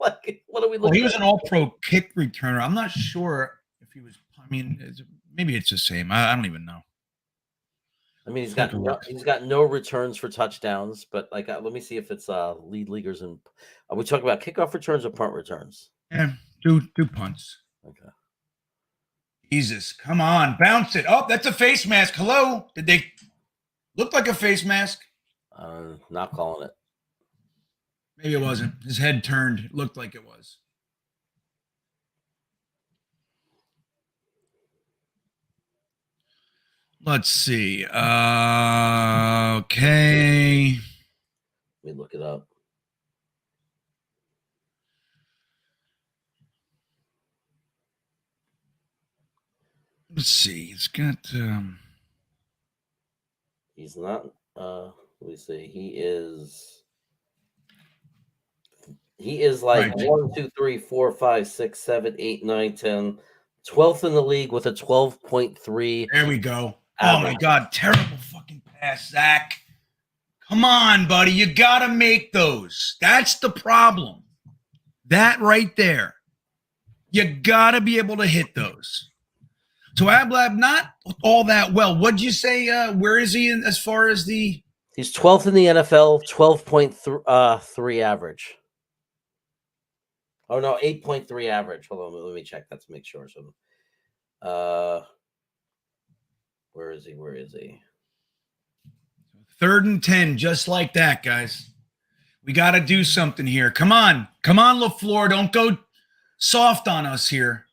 Like, what are we looking Well, he was at? an all-pro kick returner. I'm not sure if he was. I mean, maybe it's the same. I don't even know. I mean, he's got no returns for touchdowns, but like, let me see if it's lead leaguers and are we talking about kickoff returns or punt returns? Yeah, do punts. Okay. Jesus, come on, bounce it. Oh, that's a face mask. Hello, did they look like a face mask? Not calling it. Maybe it wasn't. His head turned. It looked like it was. Let's see. Okay. Let me look it up. Let's see. It's got. He's not. Let me see. He is like Right. 1, 2, 3, 4, 5, 6, 7, 8, 9, 10, 12th in the league with a 12.3. There we go. Average. Oh my God! Terrible fucking pass, Zach. Come on, buddy. You gotta make those. That's the problem. That right there. You gotta be able to hit those. So Ablab, not all that well. What'd you say? Where is he as far as the? He's 12th in the NFL, 12.3 average. Oh no, 8.3 average. Hold on, let me check that to make sure. So, where is he? 3rd and 10, just like that, guys. We got to do something here. Come on, LaFleur. Don't go soft on us here.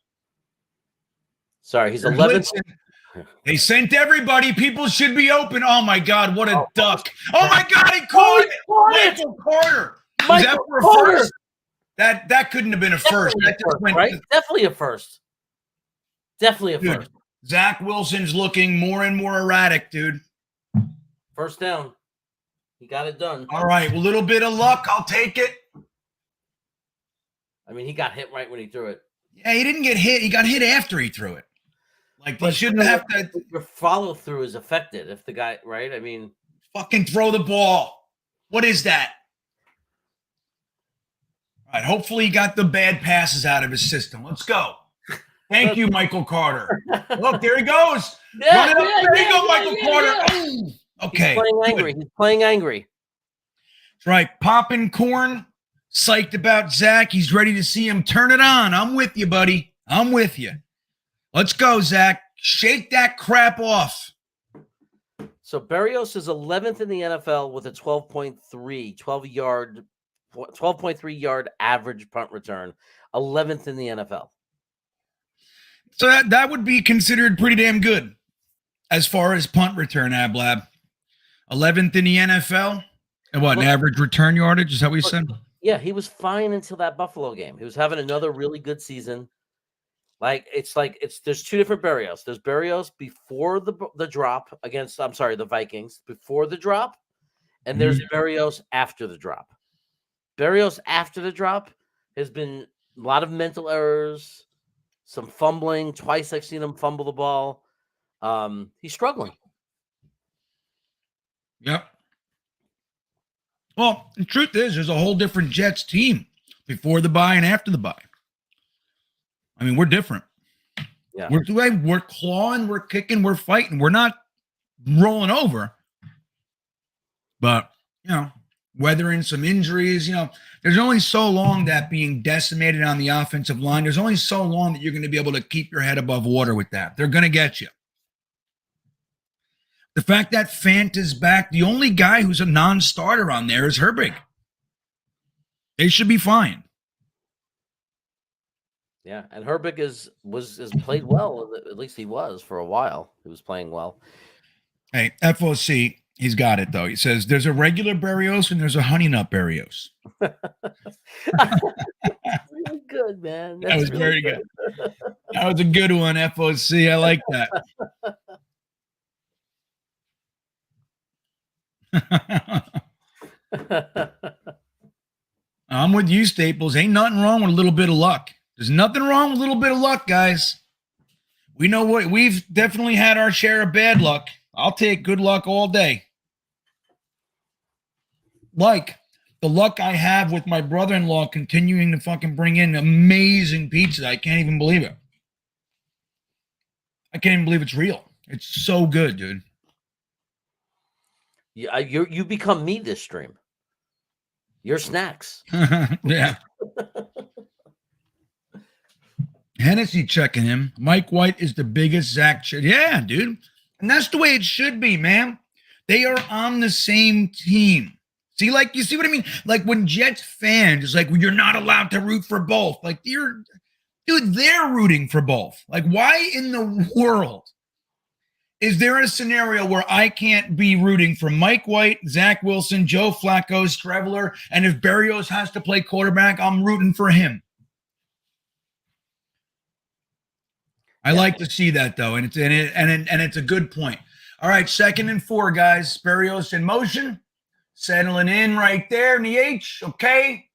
Sorry, he's They're 11th. blitzing. They sent everybody. People should be open. Oh my God, what a duck! Oh my God, he caught it. Michael Carter. Was that for a first? That couldn't have been a first. Definitely That a just first, went right? Definitely a first. Definitely a Dude, first. Zach Wilson's looking more and more erratic, dude. First down. He got it done. All right, a little bit of luck. I'll take it. I mean, he got hit right when he threw it. Yeah, he didn't get hit. He got hit after he threw it. Like, he shouldn't have to Your follow through is affected if the guy, right? I mean, fucking throw the ball. What is that? All right, hopefully he got the bad passes out of his system. Let's go. Thank you, Michael Carter. Look, there he goes. Run it up. There you go, Michael Carter. Ooh. Okay. He's playing angry. He's playing angry. That's right. Popping corn. Psyched about Zach. He's ready to see him turn it on. I'm with you, buddy. I'm with you. Let's go, Zach. Shake that crap off. So Berrios is 11th in the NFL with a 12.3 yard average punt return. 11th in the NFL. So that would be considered pretty damn good as far as punt return, Ablab. 11th in the NFL. And what, an average return yardage? Is that what you said? Yeah, he was fine until that Buffalo game. He was having another really good season. There's two different Berrios. There's Berrios before the drop against, the Vikings, before the drop, and there's Berrios after the drop. Berrios after the drop has been a lot of mental errors, some fumbling. Twice I've seen him fumble the ball. He's struggling. Yep. Well, the truth is, there's a whole different Jets team before the bye and after the bye. I mean, we're different. Yeah. We're clawing, we're kicking, we're fighting. We're not rolling over. But, weathering some injuries, there's only so long that being decimated on the offensive line, there's only so long that you're going to be able to keep your head above water with that. They're going to get you. The fact that Fant is back, the only guy who's a non-starter on there is Herbig. They should be fine. Yeah, and Herbig has played well. At least he was for a while. He was playing well. Hey, FOC, he's got it though. He says there's a regular Berrios and there's a honey nut Berrios. Really good, man. That was really very good. That was a good one, FOC. I like that. I'm with you, Staples. Ain't nothing wrong with a little bit of luck. There's nothing wrong with a little bit of luck, guys. We know what we've definitely had our share of bad luck. I'll take good luck all day. Like the luck I have with my brother-in-law continuing to fucking bring in amazing pizza. I can't even believe it. I can't even believe it's real. It's so good, dude. Yeah, you become me this stream. Your snacks. Yeah. Hennessy checking him. Mike White is the biggest Zach. Yeah, dude. And that's the way it should be, man. They are on the same team. See, like, you see what I mean? Like when Jets fans is like, well, you're not allowed to root for both. Like, dude, they're rooting for both. Like, why in the world is there a scenario where I can't be rooting for Mike White, Zach Wilson, Joe Flacco, Streveler, and if Berrios has to play quarterback, I'm rooting for him? I like to see that though, and it's a good point. All right, 2nd and 4, guys. Berrios in motion, settling in right there in the H. Okay.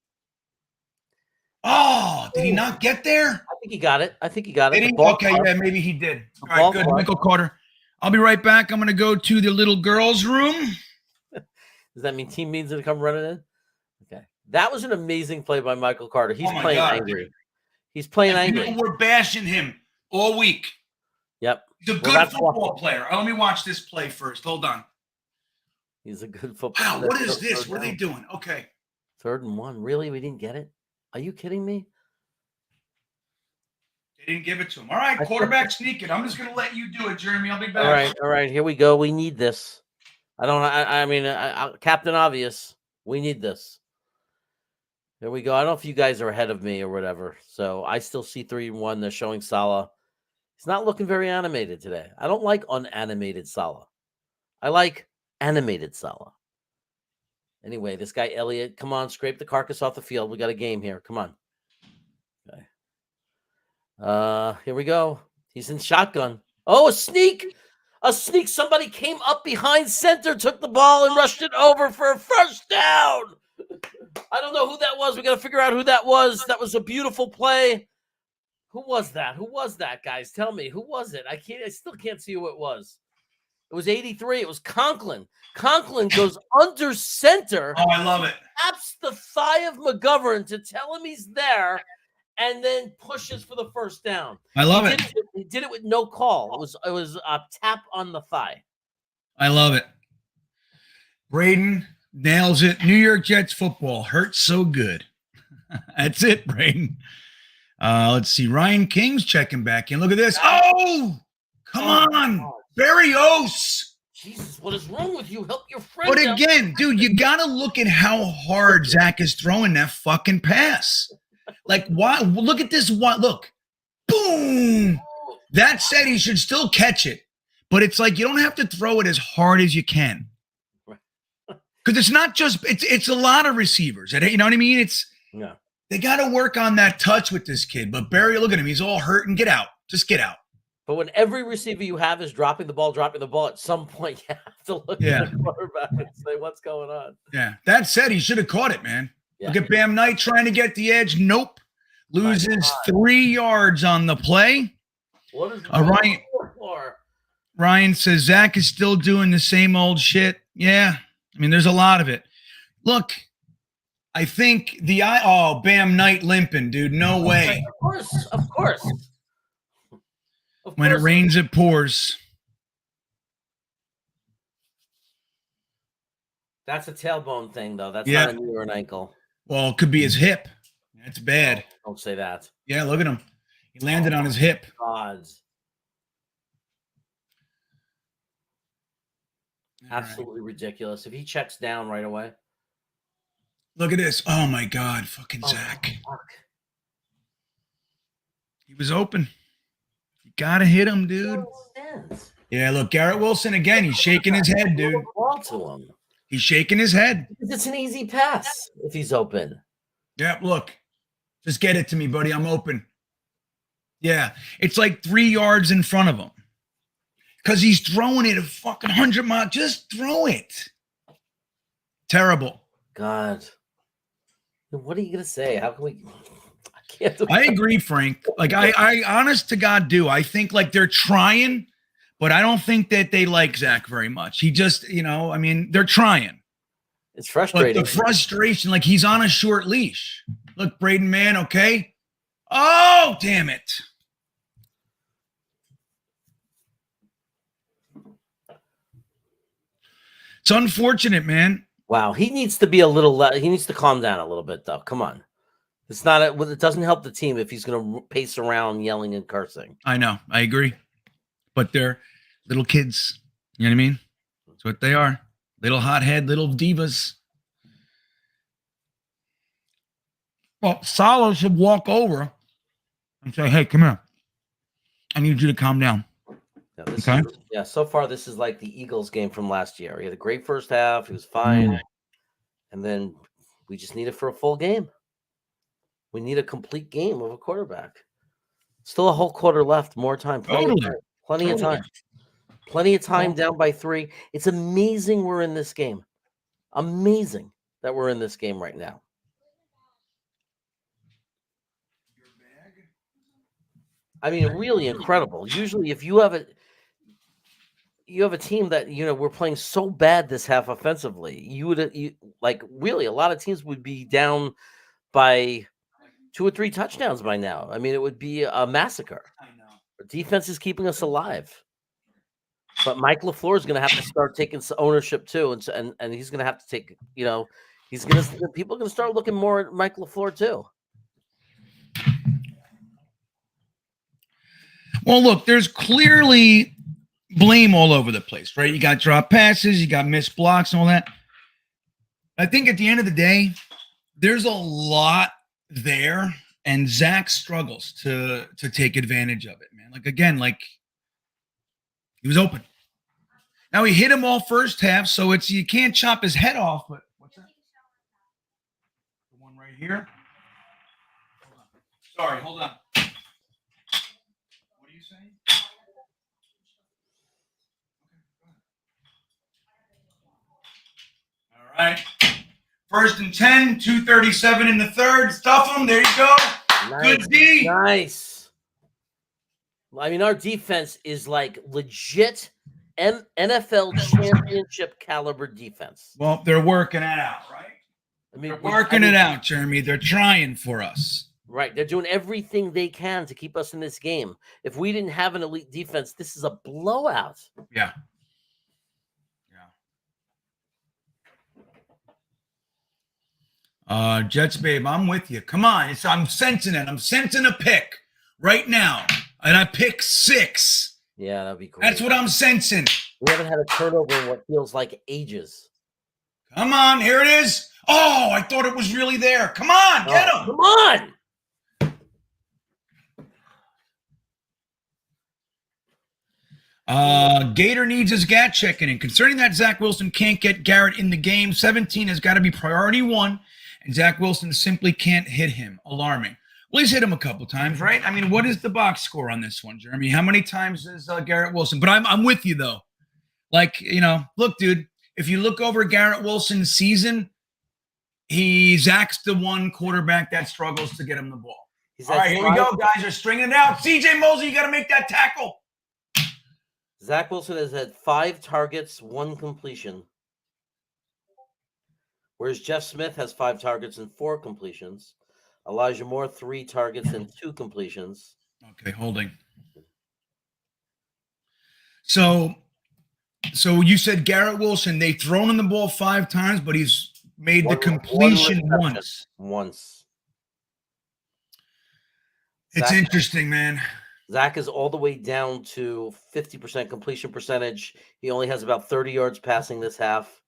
Oh, did he not get there? I think he got it. Did he? Okay, yeah, maybe he did. All right, good, Michael Carter. I'll be right back. I'm going to go to the little girls' room. Does that mean team means to come running in? Okay, that was an amazing play by Michael Carter. He's playing angry. He's playing angry. We're bashing him all week. Yep. He's a good football player. Let me watch this play first. Hold on. He's a good football player. Wow, what is this? What are they doing? Okay. 3rd and 1. Really? We didn't get it? Are you kidding me? They didn't give it to him. All right, quarterback sneak it. I'm just going to let you do it, Jeremy. I'll be back. All right. Here we go. We need this. Captain Obvious. We need this. Here we go. I don't know if you guys are ahead of me or whatever. So I still see 3-1. They're showing Salah. He's not looking very animated today. I don't like unanimated Salah. I like animated Salah. Anyway, this guy Elliott, come on, scrape the carcass off the field. We got a game here. Come on. Okay. Here we go. He's in shotgun. Oh, a sneak. A sneak. Somebody came up behind center, took the ball, and rushed it over for a first down. I don't know who that was. We got to figure out who that was. That was a beautiful play. Who was that? Who was that, guys? Tell me. Who was it? I still can't see who it was. It was 83. It was Conklin. Conklin goes under center. Oh, I love it. Taps the thigh of McGovern to tell him he's there, and then pushes for the first down. I love it. He did it with no call. It was a tap on the thigh. I love it. Braden nails it. New York Jets football hurts so good. That's it, Braden. Let's see. Ryan King's checking back in. Look at this. Oh, come on. Barrios. Jesus, what is wrong with you? Help your friend. But again, dude, you got to look at how hard Zach is throwing that fucking pass. Like, why? Look at this one. Look. Boom. That said, he should still catch it. But it's like you don't have to throw it as hard as you can. Because it's not just, it's a lot of receivers. You know what I mean? They got to work on that touch with this kid. But Barry, look at him. He's all hurt and get out. Just get out. But when every receiver you have is dropping the ball, at some point you have to look at the quarterback and say, what's going on? Yeah. That said, he should have caught it, man. Yeah. Look at Bam Knight trying to get the edge. Nope. Loses 3 yards on the play. What is Ryan says Zach is still doing the same old shit. Yeah. I mean, there's a lot of it. Look, I think Bam Knight limping, dude. No way. Of course. When it rains, it pours. That's a tailbone thing, though. That's not a knee or an ankle. Well, it could be his hip. That's bad. Don't say that. Yeah, look at him. He landed on his hip. Gods. Absolutely ridiculous. If he checks down right away. Look at this. Oh, my God. Fucking Zach. Fuck. He was open. You got to hit him, dude. Yeah, look, Garrett Wilson again. He's shaking his head, dude. Ball to him. He's shaking his head. It's an easy pass if he's open. Yeah, look. Just get it to me, buddy. I'm open. Yeah, it's like 3 yards in front of him. Because he's throwing it a fucking 100 miles. Just throw it. Terrible. God. What are you going to say? How can we... I agree, Frank. Like, I honest to God do. I think, like, they're trying, but I don't think that they like Zach very much. He just, I mean, they're trying. It's frustrating. But the frustration, like, he's on a short leash. Look, Braden, man, okay? Oh, damn it. It's unfortunate, man. Wow, he needs to be he needs to calm down a little bit, though. Come on. It's not it doesn't help the team if he's going to pace around yelling and cursing. I know. I agree. But they're little kids. You know what I mean? That's what they are. Little hothead, little divas. Well, Salo should walk over and say, hey, come here. I need you to calm down. Yeah, so far this is like the Eagles game from last year. He had a great first half. He was fine. And then we just need it for a full game. We need a complete game of a quarterback. Still a whole quarter left. More time. Plenty of time. Plenty of time down by 3. It's amazing we're in this game. Amazing that we're in this game right now. I mean, really incredible. Usually if you have a team that, we're playing so bad this half offensively, really a lot of teams would be down by 2 or 3 touchdowns by now. I mean, it would be a massacre. I know. Our defense is keeping us alive. But Mike LaFleur is going to have to start taking ownership too, and he's going to have to take. People are going to start looking more at Mike LaFleur too. Well, look, there's clearly blame all over the place, right? You got drop passes, you got missed blocks, and all that. I think at the end of the day, there's a lot there, and Zach struggles to take advantage of it, man. Like, again, he was open. Now he hit him all first half, so you can't chop his head off. But what's that? here? Sorry, hold on. What are you saying? All right. 1st and 10, 2:37 in the third. Stuff them. There you go. Nice. Good D. Nice. I mean, our defense is like legit NFL championship caliber defense. Well, they're working it out, right? I mean, They're working it out, Jeremy. They're trying for us. Right. They're doing everything they can to keep us in this game. If we didn't have an elite defense, this is a blowout. Yeah. Jets, babe, I'm with you. Come on. I'm sensing it. I'm sensing a pick right now. And I pick 6. Yeah, that'd be cool. That's what I'm sensing. We haven't had a turnover in what feels like ages. Come on. Here it is. Oh, I thought it was really there. Come on. Get him. Come on. Gator needs his GAT checking in. Concerning that Zach Wilson can't get Garrett in the game, 17 has got to be priority 1, and Zach Wilson simply can't hit him. Alarming. Well, he's hit him a couple times, right? I mean, what is the box score on this one, Jeremy? How many times is Garrett Wilson? But I'm with you, though. Like, look, dude, if you look over Garrett Wilson's season, Zach's the one quarterback that struggles to get him the ball. All right, here we go, guys. Are stringing it out. CJ Mosley, you got to make that tackle. Zach Wilson has had 5 targets, 1 completion. Whereas Jeff Smith has 5 targets and 4 completions. Elijah Moore, 3 targets and 2 completions. Okay, holding. So you said Garrett Wilson, they've thrown him the ball 5 times, but he's made the completion once. It's interesting, man. Zach is all the way down to 50% completion percentage. He only has about 30 yards passing this half.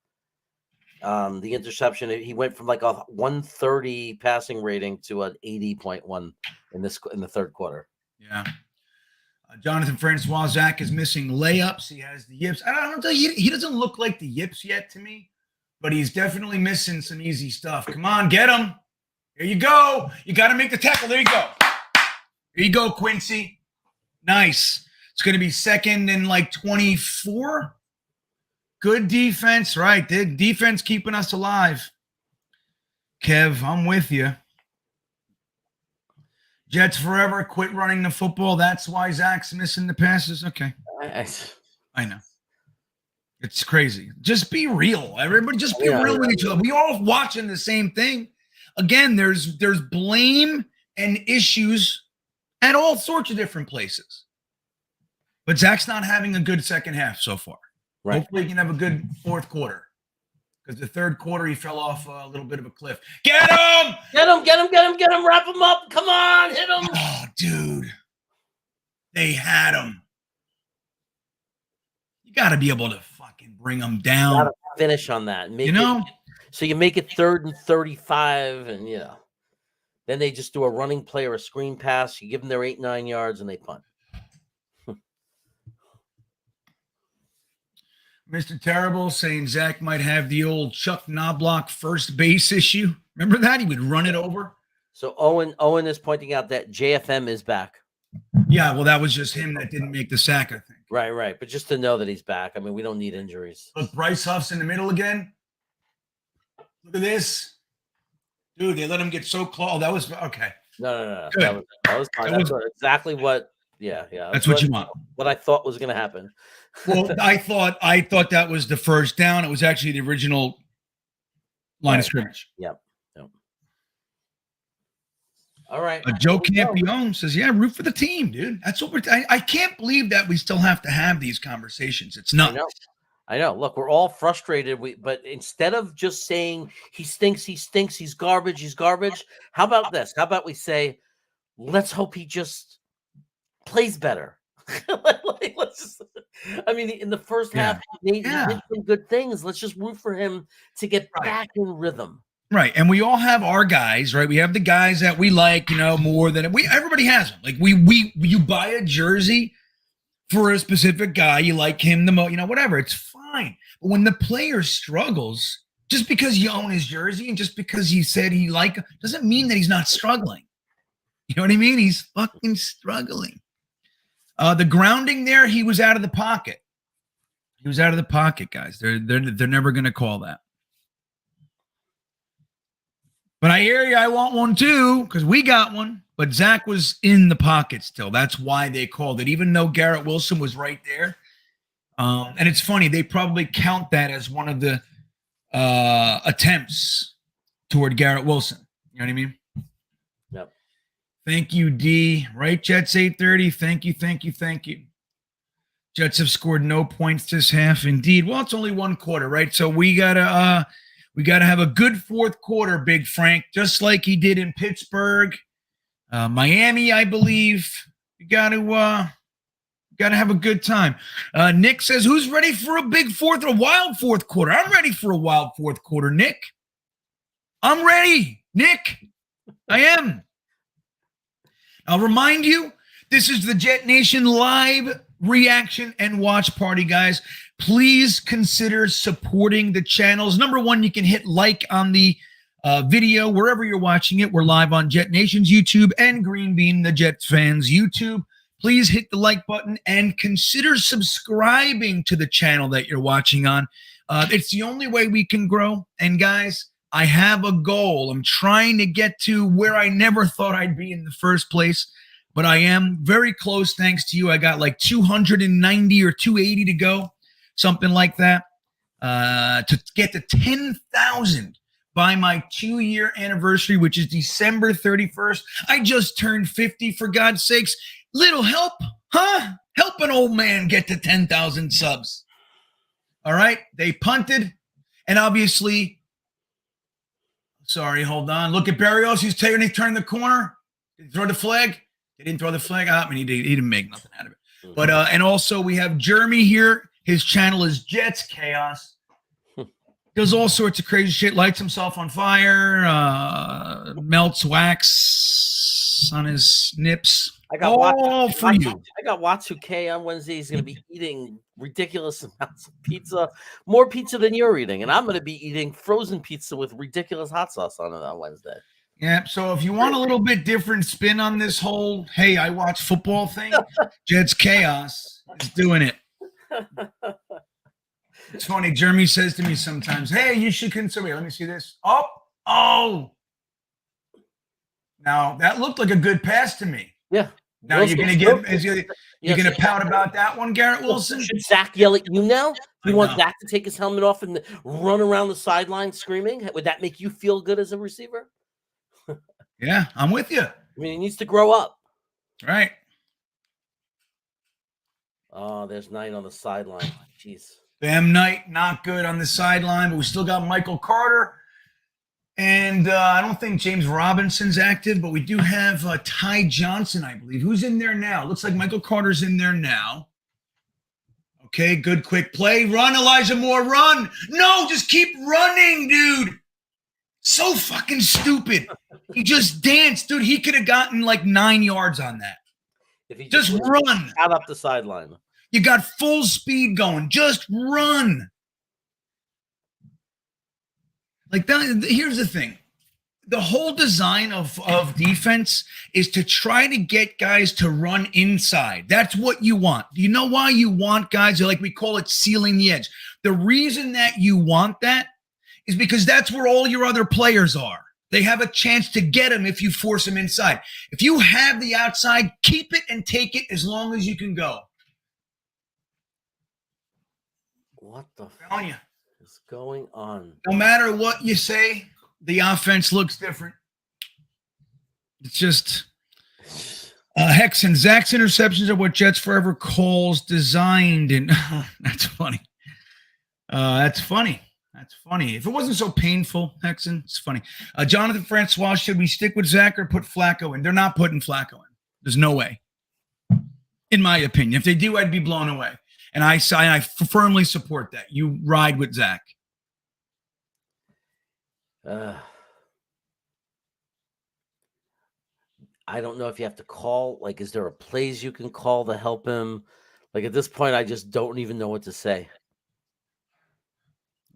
The interception, he went from like a 130 passing rating to an 80.1 in the third quarter. Yeah. Jonathan Francois, Zach is missing layups. He has the yips. I don't know. He doesn't look like the yips yet to me, but he's definitely missing some easy stuff. Come on, get him. Here you go. You got to make the tackle. There you go. Here you go, Quincy. Nice. It's going to be 2nd and like 24. Good defense, right? The defense keeping us alive. Kev, I'm with you. Jets forever. Quit running the football. That's why Zach's missing the passes. Okay. I know. It's crazy. Just be real. Everybody just be real with each other. We all watching the same thing. Again, there's blame and issues at all sorts of different places. But Zach's not having a good second half so far. Right. Hopefully he can have a good fourth quarter. Because the third quarter, he fell off a little bit of a cliff. Get him! Get him! Wrap him up! Come on, hit him! Oh, dude. They had him. You got to be able to fucking bring them down. You got to finish on that. So you make it 3rd and 35, and, then they just do a running play or a screen pass. You give them their 8-9 yards, and they punt. Mr. Terrible saying Zach might have the old Chuck Knobloch first base issue. Remember that? He would run it over. So Owen is pointing out that JFM is back. Yeah, well, that was just him that didn't make the sack, I think. Right. But just to know that he's back. I mean, we don't need injuries. Look, Bryce Huff's in the middle again. Look at this. Dude, they let him get so close. Oh, that was okay. No. That was fine. That's exactly what. Yeah. That's what you want. What I thought was going to happen. Well, I thought that was the first down. It was actually the original line of scrimmage. Yep. All right. Joe Campione says, "Yeah, root for the team, dude. That's what I can't believe that we still have to have these conversations. It's nuts." I know. Look, we're all frustrated. But instead of just saying he stinks, he's garbage, how about this? How about we say, let's hope he just plays better. In the first half, he did some good things. Let's just root for him to get back in rhythm. Right. And we all have our guys, right? We have the guys that we like, more than everybody has them. Like you buy a jersey for a specific guy, you like him the most, whatever. It's fine. But when the player struggles, Just because you own his jersey and just because he said he like doesn't mean that he's not struggling. You know what I mean? He's fucking struggling. The grounding there, he was out of the pocket. He was out of the pocket, guys. They're never going to call that. But I hear you. I want one too because we got one. But Zach was in the pocket still. That's why they called it, even though Garrett Wilson was right there. And it's funny. They probably count that as one of the attempts toward Garrett Wilson. You know what I mean? Yep. Thank you, D. Right, Jets 830. Thank you. Jets have scored no points this half. Indeed. Well, it's only one quarter, right? So we gotta have a good fourth quarter, Big Frank, just like he did in Pittsburgh, Miami, I believe. We gotta have a good time. Nick says, "Who's ready for a wild fourth quarter?" I'm ready for a wild fourth quarter, Nick. I'm ready, Nick. I am. I'll remind you, this is the Jet Nation live reaction and watch party, guys. Please consider supporting the channels. Number one, you can hit like on the video wherever you're watching it. We're live on Jet Nation's YouTube and GreenBean, the Jets fans' YouTube. Please hit the like button and consider subscribing to the channel that you're watching on. It's the only way we can grow. And guys, I have a goal. I'm trying to get to where I never thought I'd be in the first place. But I am very close, thanks to you. I got like 290 or 280 to go, something like that, to get to 10,000 by my 2-year anniversary, which is December 31st. I just turned 50, for God's sakes. Little help, huh? Help an old man get to 10,000 subs. All right? They punted, and obviously, sorry, hold on. Look at Barrios. He's turning the corner. Did he throw the flag? They didn't throw the flag out. I mean, he didn't make nothing out of it. But and also we have Jeremy here. His channel is Jets Chaos. Does all sorts of crazy shit. Lights himself on fire. Melts wax on his nips. I got Watsu K on Wednesday. He's going to be eating ridiculous amounts of pizza, more pizza than you're eating, and I'm going to be eating frozen pizza with ridiculous hot sauce on it on Wednesday. Yeah, so if you want a little bit different spin on this whole, hey, I watch football thing, Jets Chaos is doing it. It's funny. Jeremy says to me sometimes, hey, you should consider, let me see this. Oh. Now, that looked like a good pass to me. Yeah. Now you're going to pout about that one, Garrett Wilson? Should Zach yell at you now? You want Zach to take his helmet off and run around the sideline screaming? Would that make you feel good as a receiver? Yeah, I'm with you. I mean, he needs to grow up. Right. Oh, there's Knight on the sideline. Jeez. Bam Knight, not good on the sideline, but we still got Michael Carter. And I don't think James Robinson's active, but we do have Ty Johnson, I believe. Who's in there now? Looks like Michael Carter's in there now. Okay, good quick play. Run, Elijah Moore, run. No, just keep running, dude. So fucking stupid. He just danced, dude. He could have gotten like 9 yards on that. If he just run. Out up the sideline. You got full speed going. Just run. Like that. Here's the thing. The whole design of defense is to try to get guys to run inside. That's what you want. Do you know why you want guys? Like we call it sealing the edge. The reason that you want that is because that's where all your other players are. They have a chance to get them if you force them inside. If you have the outside, keep it and take it as long as you can go. What the fuck is going on? No matter what you say, the offense looks different. It's just Hex and Zach's interceptions are what Jets Forever calls designed. And that's funny. That's funny. That's funny. If it wasn't so painful, Hexen, it's funny. Jonathan Francois, should we stick with Zach or put Flacco in? They're not putting Flacco in. There's no way. In my opinion. If they do, I'd be blown away. And I firmly support that. You ride with Zach. I don't know if you have to call. Like, is there a plays you can call to help him? Like, at this point, I just don't even know what to say.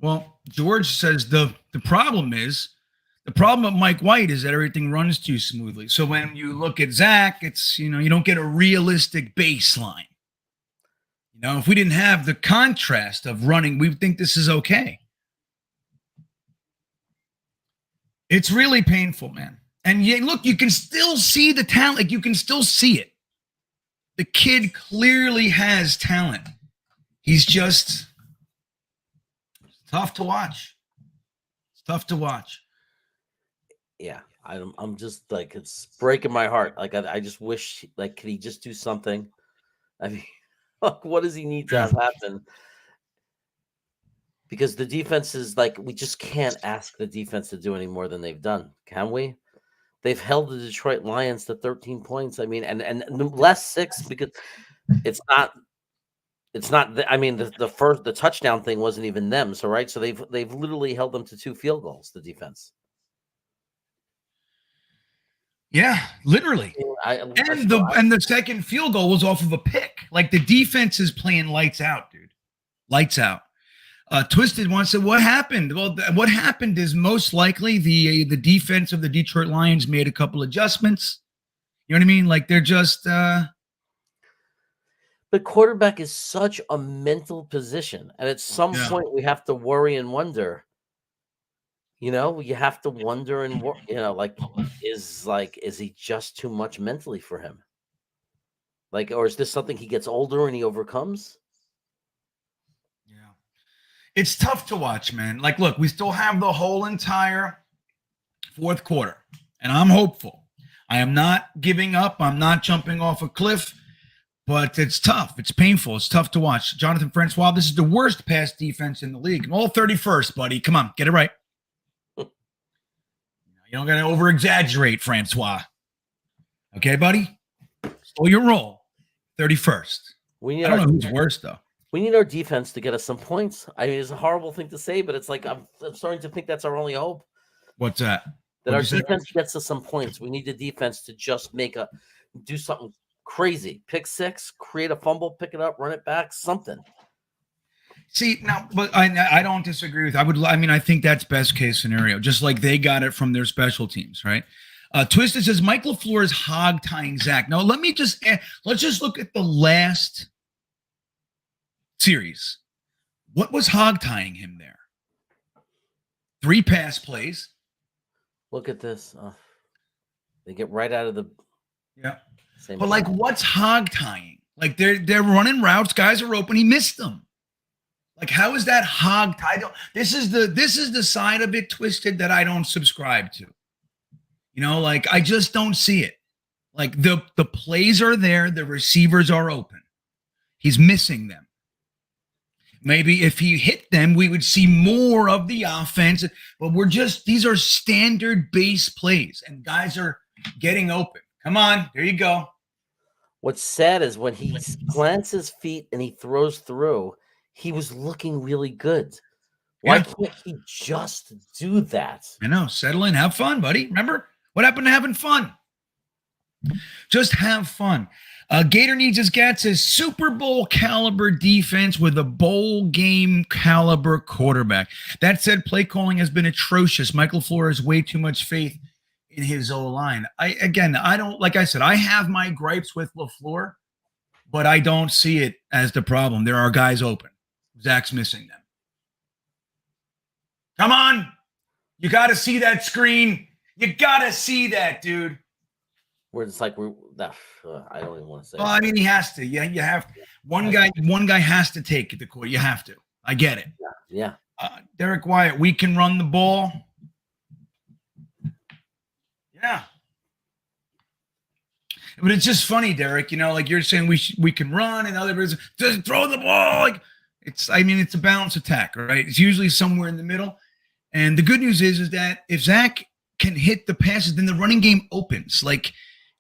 Well, George says the problem with Mike White is that everything runs too smoothly. So when you look at Zach, it's, you don't get a realistic baseline. If we didn't have the contrast of running, we would think this is okay. It's really painful, man. And look, you can still see the talent. Like, you can still see it. The kid clearly has talent. He's just tough to watch. It's tough to watch. Yeah, I'm just like, it's breaking my heart. Like, I just wish, like, could he just do something? I mean, like, what does he need to have happen? Because the defense is like, we just can't ask the defense to do any more than they've done, can we? They've held the Detroit Lions to 13 points. I mean, and less 6, because it's not. I mean, the touchdown thing wasn't even them. So right, so they've literally held them to 2 field goals. The defense. Yeah, literally. And the second field goal was off of a pick. Like, the defense is playing lights out, dude. Lights out. Twisted once said, what happened? Well, what happened is most likely the defense of the Detroit Lions made a couple adjustments. You know what I mean? Like, they're just But quarterback is such a mental position. And at some point we have to worry and wonder. You have to wonder and like, is he just too much mentally for him? Like, or is this something he gets older and he overcomes? Yeah. It's tough to watch, man. Like, look, we still have the whole entire fourth quarter, and I'm hopeful. I am not giving up. I'm not jumping off a cliff, but it's tough. It's painful. It's tough to watch. Jonathan Francois, this is the worst pass defense in the league. All 31st, buddy. Come on, get it right. You don't got to over-exaggerate, Francois. Okay, buddy? Slow your roll. 31st. I don't know who's worse, though. We need our defense to get us some points. I mean, it's a horrible thing to say, but it's like, I'm starting to think that's our only hope. What's that? That our defense gets us some points. We need the defense to just do something crazy. Pick 6, create a fumble, pick it up, run it back, something. See, now, but I don't disagree with. I think that's best case scenario. Just like they got it from their special teams, right? Twisted says Mike LaFleur is hog tying Zach. Now let's just look at the last series. What was hog tying him there? 3 pass plays. Look at this. They get right out of the same. But like, what's hog tying? Like, they're running routes, guys are open. He missed them. Like, how is that hog tie? This is the side of it, Twisted, that I don't subscribe to. Like, I just don't see it. Like, the plays are there, the receivers are open. He's missing them. Maybe if he hit them, we would see more of the offense. But these are standard base plays, and guys are getting open. Come on, there you go. What's sad is when he plants his feet and he throws through, he was looking really good. Why can't he just do that? I know. Settle in. Have fun, buddy. Remember what happened to having fun? Just have fun. Gator Needs His Gats says Super Bowl caliber defense with a bowl game caliber quarterback. That said, play calling has been atrocious. Michael LaFleur has way too much faith in his O-line. I don't, like I said, I have my gripes with LaFleur, but I don't see it as the problem. There are guys open. Zach's missing them. Come on. You got to see that screen. You got to see that, dude. Where it's like, I don't even want to say. Well, I mean, he has to. Yeah, you have to. One guy has to take the court. You have to. I get it. Yeah. Derek Wyatt, we can run the ball. Yeah. But it's just funny, Derek. Like you're saying, we can run, and other people just throw the ball. Like it's a balanced attack, right? It's usually somewhere in the middle. And the good news is that if Zach can hit the passes, then the running game opens. Like,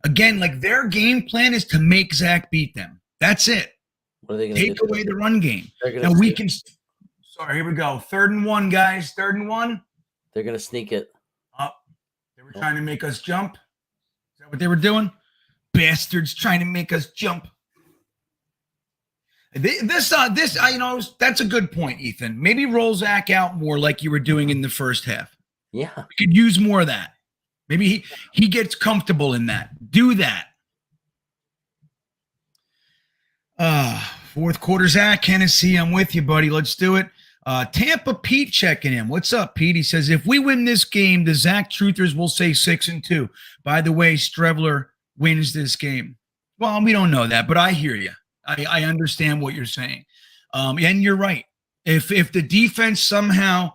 again, like their game plan is to make Zach beat them. That's it. What are they going to take away the run game? Now we can. Sorry, here we go. 3rd and 1, guys. 3rd and 1. They're going to sneak it. They were trying to make us jump. Is that what they were doing? Bastards trying to make us jump. That's a good point, Ethan. Maybe roll Zach out more like you were doing in the first half. Yeah. We could use more of that. Maybe he gets comfortable in that. Do that. Fourth quarter, Zach Hennessy, I'm with you, buddy. Let's do it. Tampa Pete checking in. What's up, Pete? He says, if we win this game, the Zach Truthers will say 6-2. By the way, Strevler wins this game. Well, we don't know that, but I hear you. I understand what you're saying. And you're right. If the defense somehow,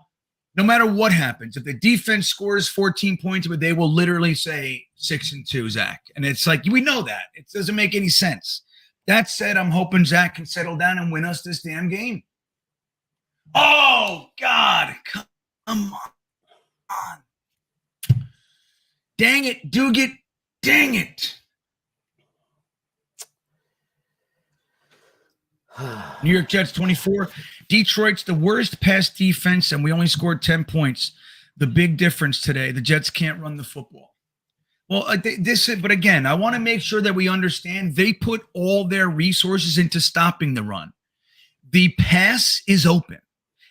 no matter what happens, if the defense scores 14 points, but they will literally say 6-2, Zach. And it's like, we know that. It doesn't make any sense. That said, I'm hoping Zach can settle down and win us this damn game. Oh, God. Come on. Dang it, Dugan. Dang it. New York Jets 24. Detroit's the worst pass defense, and we only scored 10 points. The big difference today, the Jets can't run the football. Well, but again, I want to make sure that we understand they put all their resources into stopping the run. The pass is open,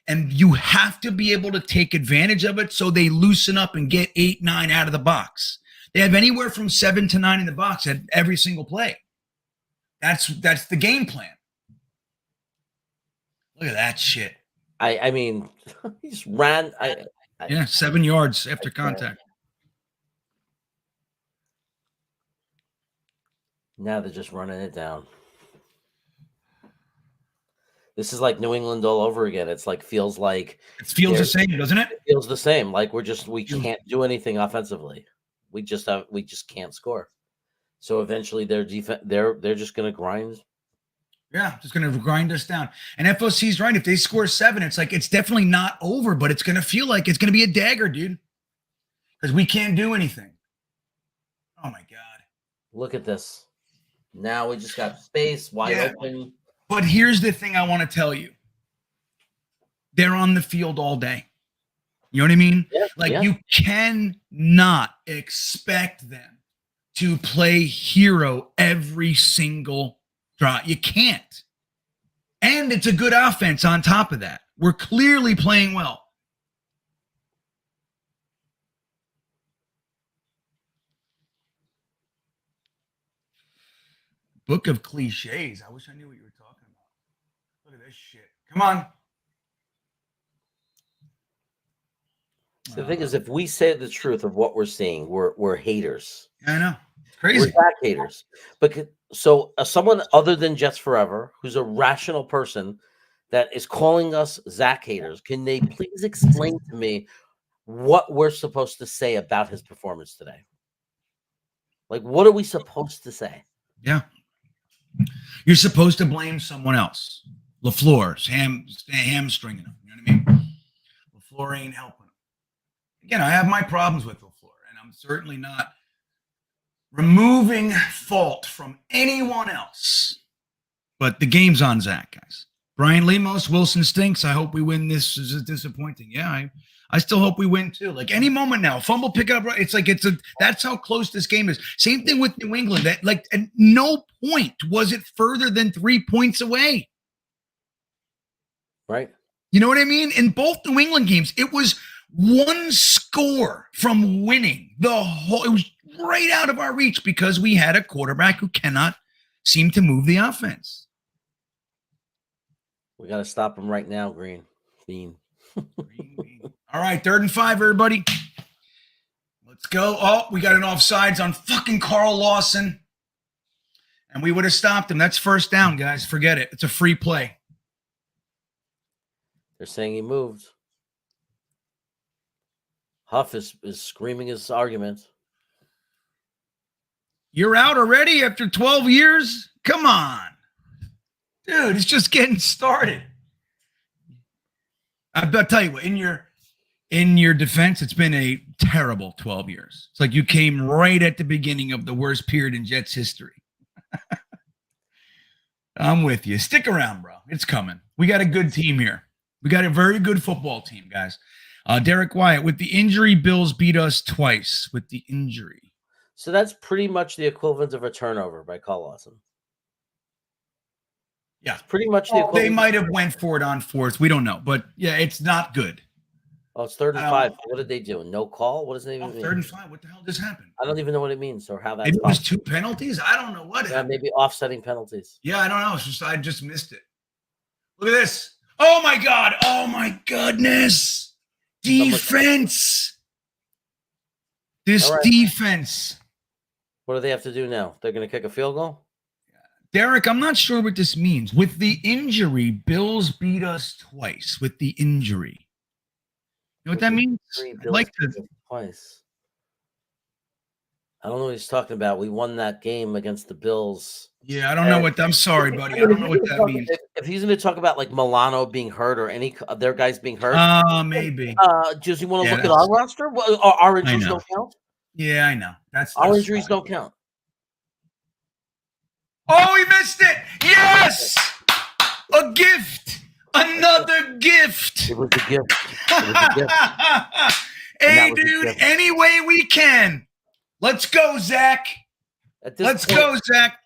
and you have to be able to take advantage of it so they loosen up and get 8, 9 out of the box. They have anywhere from 7 to 9 in the box at every single play. That's the game plan. Look at that shit. I mean, he just ran. 7 yards after contact. Now they're just running it down. This is like New England all over again. It's like feels the same, doesn't it? It feels the same. Like we can't do anything offensively. We just can't score. So eventually they're just gonna grind. Yeah, just going to grind us down. And FOC's right. If they score 7, it's like it's definitely not over, but it's going to feel like it's going to be a dagger, dude. Because we can't do anything. Oh, my God. Look at this. Now we just got space wide open. But here's the thing I want to tell you. They're on the field all day. You know what I mean? Yeah, You cannot expect them to play hero every single drive. You can't. And it's a good offense on top of that. We're clearly playing well. Book of cliches. I wish I knew what you were talking about. Look at this shit. Come on. The thing is, if we say the truth of what we're seeing, we're haters. I know. It's crazy. We're Zach haters. But so someone other than Jets Forever, who's a rational person that is calling us Zach haters, can they please explain to me what we're supposed to say about his performance today? Like, what are we supposed to say? Yeah. You're supposed to blame someone else. LaFleur's hamstringing him. You know what I mean? LaFleur ain't helping him. Again, I have my problems with LaFleur, and I'm certainly not removing fault from anyone else. But the game's on Zach, guys. Brian Lemos, Wilson stinks. I hope we win. This is disappointing. Yeah, I still hope we win too. Like any moment now, fumble, pick up. It's like that's how close this game is. Same thing with New England. That at no point was it further than 3 points away. Right. You know what I mean? In both New England games, it was one score from winning the whole. It was right out of our reach because we had a quarterback who cannot seem to move the offense. We got to stop him right now, GreenBean. All right, 3rd and 5, everybody. Let's go. Oh, we got an offsides on fucking Carl Lawson. And we would have stopped him. That's first down, guys. Forget it. It's a free play. They're saying he moved. Huff is screaming his argument. You're out already after 12 years? Come on. Dude, it's just getting started. I'll tell you what, in your defense, it's been a terrible 12 years. It's like you came right at the beginning of the worst period in Jets history. I'm with you. Stick around, bro. It's coming. We got a good team here. We got a very good football team, guys. Derek Wyatt, with the injury, Bills beat us twice with the injury. So that's pretty much the equivalent of a turnover by Carl Lawson. Yeah. It's pretty much the They equivalent. might have went for it on fourth. We don't know. But, yeah, it's not good. Oh, it's 3rd and 5. What did they do? No call? What does it even mean? 3rd and 5. What the hell just happened? I don't even know what it means or how that's Maybe it was possible. 2 penalties? I don't know what happened. Maybe offsetting penalties. Yeah, I don't know. It's just I just missed it. Look at this. Oh, my God. Oh, my goodness. Defense. This All right. defense. What do they have to do now? They're going to kick a field goal? Derek, I'm not sure what this means. With the injury, Bills beat us twice with the injury. You know what that means? I'd like to. Twice. I don't know what he's talking about. We won that game against the Bills. Yeah, I don't know what. I'm sorry, buddy. I don't know what that means. If he's going to talk about like Milano being hurt or any of their guys being hurt, maybe. Does he want to look at our roster? Well, our injuries don't count. Yeah, I know. That's our injuries don't count. Oh, he missed it! Yes, a gift, another gift. It was a gift. It was a gift. Hey, dude. Any way we can. Let's go, Zach. Let's go, Zach.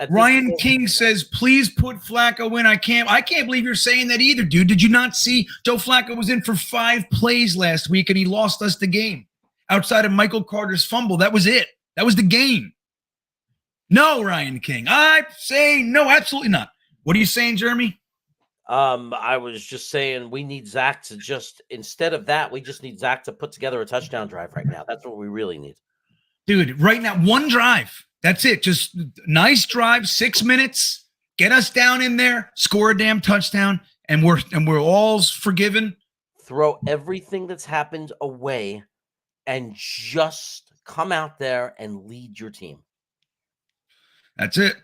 Ryan King says, please put Flacco in. I can't believe you're saying that either, dude. Did you not see Joe Flacco was in for 5 plays last week and he lost us the game? Outside of Michael Carter's fumble, that was it. That was the game. No, Ryan King. I say no, absolutely not. What are you saying, Jeremy? I was just saying we need Zach to just, instead of that, we just need Zach to put together a touchdown drive right now. That's what we really need. Dude, right now, one drive. That's it. Just nice drive, 6 minutes. Get us down in there, score a damn touchdown, and we're all forgiven. Throw everything that's happened away and just come out there and lead your team. That's it.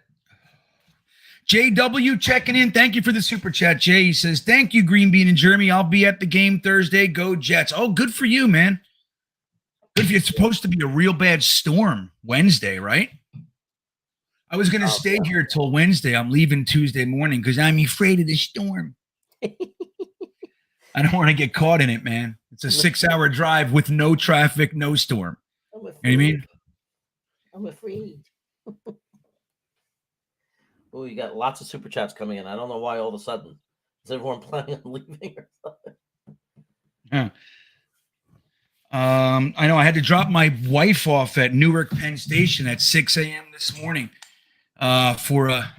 JW checking in. Thank you for the super chat, Jay. He says, thank you, GreenBean and Jeremy. I'll be at the game Thursday. Go Jets. Oh, good for you, man. Good for you. It's supposed to be a real bad storm Wednesday, right? I was going to stay here till Wednesday. I'm leaving Tuesday morning because I'm afraid of the storm. I don't want to get caught in it, man. It's a 6-hour drive with no traffic, no storm. You know what I mean? I'm afraid. Oh, you got lots of super chats coming in. I don't know why all of a sudden. Is everyone planning on leaving or something? Yeah. I know I had to drop my wife off at Newark Penn Station at 6 a.m. this morning for a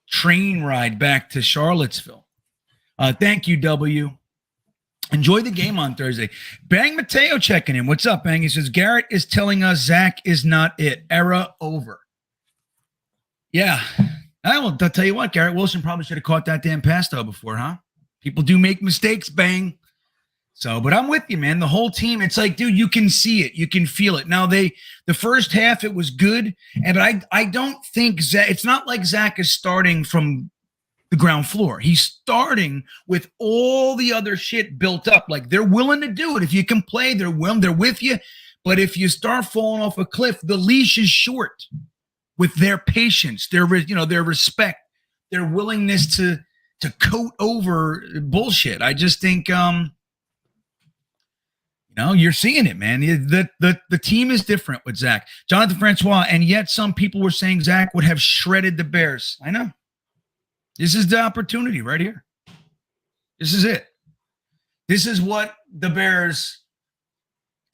train ride back to Charlottesville. Thank you, W. Enjoy the game on Thursday. Bang Mateo checking in. What's up, Bang? He says, Garrett is telling us Zach is not it. Era over. Yeah. I'll tell you what, Garrett Wilson probably should have caught that damn pass though before, huh? People do make mistakes, Bang. So, but I'm with you, man. The whole team, it's like, dude, you can see it. You can feel it. Now, the first half, it was good. And I don't think Zach, it's not like Zach is starting from the ground floor. He's starting with all the other shit built up. Like, they're willing to do it. If you can play, they're with you. But if you start falling off a cliff, the leash is short with their patience, their respect, their willingness to coat over bullshit. I just think, you're seeing it, man. The team is different with Zach. Jonathan Francois, and yet some people were saying Zach would have shredded the Bears. I know. This is the opportunity right here. This is it. This is what the Bears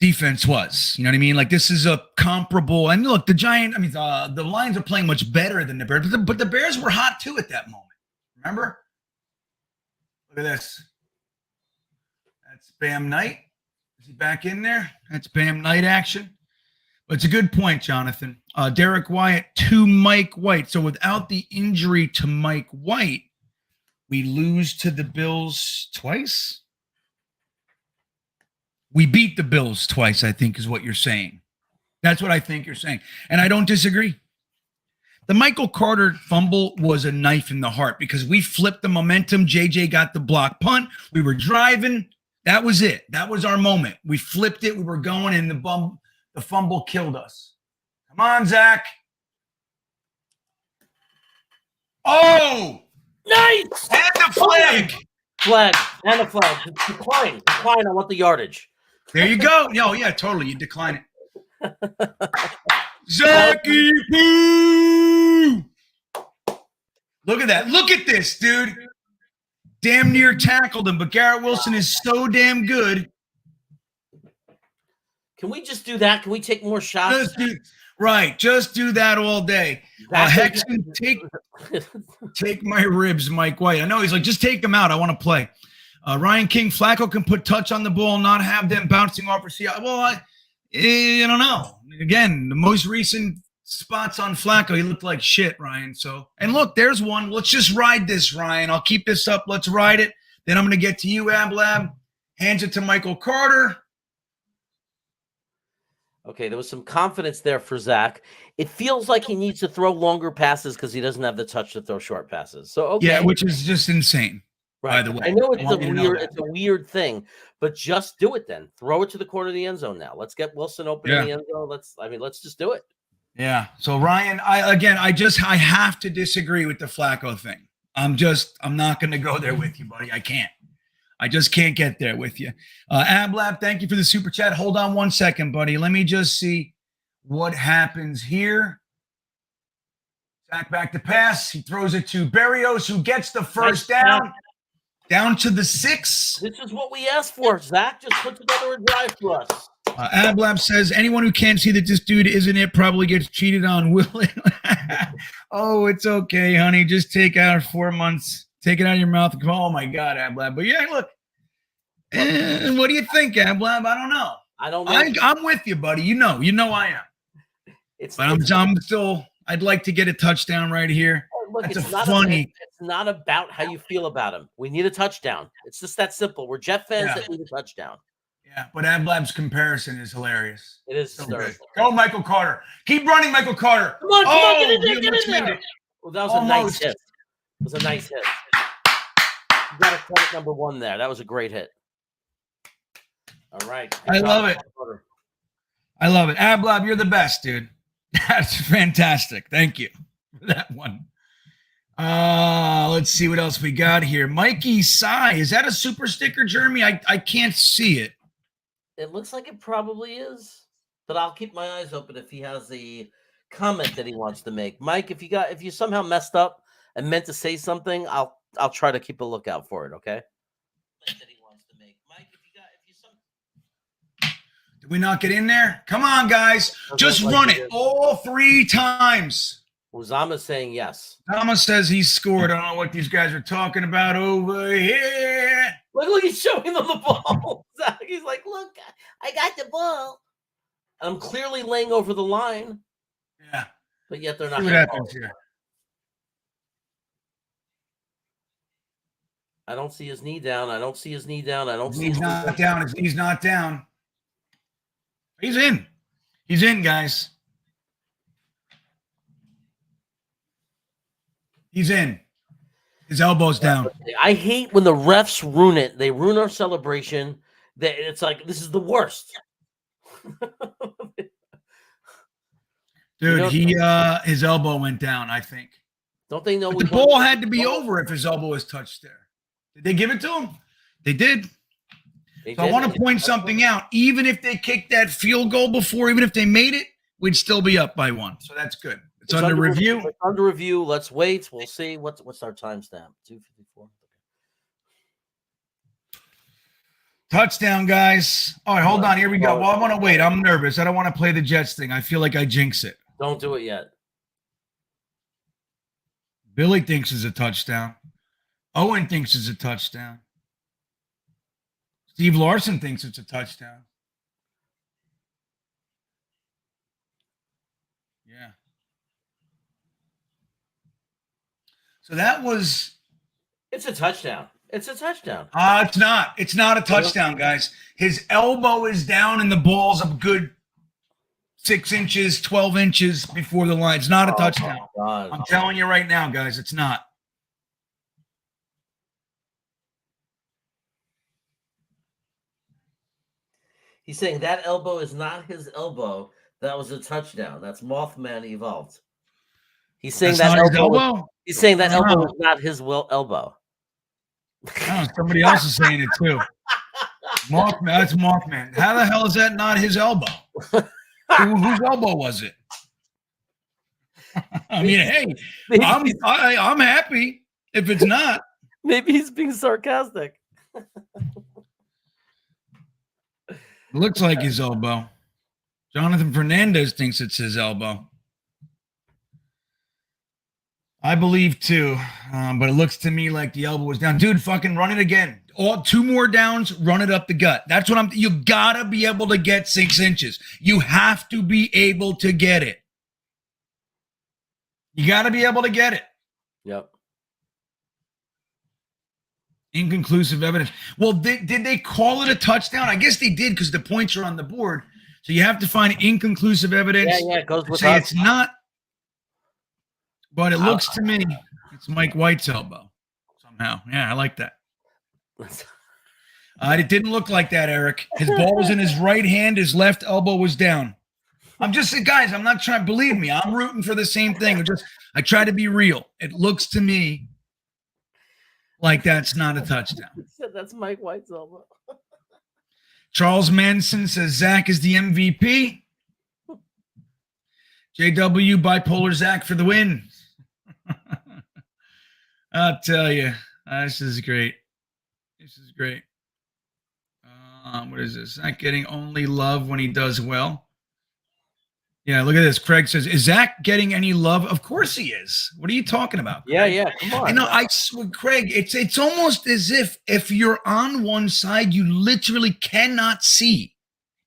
defense was. You know what I mean? Like, this is a comparable. And look, the Lions are playing much better than the Bears, but the Bears were hot too at that moment. Remember? Look at this. That's Bam Knight. Is he back in there? That's Bam Knight action. But it's a good point, Jonathan. Derek Wyatt to Mike White. So without the injury to Mike White, we lose to the Bills twice. We beat the Bills twice, I think is what you're saying. That's what I think you're saying. And I don't disagree. The Michael Carter fumble was a knife in the heart because we flipped the momentum. JJ got the block punt. We were driving. That was it. That was our moment. We flipped it. We were going, and the fumble killed us. Come on, Zach. Oh! Nice! And the flag! Flag. And the flag. Decline. Decline. I want the yardage. There you go. No, yeah, totally. You decline it. Zachy Poo! Look at that. Look at this, dude. Damn near tackled him, but Garrett Wilson is so damn good. Can we just do that? Can we take more shots? Just do that all day. Hexton, take my ribs, Mike White. I know he's like, just take them out. I want to play. Ryan King, Flacco can put touch on the ball, not have them bouncing off or see. Well, I don't know. Again, the most recent spots on Flacco, he looked like shit, Ryan. So, and look, there's one. Let's just ride this, Ryan. I'll keep this up. Let's ride it. Then I'm going to get to you, Ablab. Hands it to Michael Carter. Okay, there was some confidence there for Zach. It feels like he needs to throw longer passes because he doesn't have the touch to throw short passes. So, okay. Yeah, which is just insane. By the way, I know it's a weird thing, but just do it then. Throw it to the corner of the end zone now. Let's get Wilson open in the end zone. Let's just do it. Yeah. So Ryan, I have to disagree with the Flacco thing. I'm not going to go there with you, buddy. I can't. I just can't get there with you. Ablab, thank you for the super chat. Hold on one second, buddy. Let me just see what happens here. Zach back to pass. He throws it to Berrios, who gets the first down. Down to the 6. This is what we asked for, Zach. Just put together a drive for us. Ablab says, anyone who can't see that this dude isn't it probably gets cheated on. Will it? Oh, it's okay, honey. Just take out 4 months. Take it out of your mouth. And go, oh, my God, Ablab. But, yeah, look. What do you think, Ablab? I don't know. I don't know. I'm with you, buddy. You know I am. I'm still – I'd like to get a touchdown right here. Look, it's not about how you feel about him. We need a touchdown. It's just that simple. We're Jet fans that need a touchdown. Yeah, but Ablab's comparison is hilarious. It is. So go, Michael Carter. Keep running, Michael Carter. Come on, get in there. Well, that was a nice hit. It was a nice hit. You got a credit number 1 there. That was a great hit. All right. I love it. I love it. Ablab, you're the best, dude. That's fantastic. Thank you for that one. Let's see what else we got here. Mikey Sai. Is that a super sticker, Jeremy? I can't see it. It looks like it probably is, but I'll keep my eyes open if he has the comment that he wants to make. Mike, if you somehow messed up and meant to say something, I'll try to keep a lookout for it. Okay. That he wants to make. Mike, Did we not get in there? Come on, guys. Just run it all 3 times. Uzama's saying yes. Thomas says he scored. I don't know what these guys are talking about over here. Look, he's showing them the ball. He's like, look, I got the ball. I'm clearly laying over the line. Yeah. But yet they're not. See what happens here. I don't see his knee down. I don't see his knee down. He's not down. His knee's not down. He's in. He's in, guys. He's in. His elbow's down. I hate when the refs ruin it. They ruin our celebration. It's like, this is the worst. Dude, his elbow went down, I think. Don't they know? The ball had to be over if his elbow was touched there. Did they give it to him? They did. I want to point something out. Even if they kicked that field goal before, even if they made it, we'd still be up by 1. So that's good. It's under review. It's under review. Let's wait. We'll see. What's our timestamp? 2:54. Touchdown, guys. All right, hold on. Here we go. Well, I want to wait. I'm nervous. I don't want to play the Jets thing. I feel like I jinx it. Don't do it yet. Billy thinks it's a touchdown. Owen thinks it's a touchdown. Steve Larson thinks it's a touchdown. Yeah. So that was. It's a touchdown. It's a touchdown. It's not. It's not a touchdown, guys. His elbow is down and the ball's a good 6 inches, 12 inches before the line. It's not a touchdown. I'm telling you right now, guys, it's not. He's saying that elbow is not his elbow. That was a touchdown. That's Mothman evolved. He's saying That's that not elbow. He's saying that elbow is not his elbow. No, somebody else is saying it too. Mothman. That's Mothman. How the hell is that not his elbow? Whose elbow was it? I mean, hey, Maybe, I'm happy if it's not. maybe he's being sarcastic. It looks like his elbow. Jonathan Fernandez thinks it's his elbow. I believe too, but it looks to me like the elbow was down. Dude, fucking run it again. All 2 more downs, run it up the gut. That's what you gotta be able to get 6 inches. You have to be able to get it. You gotta be able to get it. Yep. Inconclusive evidence. Well, did they call it a touchdown? I guess they did because the points are on the board. So you have to find inconclusive evidence. Yeah, it goes with say us. it's not. But it looks to me it's Mike White's elbow somehow. Yeah, I like that. It didn't look like that, Eric. His ball was in his right hand. His left elbow was down. I'm just saying, guys, I'm not trying. Believe me, I'm rooting for the same thing. I try to be real. It looks to me like that's not a touchdown. That's Mike White's elbow. Charles Manson says Zach is the MVP. JW bipolar Zach for the win. I'll tell you, this is great. This is great. What is this? Zach getting only love when he does well. Yeah, look at this. Craig says, is Zach getting any love? Of course he is. What are you talking about? Craig? Yeah. Come on. You know, I swear, Craig, it's almost as if you're on one side, you literally cannot see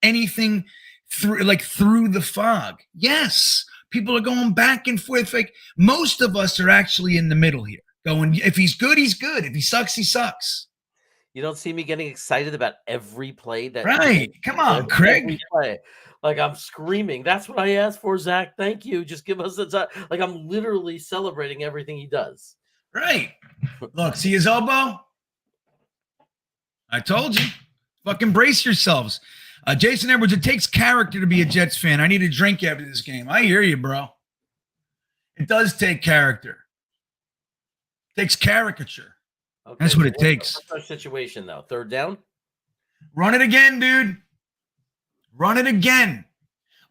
anything through the fog. Yes, people are going back and forth. Like most of us are actually in the middle here. Going, if he's good, he's good. If he sucks, he sucks. You don't see me getting excited about every play that. Right? Come on, Craig. Every play. Like I'm screaming. That's what I asked for, Zach. Thank you. Just give us the time. Like I'm literally celebrating everything he does. Right. Look, see his elbow? I told you. Fucking brace yourselves. Jason Edwards, it takes character to be a Jets fan. I need a drink after this game. I hear you, bro. It does take character. It takes caricature. Okay, that's what it takes. What's our situation, though? 3rd down? Run it again, dude. Run it again.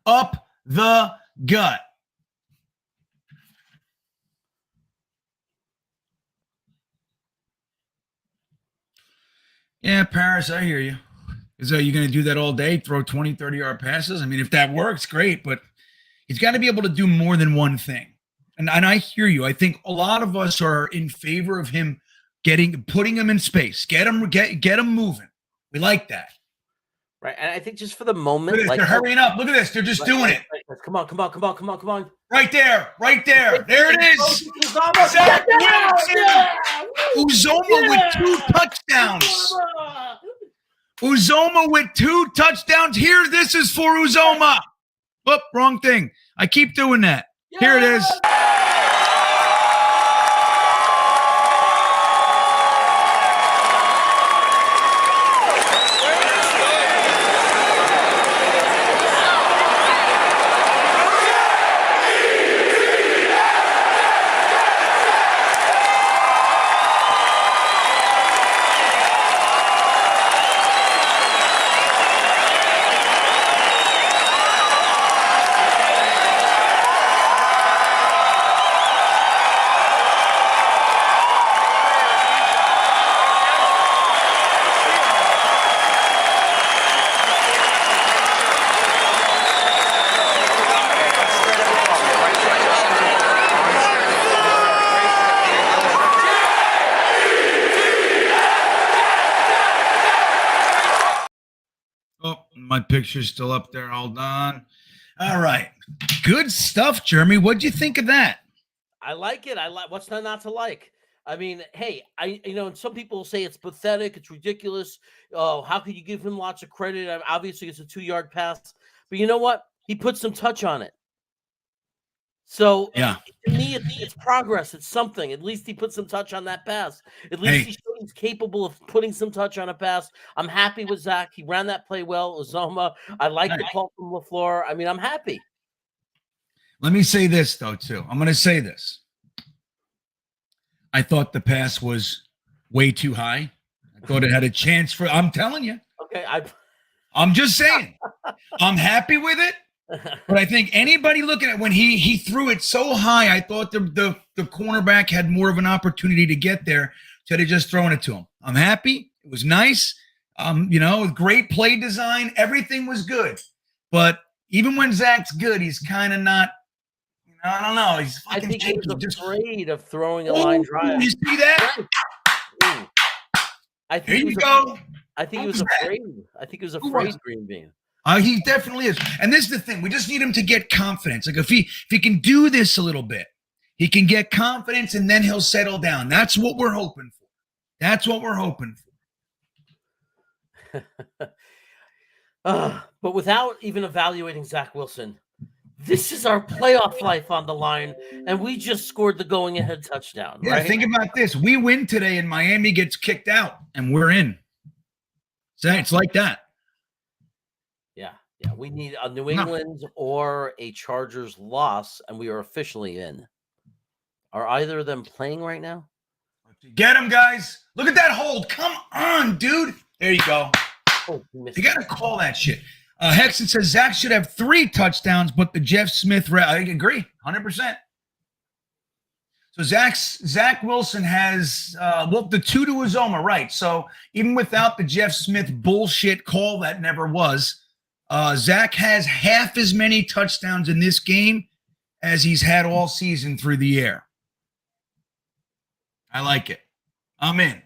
Up the gut. Yeah, Paris, I hear you. Is you going to do that all day, throw 20, 30-yard passes? I mean, if that works, great, but he's got to be able to do more than one thing. And I hear you. I think a lot of us are in favor of him putting him in space. Get him moving. We like that. Right. And I think just for the moment, they're hurrying up. Look at this. They're just doing it. Come on. Right there. There it is. Zach Wilson. Uzoma with 2 touchdowns. Uzoma with 2 touchdowns. Here, this is for Uzoma. Oop, wrong thing. I keep doing that. Here it is. My picture's still up there. Hold on. All right. Good stuff, Jeremy. What'd you think of that? I like it. What's not to like? I mean, hey, and some people say it's pathetic, it's ridiculous. Oh, how could you give him lots of credit? Obviously, it's a 2-yard pass, but you know what? He put some touch on it. So yeah, to me, it's progress. It's something. At least he put some touch on that pass. At least he showed he's capable of putting some touch on a pass. I'm happy with Zach. He ran that play well. Uzoma. I like the call from LaFleur. I mean, I'm happy. Let me say this, though, too. I'm going to say this. I thought the pass was way too high. I thought it had a chance I'm telling you. Okay. I'm just saying. I'm happy with it. But I think anybody looking at when he threw it so high, I thought the cornerback had more of an opportunity to get there instead of just throwing it to him. I'm happy. It was nice. Great play design. Everything was good. But even when Zach's good, he's kind of not. I don't know. He's fucking. I think he was just afraid of throwing a line drive. You see that? Ooh. Here you go. I think he was afraid. I think he was afraid, GreenBean. He definitely is. And this is the thing. We just need him to get confidence. Like if he can do this a little bit, he can get confidence and then he'll settle down. That's what we're hoping for. That's what we're hoping for. But without even evaluating Zach Wilson, this is our playoff life on the line, and we just scored the going-ahead touchdown. Yeah, right? Think about this. We win today and Miami gets kicked out, and we're in. So it's like that. Yeah. We need a New England or a Chargers loss, and we are officially in. Are either of them playing right now? Get him, guys. Look at that hold. Come on, dude. There you go. Oh, you got to call that shit. Hexon says Zach should have 3 touchdowns, but the Jeff Smith I agree 100%. So Zach Wilson has the 2 to Uzoma, right? So even without the Jeff Smith bullshit call that never was, Zach has half as many touchdowns in this game as he's had all season through the air. I like it. I'm in.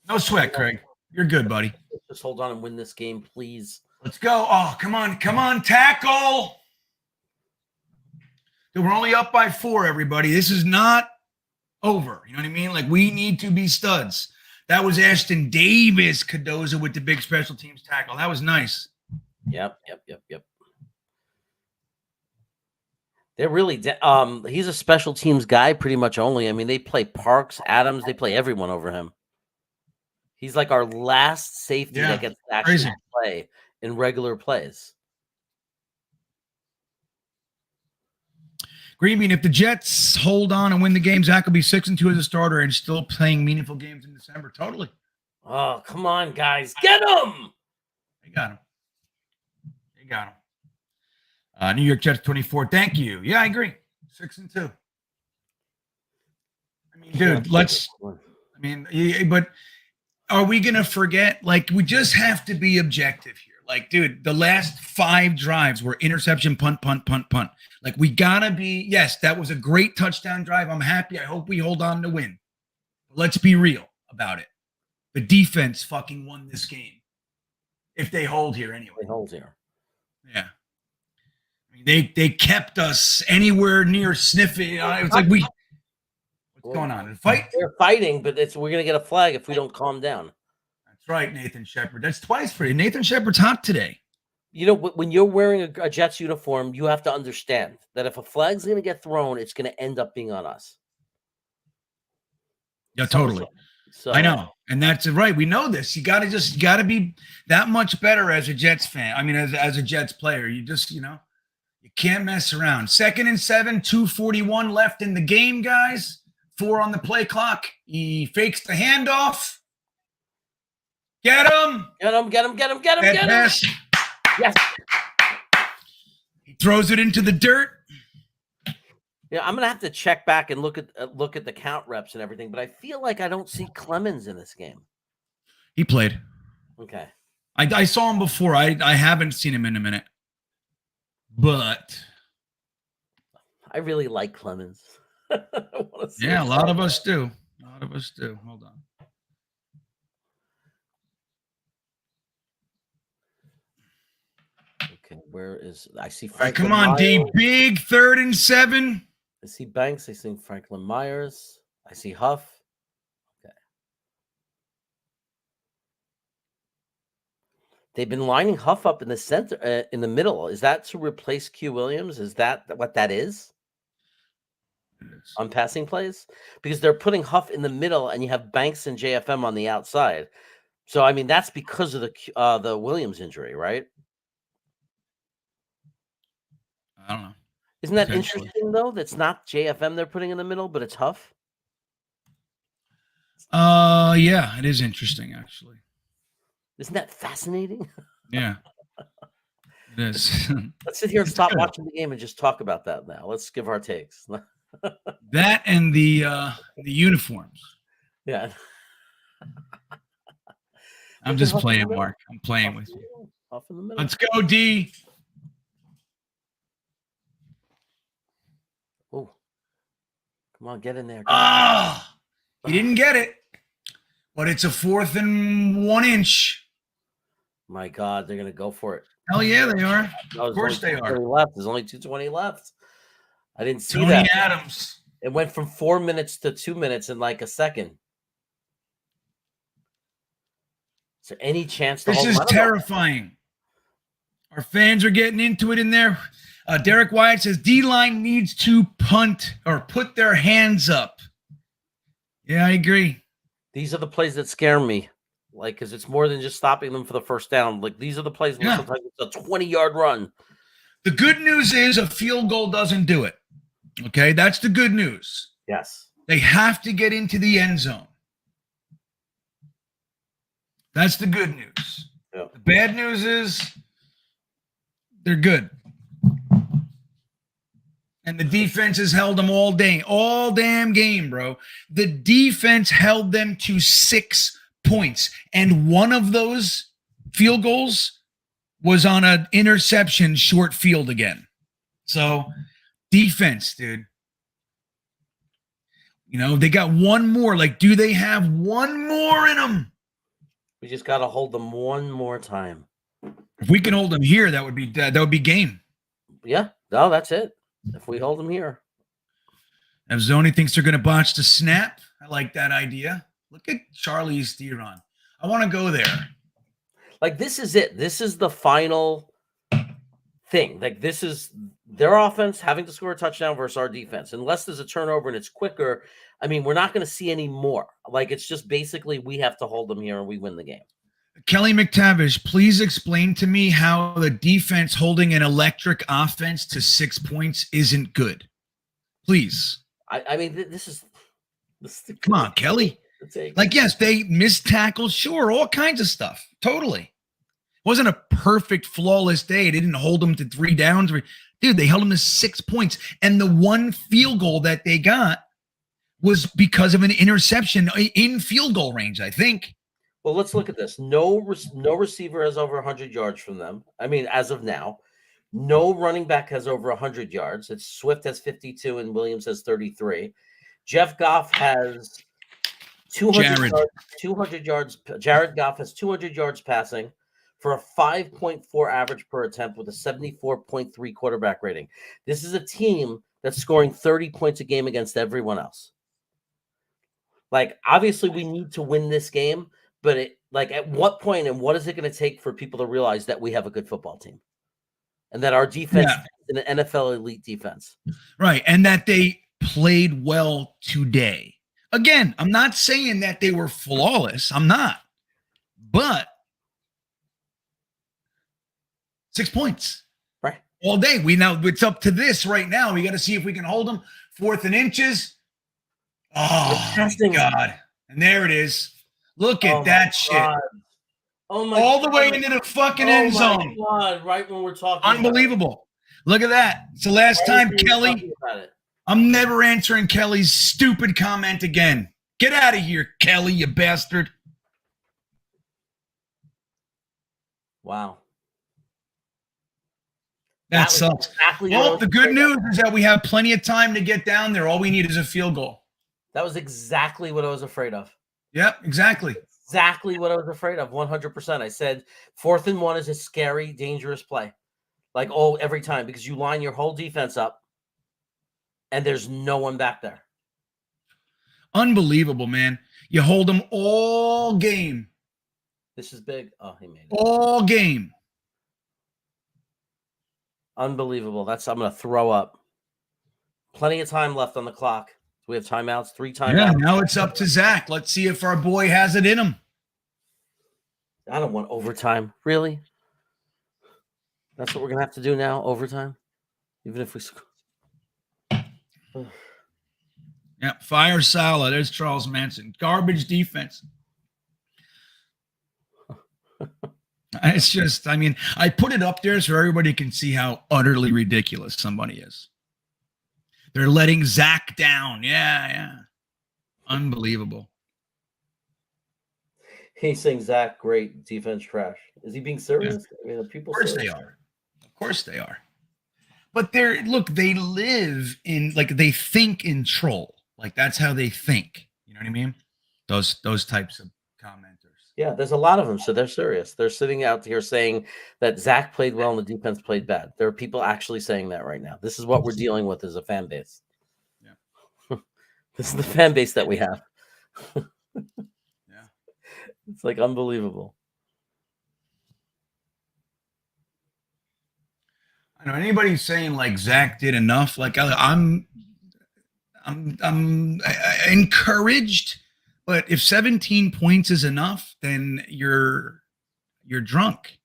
No sweat, Craig. You're good, buddy. Just hold on and win this game, please. Let's go. Oh, come on. Come on, tackle. Dude, we're only up by 4, everybody. This is not over. You know what I mean? Like, we need to be studs. That was Ashton Davis, Cardozo with the big special teams tackle. That was nice. Yep. They're really he's a special teams guy pretty much only. I mean, they play Parks, Adams, they play everyone over him. He's like our last safety that gets to actually play in regular plays. GreenBean, if the Jets hold on and win the game, Zach will be 6-2 as a starter and still playing meaningful games in December. Totally. Oh, come on, guys. Get him. They got him. New York Jets 24. Thank you. Yeah, I agree. 6-2. I mean, dude, but are we going to forget? Like, we just have to be objective here. Like, dude, the last 5 drives were interception, punt, punt, punt, punt. Like, we got to be, yes, that was a great touchdown drive. I'm happy. I hope we hold on to win. But let's be real about it. The defense fucking won this game. If they hold here anyway. They hold here. Yeah. I mean, they kept us anywhere near sniffing. It's like what's going on? A fight? They're fighting, but we're going to get a flag if we don't calm down. That's right, Nathan Shepard. That's twice for you. Nathan Shepard's hot today. You know, when you're wearing a Jets uniform, you have to understand that if a flag's going to get thrown, it's going to end up being on us. Yeah, totally. So, I know. And that's right. We know this. You got to be that much better as a Jets fan. I mean, as a Jets player, you just, you can't mess around. 2nd and 7, 2:41 left in the game, guys. 4 on the play clock. He fakes the handoff. Get him. Get him. Yes. He throws it into the dirt. Yeah, I'm gonna have to check back and look at the count reps and everything, but I feel like I don't see Clemens in this game. He played. Okay. I saw him before. I haven't seen him in a minute. But I really like Clemens. Yeah, a lot of us do. Hold on. Okay, where is I see Franklin? Come on, D. Big 3rd and 7. I see Banks. I see Franklin Myers. I see Huff. Okay. They've been lining Huff up in the center, in the middle. Is that to replace Q Williams? Is that what that is? On passing plays? Because they're putting Huff in the middle and you have Banks and JFM on the outside. So, I mean, that's because of the Williams injury, right? I don't know. Isn't that interesting, though? That's not JFM they're putting in the middle, but it's Huff? Yeah, it is interesting, actually. Isn't that fascinating? Yeah, it is. Let's sit here and It's stop good. watching the game and just talk about that now. Let's give our takes. That and the uniforms. Yeah. I'm just playing, Mark. I'm playing with you. Off in the middle. Let's go, D. Oh, come on, get in there. Ah, he didn't get it, but it's a 4th and 1 inch. My God, they're gonna go for it. Hell yeah, they are. No, Of course they are. Left. There's only 2:20 left. I didn't see Tony that. Adams. It went from 4 minutes to 2 minutes in like a second. Is there any chance to This hold is them? I don't know. terrifying. Our fans are getting into it in there. Derek Wyatt says D-line needs to punt or put their hands up. Yeah, I agree. These are the plays that scare me. Like, because it's more than just stopping them for the first down. Like, these are the plays where Yeah. sometimes it's a 20-yard run. The good news is a field goal doesn't do it. Okay, that's the good news. Yes. They have to get into the end zone. That's the good news. Yeah. The bad news is they're good. And the defense has held them all damn game, bro. The defense held them to 6 points. And one of those field goals was on an interception short field again. So defense, dude. You know, they got one more. Like, do they have one more in them? We just got to hold them one more time. If we can hold them here, that would be game. Yeah. No, that's it. If we hold them here. If Zoni thinks they're going to botch the snap, I like that idea. Look at Charlie Steeron. I want to go there. Like, this is it. This is the final thing. Like, this is their offense having to score a touchdown versus our defense. Unless there's a turnover and it's quicker, I mean, we're not going to see any more. Like, it's just basically we have to hold them here and we win the game. Kelly McTavish, please explain to me how the defense holding an electric offense to 6 points isn't good. Please. I mean, this is Come on, Kelly. Like, yes, they missed tackles. Sure, all kinds of stuff. Totally. It wasn't a perfect, flawless day. They didn't hold them to 3 downs. Dude, they held them to 6 points. And the one field goal that they got was because of an interception in field goal range, I think. Well, let's look at this. No receiver has over 100 yards from them. I mean, as of now, no running back has over 100 yards. It's Swift has 52 and Williams has 33. Jeff Goff has 200 yards. Jared Goff has 200 yards passing for a 5.4 average per attempt with a 74.3 quarterback rating. This is a team that's scoring 30 points a game against everyone else. Like, obviously, we need to win this game. But at what point and what is it going to take for people to realize that we have a good football team and that our defense is an NFL elite defense? Right. And that they played well today. Again, I'm not saying that they were flawless. I'm not. But 6 points. Right. All day. It's up to this right now. We got to see if we can hold them. 4th and inches. Oh, my God. And there it is. Look at that shit. Oh my All the way into the fucking end zone. Oh my God, right when we're talking. Unbelievable. Look at that. It's the last time, Kelly. I'm never answering Kelly's stupid comment again. Get out of here, Kelly, you bastard. Wow. That sucks. Exactly well, the good news is that we have plenty of time to get down there. All we need is a field goal. That was exactly what I was afraid of. Yep, exactly. Exactly what I was afraid of, 100%. I said 4th and 1 is a scary, dangerous play. Like, every time, because you line your whole defense up and there's no one back there. Unbelievable, man. You hold them all game. This is big. Oh, he made it. All game. Unbelievable. I'm going to throw up. Plenty of time left on the clock. We have timeouts, 3 timeouts. Yeah, now it's up to Zach. Let's see if our boy has it in him. I don't want overtime. Really? That's what we're going to have to do now, overtime? Even if we score. Yeah, fire Salah. There's Charles Manson. Garbage defense. It's just, I mean, I put it up there so everybody can see how utterly ridiculous somebody is. They're letting Zach down. Yeah. Unbelievable. He's saying Zach, great defense trash. Is he being serious? I mean, are people Of course serious? they are. Of course they are. But they live in, like, they think in troll. Like, that's how they think. You know what I mean? Those types of commenters. Yeah, there's a lot of them, so they're serious. They're sitting out here saying that Zach played well and the defense played bad. There are people actually saying that right now. This is what we're dealing with as a fan base. Yeah. This is the fan base that we have. Yeah. It's like unbelievable. I know anybody saying like Zach did enough. Like I'm encouraged, but if 17 points is enough, then you're drunk.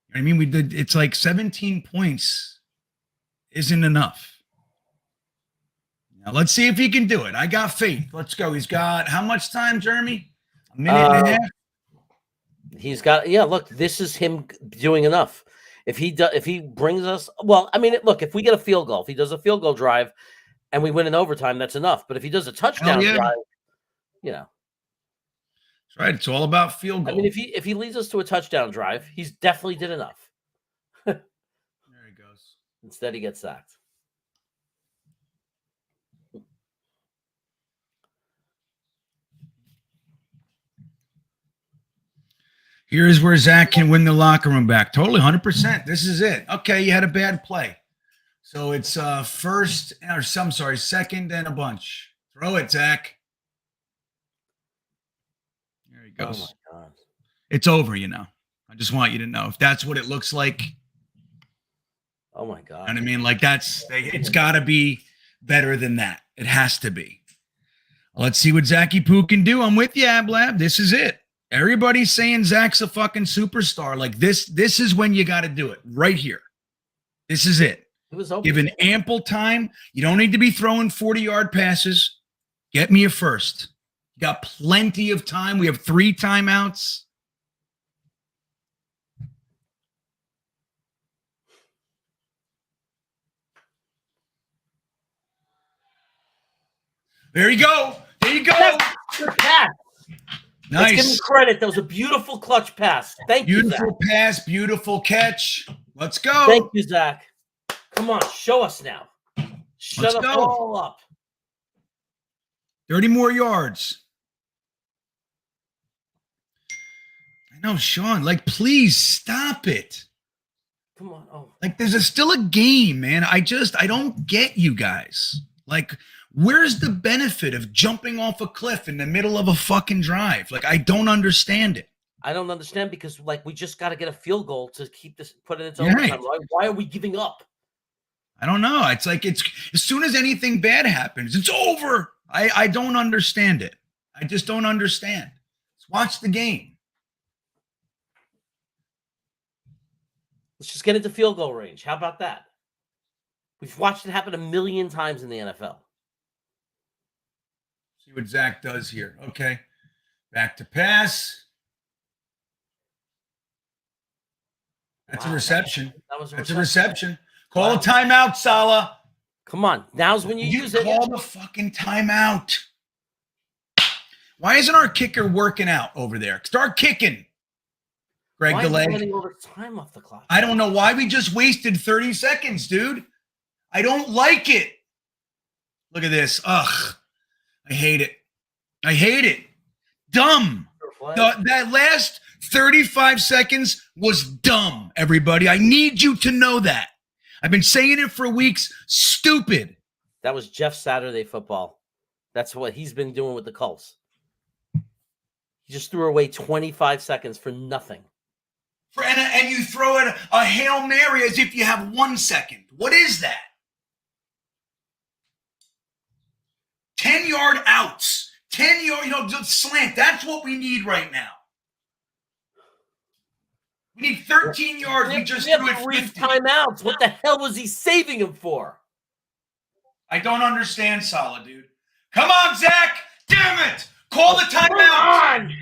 You know what I mean, we did. It's like 17 points isn't enough. Now let's see if he can do it. I got faith. Let's go. He's got how much time, Jeremy? A minute and a half. He's got, yeah. Look, this is him doing enough. If he brings us, well, I mean, look, if we get a field goal, if he does a field goal drive, and we win in overtime, that's enough. But if he does a touchdown drive, you know, that's right. It's all about field goal. I mean, if he leads us to a touchdown drive, he's definitely did enough. There he goes. Instead, he gets sacked. Here's where Zach can win the locker room back. Totally, 100%. This is it. Okay, you had a bad play. So it's second and a bunch. Throw it, Zach. There he goes. Oh, my God. It's over, you know. I just want you to know. If that's what it looks like. Oh, my God. You know what I mean? Like, it's got to be better than that. It has to be. Let's see what Zachy Poo can do. I'm with you, Ablab. This is it. Everybody's saying Zach's a fucking superstar. Like, this is when you got to do it. Right here. This is it. It was open. Given ample time. You don't need to be throwing 40-yard passes. Get me a first. You got plenty of time. We have 3 timeouts. There you go. There you go. Good pass. Nice. Let's give him credit. That was a beautiful clutch pass. Thank you, Zach. Beautiful pass. Beautiful catch. Let's go. Thank you, Zach. Come on. Show us now. Shut Let's the go. ball up. 30 more yards. I know, Sean. Like, please stop it. Come on. Oh. Like, there's still a game, man. I don't get you guys. Like, where's the benefit of jumping off a cliff in the middle of a fucking drive? Like, I don't understand it. I don't understand because, like, we just got to get a field goal to keep this, put it into overtime. Right. Why are we giving up? I don't know. It's like as soon as anything bad happens, it's over. I don't understand it. I just don't understand. Let's watch the game. Let's just get into field goal range. How about that? We've watched it happen a million times in the NFL. See what Zach does here. Okay. Back to pass. That's a reception. That's a reception. Call a timeout, Salah. Come on. Now's when you use it. Call the fucking timeout. Why isn't our kicker working out over there? Start kicking. Greg Why DeLay. is he getting all the time off the clock? I don't know why we just wasted 30 seconds, dude. I don't like it. Look at this. Ugh. I hate it. I hate it. Dumb. That last 35 seconds was dumb, everybody. I need you to know that. I've been saying it for weeks. Stupid. That was Jeff Saturday football. That's what he's been doing with the Colts. He just threw away 25 seconds for nothing. And you throw in a Hail Mary as if you have 1 second. What is that? 10-yard outs. 10-yard, slant. That's what we need right now. We need 13 yards. We just threw it 50. Timeouts. What the hell was he saving him for? I don't understand, Salah, dude. Come on, Zach. Damn it. Call the timeout. Come on.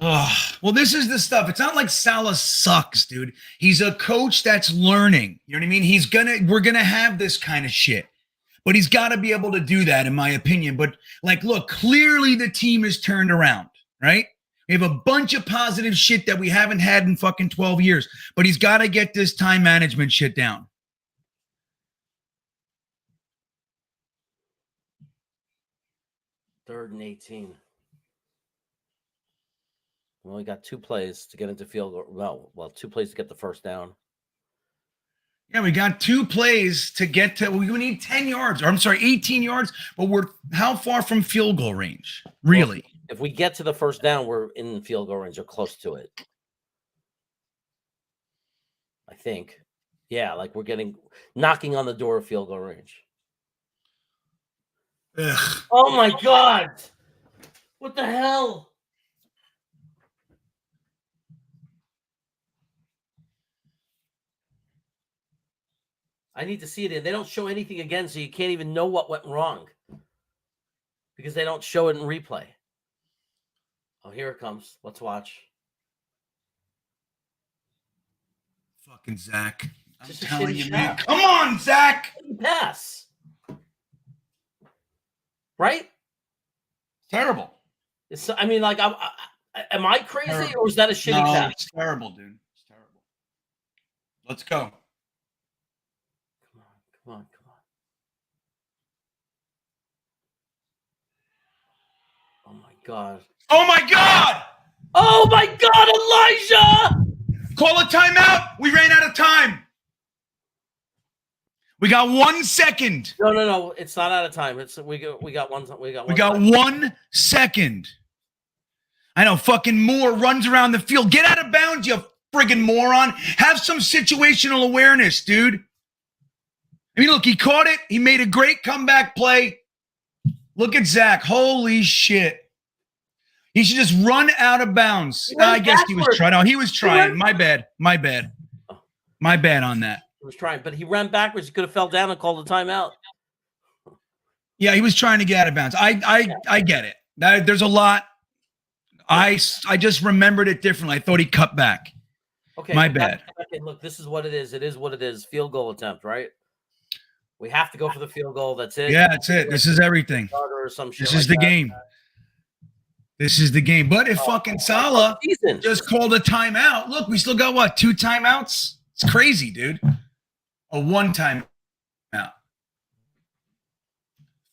Well, this is the stuff. It's not like Salah sucks, dude. He's a coach that's learning. You know what I mean? We're gonna have this kind of shit. But he's got to be able to do that, in my opinion. But like, look, clearly the team is turned around, right? We have a bunch of positive shit that we haven't had in fucking 12 years. But he's got to get this time management shit down. Third and 18. We only got 2 plays to get into field goal. Well, 2 plays to get the first down. Yeah, we got 2 plays to get to. We need 10 yards, or I'm sorry, 18 yards. But we're how far from field goal range? Really? Well, if we get to the first down, we're in field goal range or close to it. I think. Yeah, like we're knocking on the door of field goal range. Ugh. Oh my God. What the hell? I need to see it. They don't show anything again, so you can't even know what went wrong because they don't show it in replay. Oh, here it comes. Let's watch. Fucking Zach. I'm Just a telling shitty you, man. shot. Come on, Zach. Pass. Right? Terrible. I mean, like, am I crazy Terrible. or is that a shitty pass? It's terrible, dude. It's terrible. Let's go. Come on. Oh my God. Oh my God! Oh my God, Elijah! Call a timeout. We ran out of time. We got 1 second. No. It's not out of time. We got 1 1 second. I know fucking Moore runs around the field. Get out of bounds, you friggin' moron. Have some situational awareness, dude. I mean, look, he caught it. He made a great comeback play. Look at Zach. Holy shit. He should just run out of bounds. I guess he was trying. No, he was trying. My bad. My bad on that. He was trying, but he ran backwards. He could have fell down and called a timeout. Yeah, he was trying to get out of bounds. I get it. There's a lot. I just remembered it differently. I thought he cut back. Okay. My bad. Look, this is what it is. It is what it is. Field goal attempt, right? We have to go for the field goal. That's it. Yeah, that's it. This is everything. This is the game. This is the game. But if fucking Salah just called a timeout, look, we still got what? 2 timeouts? It's crazy, dude. A 1 timeout.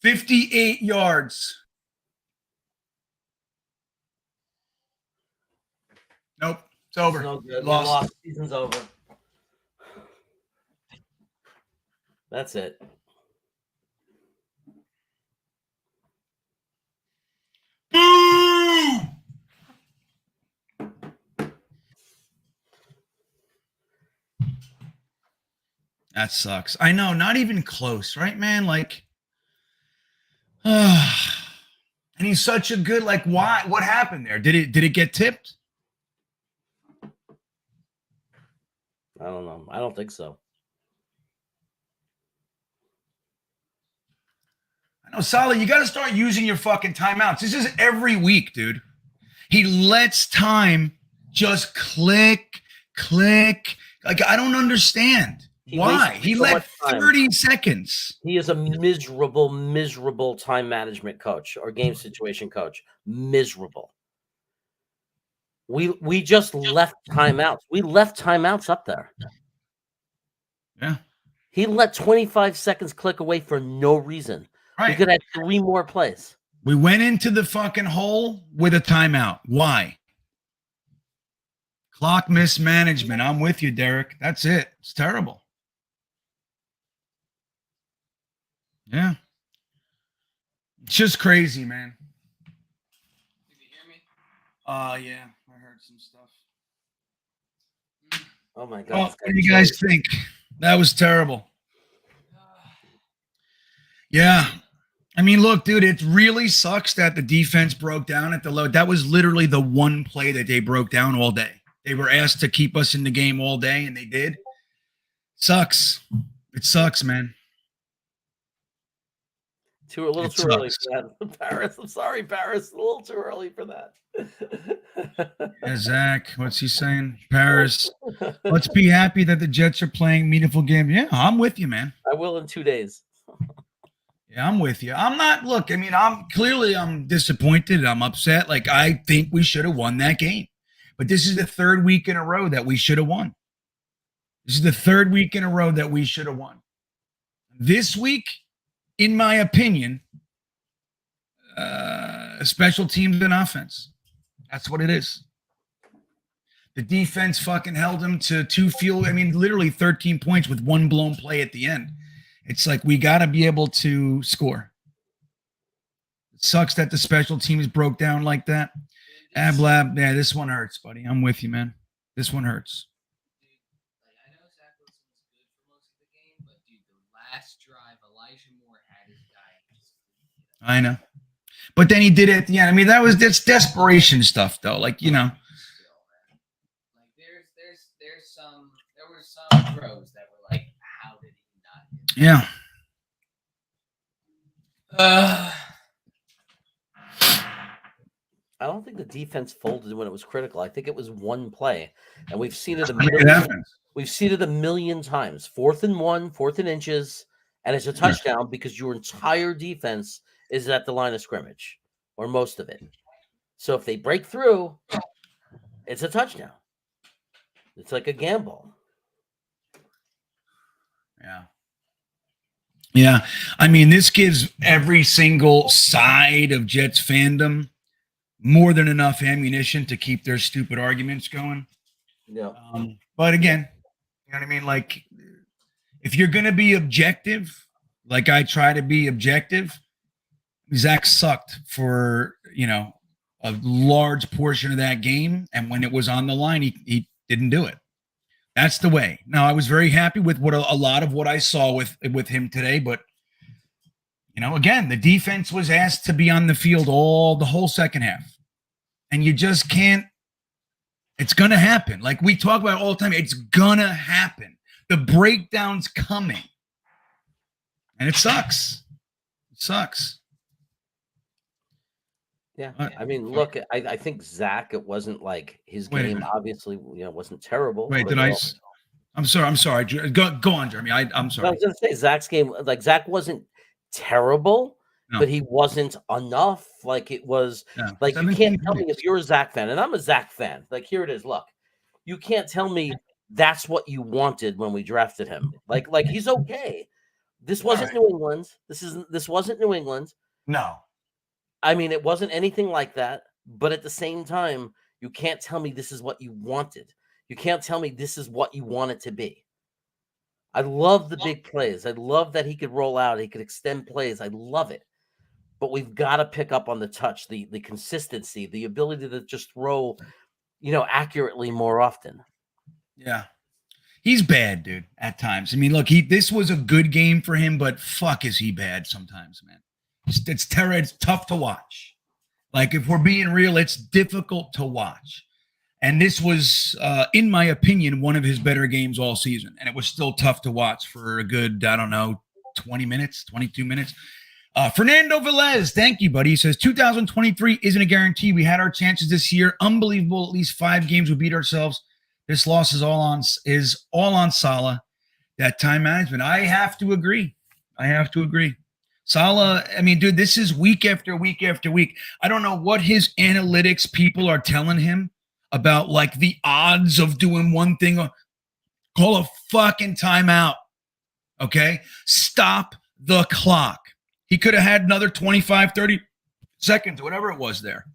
58 yards. Nope. It's over. No good. Lost. Season's over. That's it. Boo! That sucks. I know, not even close, right, man? Like, and he's such a good, like, why? What happened there? Did it get tipped? I don't know. I don't think so. I know, Salah, you got to start using your fucking timeouts. This is every week, dude. He lets time just click. Like, I don't understand. Why? He let 30 seconds. He is a miserable time management coach or game situation coach. Miserable. We just left timeouts. We left timeouts up there. Yeah. He let 25 seconds click away for no reason. Right. We could have 3 more plays. We went into the fucking hole with a timeout. Why? Clock mismanagement. I'm with you, Derek. That's it. It's terrible. Yeah. It's just crazy, man. Did you hear me? Yeah. I heard some stuff. Oh my God. Well, what do you guys think? That was terrible. Yeah. I mean, look, dude, it really sucks that the defense broke down at the low. That was literally the one play that they broke down all day. They were asked to keep us in the game all day, and they did. Sucks. It sucks, man. A little It too early sucks. for that. Paris, I'm sorry, Paris. A little too early for that. Yeah, Zach, what's he saying? Paris. Let's be happy that the Jets are playing meaningful games. Yeah, I'm with you, man. I will in 2 days. Yeah, I'm with you. I'm not. Look, I mean, I'm disappointed. I'm upset. Like, I think we should have won that game, but this is the third week in a row that we should have won. This is the third week in a row that we should have won. This week, in my opinion, special teams and offense. That's what it is. The defense fucking held him to literally 13 points with one blown play at the end. It's like we got to be able to score. It sucks that the special teams broke down like that. Blah. Yeah, this one hurts, buddy. I'm with you, man. This one hurts. I know Zach Wilson was good for most of the game, but dude, the last drive, Elijah Moore had his guy. I know. But then he did it at the end. I mean, that's desperation stuff, though. Like, Still, man. Like there were some throws that were like, how did he not hit? Yeah. I don't think the defense folded when it was critical. I think it was one play, and we've seen it We've seen it a million times. 4th and 1, 4th and inches, and it's a touchdown because your entire defense is at the line of scrimmage, or most of it. So if they break through, it's a touchdown. It's like a gamble. Yeah. Yeah. I mean, this gives every single side of Jets fandom more than enough ammunition to keep their stupid arguments going. Yeah. But again, you know what I mean? Like, if you're going to be objective, like I try to be objective, Zach sucked for, a large portion of that game. And when it was on the line, he didn't do it. That's the way. Now, I was very happy with what a lot of what I saw with him today. But, again, the defense was asked to be on the field the whole second half. And you just can't. It's going to happen. Like we talk about all the time. It's going to happen. The breakdown's coming. And it sucks. It sucks. Yeah. I mean, look, I think Zach, it wasn't like his game obviously, wasn't terrible. Wait, I'm sorry. Go on, Jeremy. I'm sorry. I was going to say Zach's game, like Zach wasn't terrible, but he wasn't enough. Like it was like, you can't tell me if you're a Zach fan, and I'm a Zach fan. Like, here it is. Look, you can't tell me that's what you wanted when we drafted him. Like he's okay. This wasn't New England. This wasn't New England. No. I mean, it wasn't anything like that. But at the same time, you can't tell me this is what you wanted. You can't tell me this is what you want it to be. I love the big plays. I love that he could roll out. He could extend plays. I love it. But we've got to pick up on the touch, the consistency, the ability to just throw, accurately more often. Yeah. He's bad, dude, at times. I mean, look, this was a good game for him, but fuck is he bad sometimes, man. It's terrible. It's tough to watch. Like, if we're being real, it's difficult to watch. And this was, in my opinion, one of his better games all season. And it was still tough to watch for a good, 20 minutes, 22 minutes. Fernando Velez, thank you, buddy. He says, 2023 isn't a guarantee. We had our chances this year. Unbelievable. At least 5 games we beat ourselves. This loss is all on Salah. That time management. I have to agree. Salah, I mean, dude, this is week after week after week. I don't know what his analytics people are telling him about, like, the odds of doing one thing. Call a fucking timeout, okay? Stop the clock. He could have had another 25, 30 seconds, whatever it was there.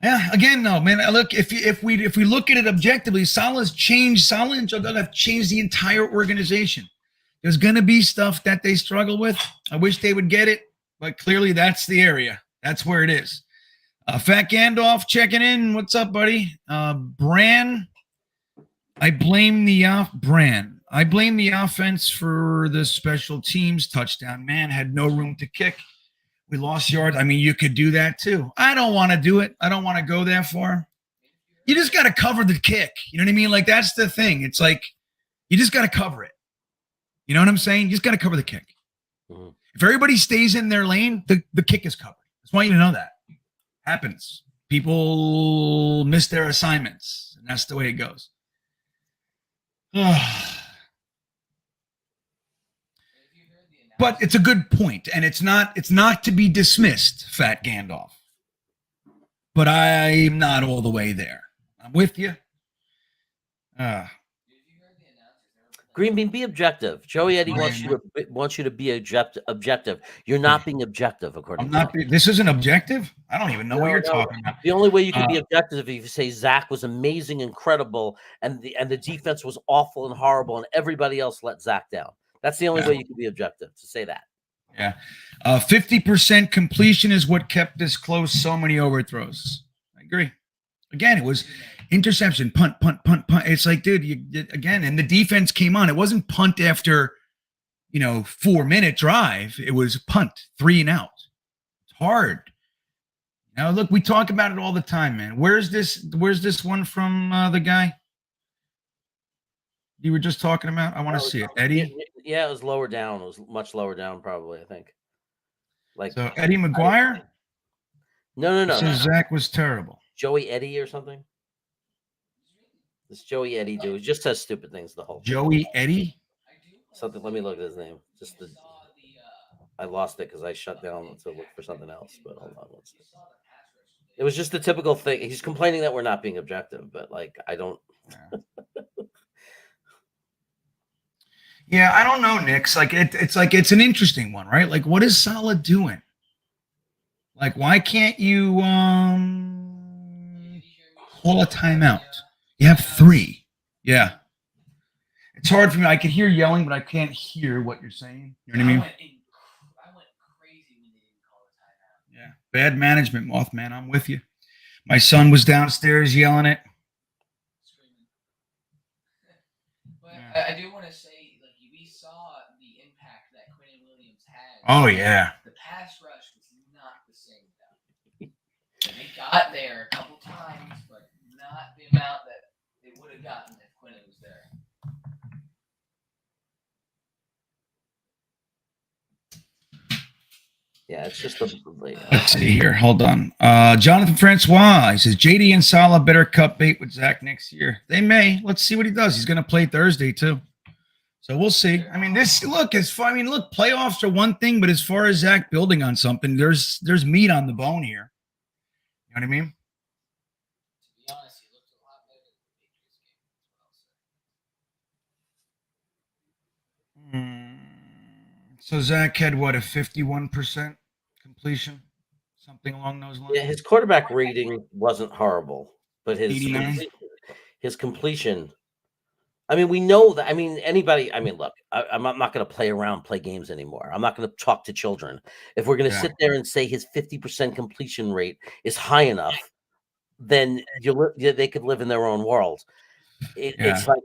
Yeah, again, no, man. Look, if we look at it objectively, Salah and Jogga have changed the entire organization. There's going to be stuff that they struggle with. I wish they would get it, but clearly that's the area. That's where it is. Fat Gandalf checking in. What's up, buddy? Bran. I blame the offense for the special teams touchdown. Man had no room to kick. We lost yards. I mean, you could do that too. I don't want to do it. I don't want to go that far. You just got to cover the kick. You know what I mean? Like, that's the thing. It's like, you just got to cover it. You know what I'm saying? You just got to cover the kick. Mhm. If everybody stays in their lane, the kick is covered. I just want you to know that. Happens. People miss their assignments, and that's the way it goes. But it's a good point, and it's not to be dismissed, Fat Gandalf. But I'm not all the way there. I'm with you. GreenBean, be objective. Joey Eddie wants you to be objective. You're not being objective, according I'm to not. him. This isn't objective. I don't even know what you're talking about. The only way you can be objective is if you say Zach was amazing, incredible, and the defense was awful and horrible, and everybody else let Zach down. That's the only way you can be objective, to say that. Yeah. 50% completion is what kept this close. So many overthrows. I agree. Again, it was interception, punt, punt, punt, punt. It's like, dude, again, and the defense came on. It wasn't punt after, 4-minute drive. It was punt, 3 and out. It's hard. Now, look, we talk about it all the time, man. Where's this one from the guy you were just talking about? I want to see it. Eddie? Yeah, it was lower down. It was much lower down, probably, I think. So Eddie McGuire? No. Zach was terrible. Joey Eddie or something? This Joey Eddie dude. He just says stupid things the whole time. Joey Eddie? Something. Let me look at his name. I lost it because I shut down to look for something else. But hold on one second. It was just the typical thing. He's complaining that we're not being objective, but I don't. Yeah, I don't know, Nick. It's an interesting one, right? Like, what is Saleh doing? Like, why can't you call a timeout? You have 3. Yeah. It's hard for me. I can hear yelling, but I can't hear what you're saying. You know what I mean? I went crazy when they didn't call a timeout. Yeah. Bad management, Mothman. I'm with you. My son was downstairs yelling it. Screaming. But I do want to say, we saw the impact that Quinn Williams had. Oh, yeah. The pass rush was not the same, though. They got there a couple times, but not the amount that they would have gotten if Quinn was there. Yeah, it's just Let's see here. Hold on. Jonathan Francois, he says, JD and Saleh better cut bait with Zach next year. They may. Let's see what he does. He's going to play Thursday, too. So we'll see. I mean, playoffs are one thing, but as far as Zach building on something, there's meat on the bone here. You know what I mean? To be honest, he looked a lot better than the Patriots game as well. So Zach had what, a 51% completion, something along those lines. Yeah, his quarterback rating wasn't horrible, but his 89? his completion. I mean, we know that. I mean, anybody. I mean, look, I'm not going to play games anymore. I'm not going to talk to children. If we're going to sit there and say his 50% completion rate is high enough, then they could live in their own world. It's like,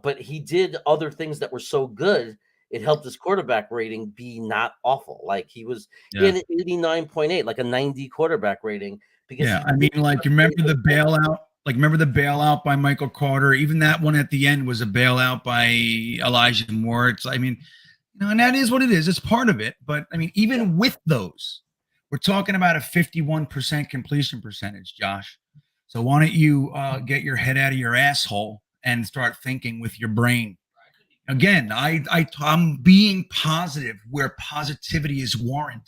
but he did other things that were so good. It helped his quarterback rating be not awful. Like he had an 89.8, like a 90 quarterback rating. Because I mean, remember the bailout? Remember the bailout by Michael Carter? Even that one at the end was a bailout by Elijah Moore. And that is what it is. It's part of it. But I mean, even with those, we're talking about a 51% completion percentage, Josh. So why don't you get your head out of your asshole and start thinking with your brain? Again, I'm being positive where positivity is warranted.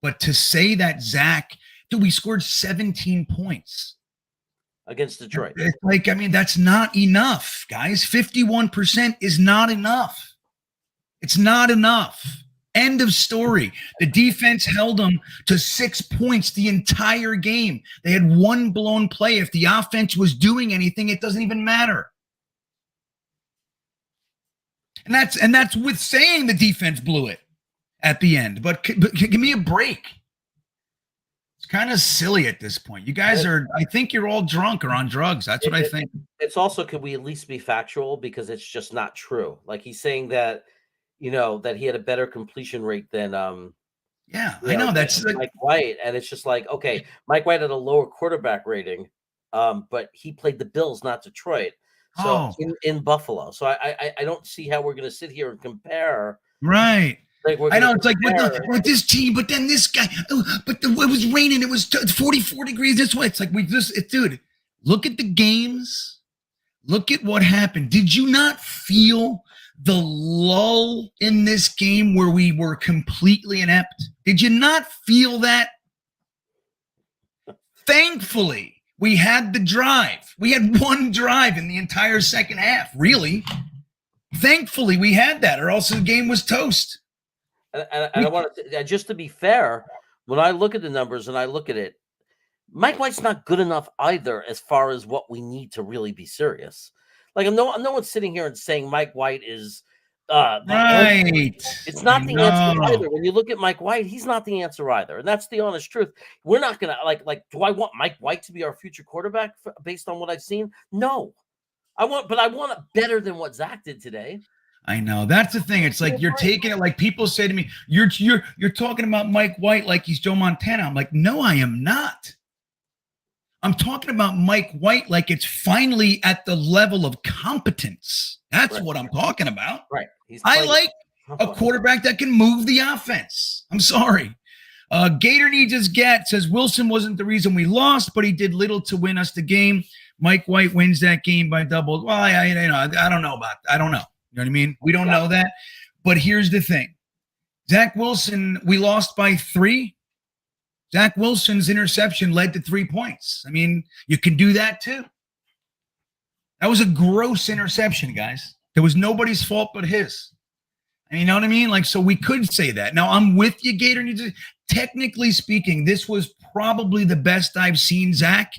But to say that Zach, we scored 17 points. Against Detroit. That's not enough, guys. 51% is not enough. It's not enough. End of story. The defense held them to 6 points the entire game. They had one blown play. If the offense was doing anything, it doesn't even matter. And that's with saying the defense blew it at the end. But give me a break. It's kind of silly at this point. You guys I think you're all drunk or on drugs. That's what I think. It's also, could we at least be factual? Because it's just not true. Like he's saying that, that he had a better completion rate than I know that's Mike White. And it's just like, okay, Mike White had a lower quarterback rating, but he played the Bills, not Detroit. So in Buffalo. So I don't see how we're going to sit here and compare. Right. Like we're I know gonna it's like compare. with this team, but then this guy. Oh, but it was raining. It was 44 degrees this way. It's like dude. Look at the games. Look at what happened. Did you not feel the lull in this game where we were completely inept? Did you not feel that? Thankfully, we had the drive. We had one drive in the entire second half, really. Thankfully, we had that, or else the game was toast. And I want to, just to be fair, when I look at the numbers and I look at it, Mike White's not good enough either as far as what we need to really be serious. Like, no one's sitting here and saying Mike White is right. It's not the answer either. When you look at Mike White, he's not the answer either, and that's the honest truth. We're not gonna like. Do I want Mike White to be our future quarterback based on what I've seen? No, I want it better than what Zach did today. I know that's the thing. It's like you're taking it like people say to me, you're talking about Mike White like he's Joe Montana. I'm like, no, I am not. I'm talking about Mike White like it's finally at the level of competence. That's what I'm talking about. Right. I like a quarterback that can move the offense. I'm sorry. Gator Needs His Gat says Wilson wasn't the reason we lost, but he did little to win us the game. Mike White wins that game by double. Well, I don't know about that. I don't know. You know what I mean? We don't know that. But here's the thing. Zach Wilson, we lost by 3. Zach Wilson's interception led to 3 points. I mean, you can do that too. That was a gross interception, guys. There was nobody's fault but his. And you know what I mean? Like, so we could say that. Now, I'm with you, Gator. Technically speaking, this was probably the best I've seen Zach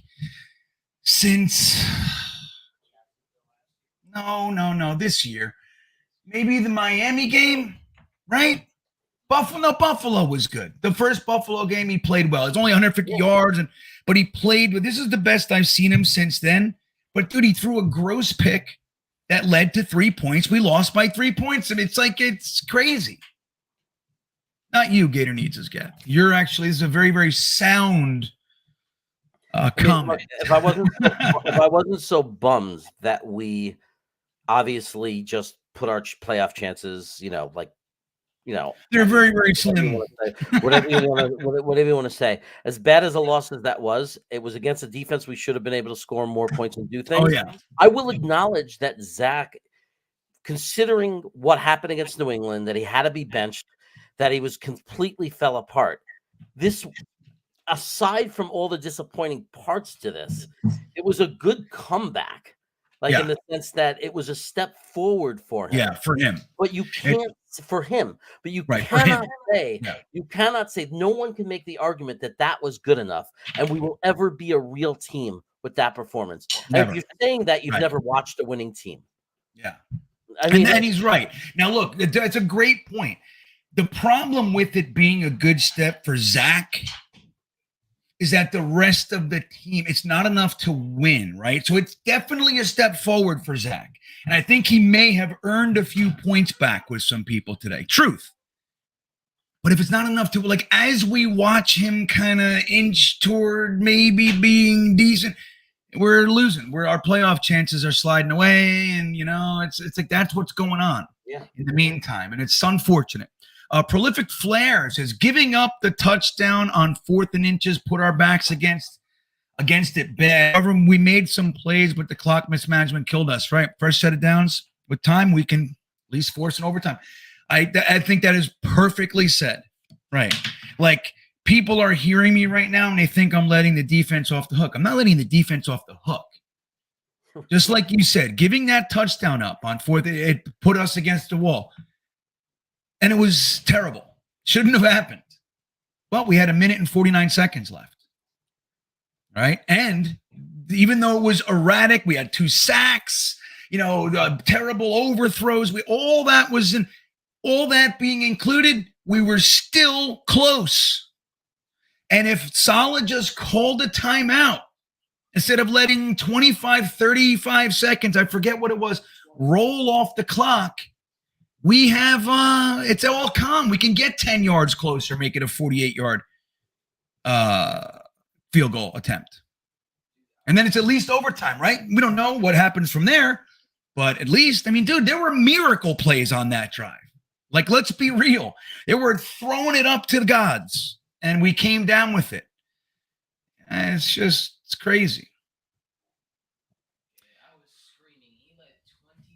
since no, this year. Maybe the Miami game, right? Buffalo was good. The first Buffalo game, he played well. It's only 150 yards, but he played. This is the best I've seen him since then. But, dude, he threw a gross pick that led to 3 points. We lost by 3 points, and it's crazy. Not you, Gator Needs His Gat. You're actually, this is a very, very sound comment. If I wasn't so bummed that we obviously just put our playoff chances, they're very, very slim. Whatever you want to say. As bad as a loss as that was, it was against a defense we should have been able to score more points and do things. Oh, yeah. I will acknowledge that Zach, considering what happened against New England, that he had to be benched, that he was completely fell apart. This, aside from all the disappointing parts to this, it was a good comeback. In the sense that it was a step forward for him. Yeah, for him. But you can't for him. But you cannot say no one can make the argument that was good enough, and we will ever be a real team with that performance. And if you're saying that, you've never watched a winning team. Yeah, and he's right. Now, look, it's a great point. The problem with it being a good step for Zach is that the rest of the team, it's not enough to win, right? So it's definitely a step forward for Zach. And I think he may have earned a few points back with some people today. Truth. But if it's not enough to, as we watch him kind of inch toward maybe being decent, we're losing. Our playoff chances are sliding away. And, it's like that's what's going on in the meantime. And it's unfortunate. Prolific Flair says, giving up the touchdown on 4th and inches put our backs against it bad. However, we made some plays, but the clock mismanagement killed us, right? First set of downs with time, we can at least force an overtime. I think that is perfectly said, right? Like, people are hearing me right now, and they think I'm letting the defense off the hook. I'm not letting the defense off the hook. Just like you said, giving that touchdown up on 4th, it put us against the wall. And it was terrible. Shouldn't have happened. But we had 1 minute and 49 seconds left. Right? And even though it was erratic, we had 2 sacks, terrible overthrows. All that being included, we were still close. And if Saleh just called a timeout instead of letting 25, 35 seconds, I forget what it was, roll off the clock, we have, it's all calm. We can get 10 yards closer, make it a 48-yard field goal attempt. And then it's at least overtime, right? We don't know what happens from there, but at least, dude, there were miracle plays on that drive. Like, let's be real. They were throwing it up to the gods, and we came down with it. And it's crazy. I was screaming. He let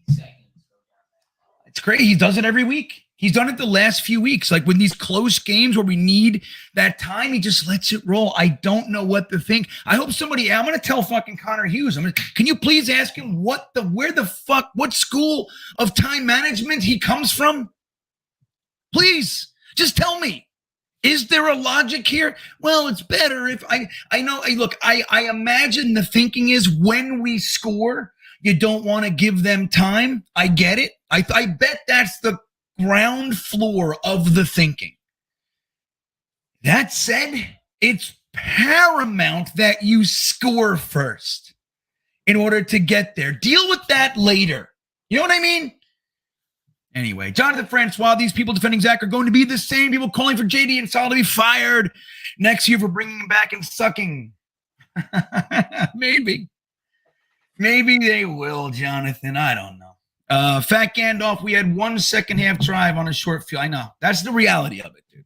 20 seconds go down that. It's crazy. He does it every week. He's done it the last few weeks. Like when these close games where we need that time, he just lets it roll. I don't know what to think. I hope somebody, I'm going to tell fucking Connor Hughes. Can you please ask him what school of time management he comes from? Please, just tell me. Is there a logic here? Well, it's better if I know. Look, I imagine the thinking is when we score, you don't want to give them time. I get it. I bet that's the ground floor of the thinking. That said, it's paramount that you score first in order to get there. Deal with that later. You know what I mean? Anyway, Jonathan Francois, these people defending Zach are going to be the same people calling for JD and Saul to be fired next year for bringing him back and sucking. Maybe they will, Jonathan. I don't know. Fat Gandalf, we had 1 second half drive on a short field. I know. That's the reality of it, dude.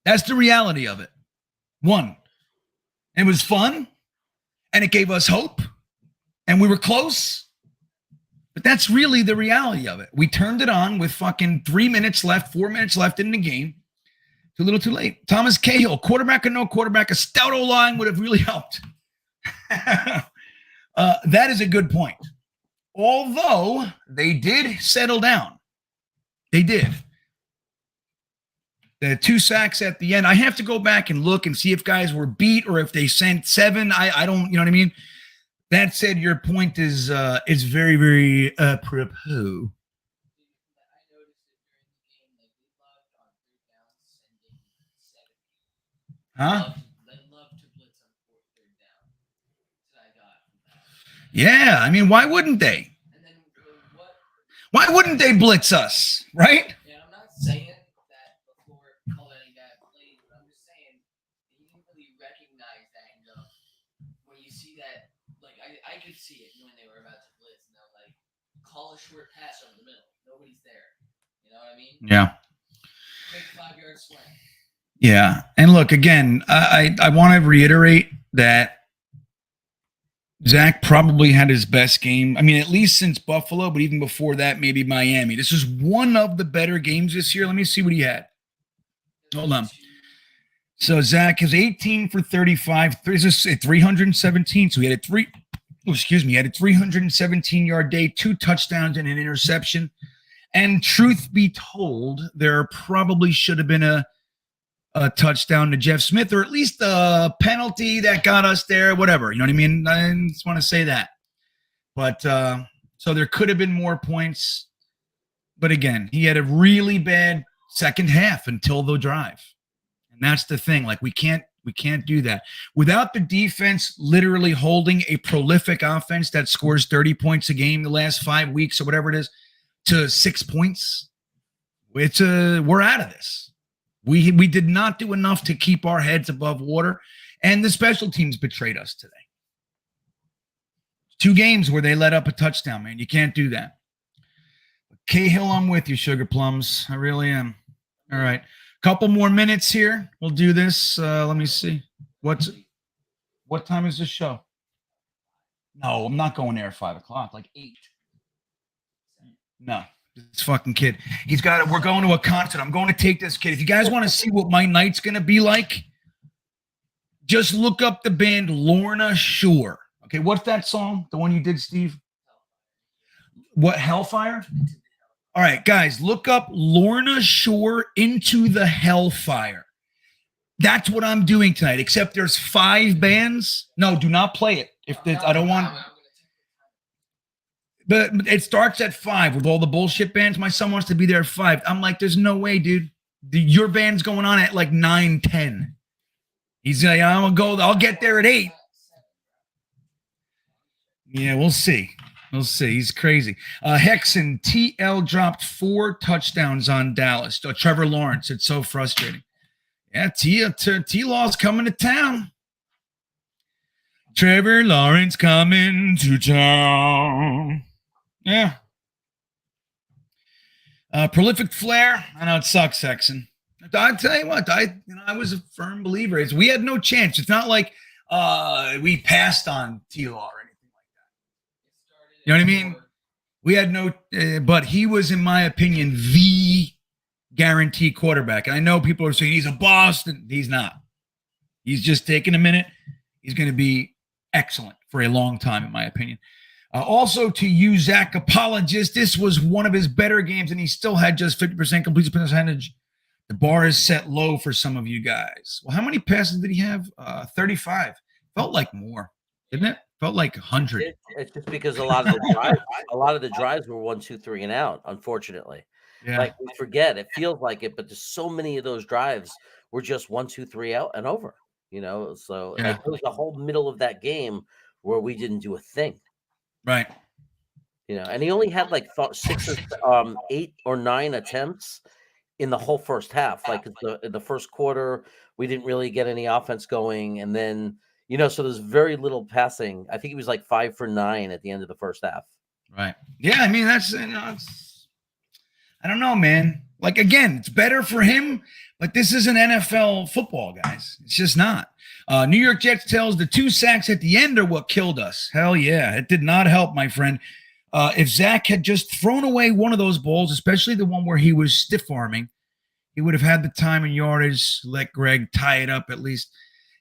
That's the reality of it. One. It was fun, and it gave us hope, and we were close. But that's really the reality of it. We turned it on with fucking 3 minutes left, 4 minutes left in the game. Too little, too late. Thomas Cahill, quarterback or no quarterback, a stout O-line would have really helped. That is a good point. Although they did settle down. They did. The 2 sacks at the end. I have to go back and look and see if guys were beat or if they sent 7. I don't, you know what I mean? That said, your point is very, very apropos. I noticed it during the game. Like they loved on 3rd down sending 7. Huh? They love to blitz on 3rd down. That's what I got from that. Yeah, I mean, why wouldn't they? And then what? Why wouldn't they blitz us, right? Yeah, I'm not saying that before calling any guy plays, but I'm just saying he didn't really recognize that and go. When you see that, like I could see it when they were about to blitz, and they're like, call a short pass over the middle. Nobody's there. You know what I mean? Yeah. Quick 5-yard swing. Yeah. And look, again, I want to reiterate that Zach probably had his best game. I mean, at least since Buffalo, but even before that, maybe Miami. This is one of the better games this year. Let me see what he had. Hold on. So Zach is 18 for 35. This is 317. So he had a 317-yard day, 2 touchdowns and an interception. And truth be told, there probably should have been a touchdown to Jeff Smith, or at least a penalty that got us there, whatever. You know what I mean? I just want to say that. But so there could have been more points. But again, he had a really bad second half until the drive. And that's the thing. Like we can't do that. Without the defense literally holding a prolific offense that scores 30 points a game the last 5 weeks or whatever it is to 6 points, we're out of this. We did not do enough to keep our heads above water, and the special teams betrayed us today. 2 games where they let up a touchdown, man. You can't do that. Cahill, I'm with you, Sugar Plums. I really am. All right. Couple more minutes here. We'll do this. Let me see. What time is this show? No, I'm not going there at 5 o'clock, like 8. No. This fucking kid. We're going to a concert. I'm going to take this kid. If you guys want to see what my night's going to be like, just look up the band Lorna Shore. Okay, what's that song? The one you did, Steve? What, Hellfire? All right, guys, look up Lorna Shore Into the Hellfire. That's what I'm doing tonight, except there's 5 bands. No, do not play it. I don't want... But it starts at 5 with all the bullshit bands. My son wants to be there at 5. I'm like, there's no way, dude. Your band's going on at like 9, 10. He's like, I'll get there at 8. Yeah, we'll see. We'll see. He's crazy. Hexen, TL dropped 4 touchdowns on Dallas. Trevor Lawrence. It's so frustrating. Yeah, T-Law's coming to town. Trevor Lawrence coming to town. Yeah. Prolific flair. I know it sucks, Sexton. I'll tell you what, I was a firm believer. We had no chance. It's not like we passed on T-Law or anything like that. You know what I mean? We had no, but he was, in my opinion, the guarantee quarterback. And I know people are saying he's a boss, and he's not. He's just taking a minute. He's going to be excellent for a long time, in my opinion. Also, to you, Zach, apologist, this was one of his better games, and he still had just 50% completion percentage. The bar is set low for some of you guys. Well, how many passes did he have? 35. Felt like more, didn't it? Felt like 100. It's just because a lot of the drives were 1, 2, 3 and out, unfortunately. Yeah. Like, we forget, it feels like it, but there's so many of those drives were just 1, 2, 3 out and over. So Yeah. like, there was the whole middle of that game where we didn't do a thing. Right. And he only had like 8 or 9 attempts in the whole first half. Like, in the first quarter, we didn't really get any offense going, and then so there's very little passing. I think he was like 5 for 9 at the end of the first half. Right. Yeah, I mean, that's I don't know, man. Like, again, it's better for him, but this isn't NFL football, guys. It's just not. New York Jets tells the 2 sacks at the end are what killed us. Hell yeah, it did not help, my friend. If Zach had just thrown away one of those balls, especially the one where he was stiff-arming, he would have had the time and yardage, let Greg tie it up at least.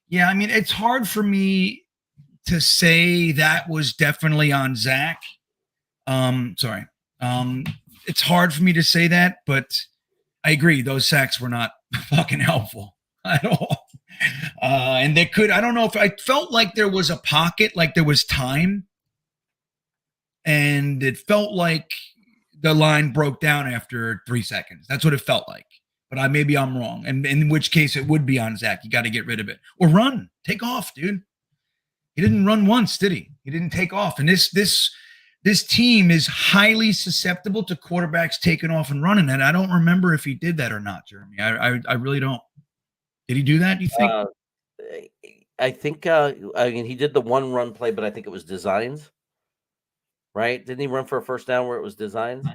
Yeah, I mean, it's hard for me to say that was definitely on Zach. Sorry. It's hard for me to say that, but I agree. Those sacks were not fucking helpful at all. And they could, I don't know if I felt like there was a pocket, like there was time. And it felt like the line broke down after 3 seconds. That's what it felt like. But maybe I'm wrong. And in which case it would be on Zach. You got to get rid of it. Or run. Take off, dude. He didn't run once, did he? He didn't take off. And this team is highly susceptible to quarterbacks taking off and running. And I don't remember if he did that or not, Jeremy. I really don't. Did he do that, do you think? I think he did the one run play, but I think it was designed. Right? Didn't he run for a first down where it was designed?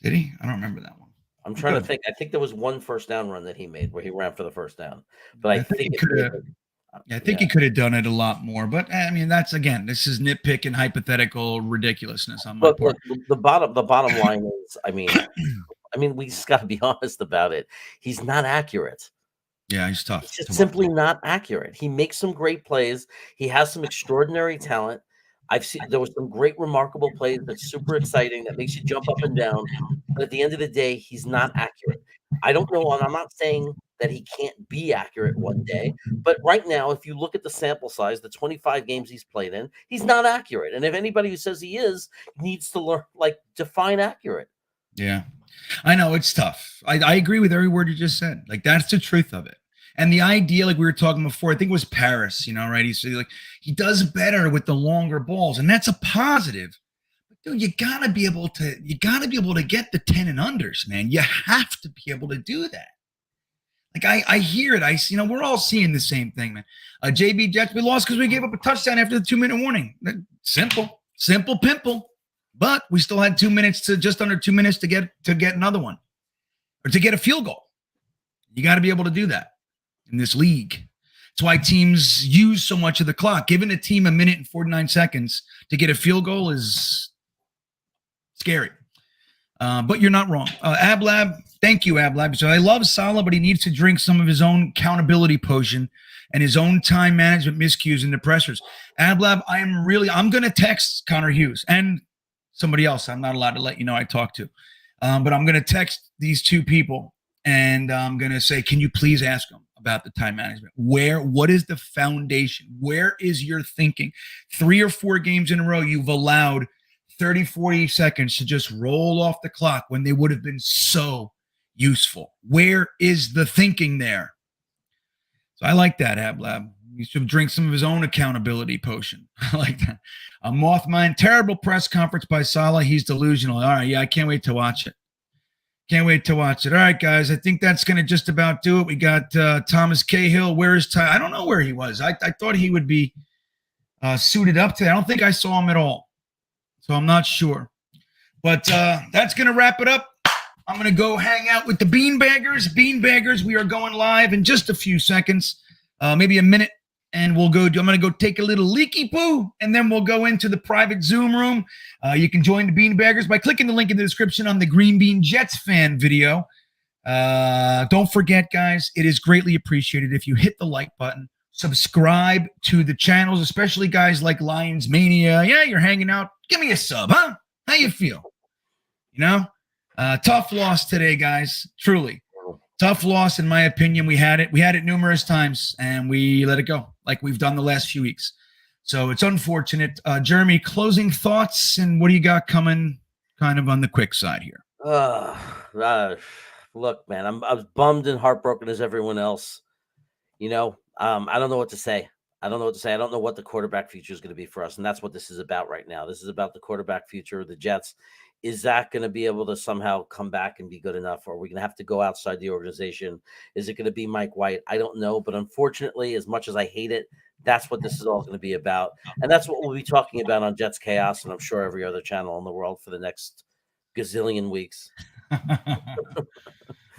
Did he? I don't remember that one. I'm trying to think. I think there was one first down run that he made where he ran for the first down. But I think he could have. I think he could have done it a lot more. But I mean, that's, again, this is nitpicking, hypothetical ridiculousness on my part. The bottom line is, I mean, we just got to be honest about it. He's not accurate. Yeah, he's tough. He's just simply not accurate. He makes some great plays. He has some extraordinary talent. There was some great, remarkable plays that's super exciting, that makes you jump up and down. But at the end of the day, he's not accurate. I don't know, and I'm not saying that he can't be accurate one day. But right now, if you look at the sample size, the 25 games he's played in, he's not accurate. And if anybody who says he is needs to learn, define accurate. Yeah, I know it's tough. I agree with every word you just said. Like, that's the truth of it. And the idea, like we were talking before, I think it was Paris, right? He does better with the longer balls, and that's a positive. But dude, you gotta be able to get the 10 and unders, man. You have to be able to do that. Like, I hear it. We're all seeing the same thing, man. JB Jets, we lost because we gave up a touchdown after the 2-minute warning. Simple pimple. But we still had just under 2 minutes to get another one, or to get a field goal. You got to be able to do that in this league. That's why teams use so much of the clock. Giving a team 1 minute and 49 seconds to get a field goal is scary. But you're not wrong. Ablab, thank you, Ablab. So I love Salah, but he needs to drink some of his own accountability potion and his own time management miscues and the pressures. Ablab, I'm going to text Connor Hughes and somebody else I'm not allowed to let you know I talked to. But I'm going to text these 2 people, and I'm going to say, can you please ask them about the time management? What is the foundation? Where is your thinking? 3 or 4 games in a row, you've allowed 30, 40 seconds to just roll off the clock when they would have been so useful. Where is the thinking there? So I like that, Ablab. He should drink some of his own accountability potion. I like that. Mothman, terrible press conference by Salah. He's delusional. All right, yeah, I can't wait to watch it. All right, guys, I think that's going to just about do it. We got Thomas Cahill. Where is Ty? I don't know where he was. I thought he would be suited up today. I don't think I saw him at all, so I'm not sure. But that's going to wrap it up. I'm going to go hang out with the beanbaggers. Beanbaggers, we are going live in just a few seconds, maybe a minute, and we'll go. I'm going to go take a little leaky poo, and then we'll go into the private Zoom room. You can join the beanbaggers by clicking the link in the description on the GreenBean Jetsfan video. Don't forget, guys, it is greatly appreciated if you hit the like button, subscribe to the channels, especially guys like Lions Mania. Yeah, you're hanging out. Give me a sub, huh? How you feel? You know? Tough loss today, guys. Truly. Tough loss, in my opinion. We had it numerous times, and we let it go like we've done the last few weeks. So it's unfortunate. Jeremy, closing thoughts, and what do you got coming kind of on the quick side here? Look, man, I was bummed and heartbroken as everyone else. You know, I don't know what to say. I don't know what the quarterback future is going to be for us, and that's what this is about right now. This is about the quarterback future of the Jets. Is Zach going to be able to somehow come back and be good enough, or are we going to have to go outside the organization? Is it going to be Mike White? I don't know, but unfortunately, as much as I hate it, that's what this is all going to be about, and that's what we'll be talking about on Jets Chaos, and I'm sure every other channel in the world for the next gazillion weeks.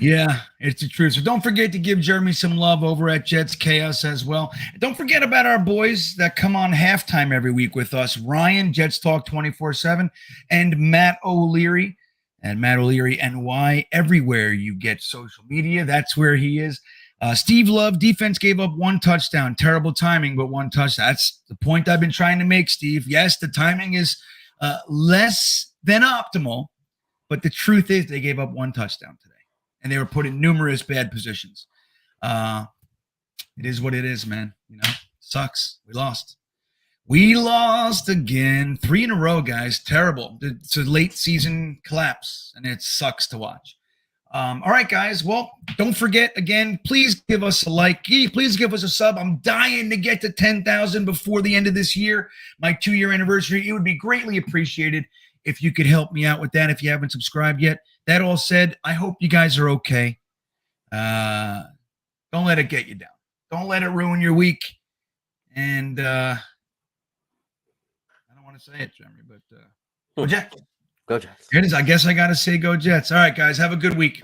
Yeah, it's the truth. So don't forget to give Jeremy some love over at Jets Chaos as well. Don't forget about our boys that come on halftime every week with us. Ryan, Jets Talk 24/7, and Matt O'Leary. And Matt O'Leary NY, everywhere you get social media, that's where he is. Steve Love, defense gave up 1 touchdown. Terrible timing, but 1 touchdown. That's the point I've been trying to make, Steve. Yes, the timing is less than optimal, but the truth is they gave up 1 touchdown today. And they were put in numerous bad positions. It is what it is, man. You know, sucks. We lost. We lost again. 3 in a row, guys. Terrible. It's a late season collapse, and it sucks to watch. All right, guys. Well, don't forget, again, please give us a like. Please give us a sub. I'm dying to get to 10,000 before the end of this year, my 2-year anniversary. It would be greatly appreciated if you could help me out with that if you haven't subscribed yet. That all said, I hope you guys are okay. Don't let it get you down. Don't let it ruin your week. And I don't want to say it, Jeremy, but go Jets. Go Jets. Here it is. I guess I got to say go Jets. All right, guys. Have a good week.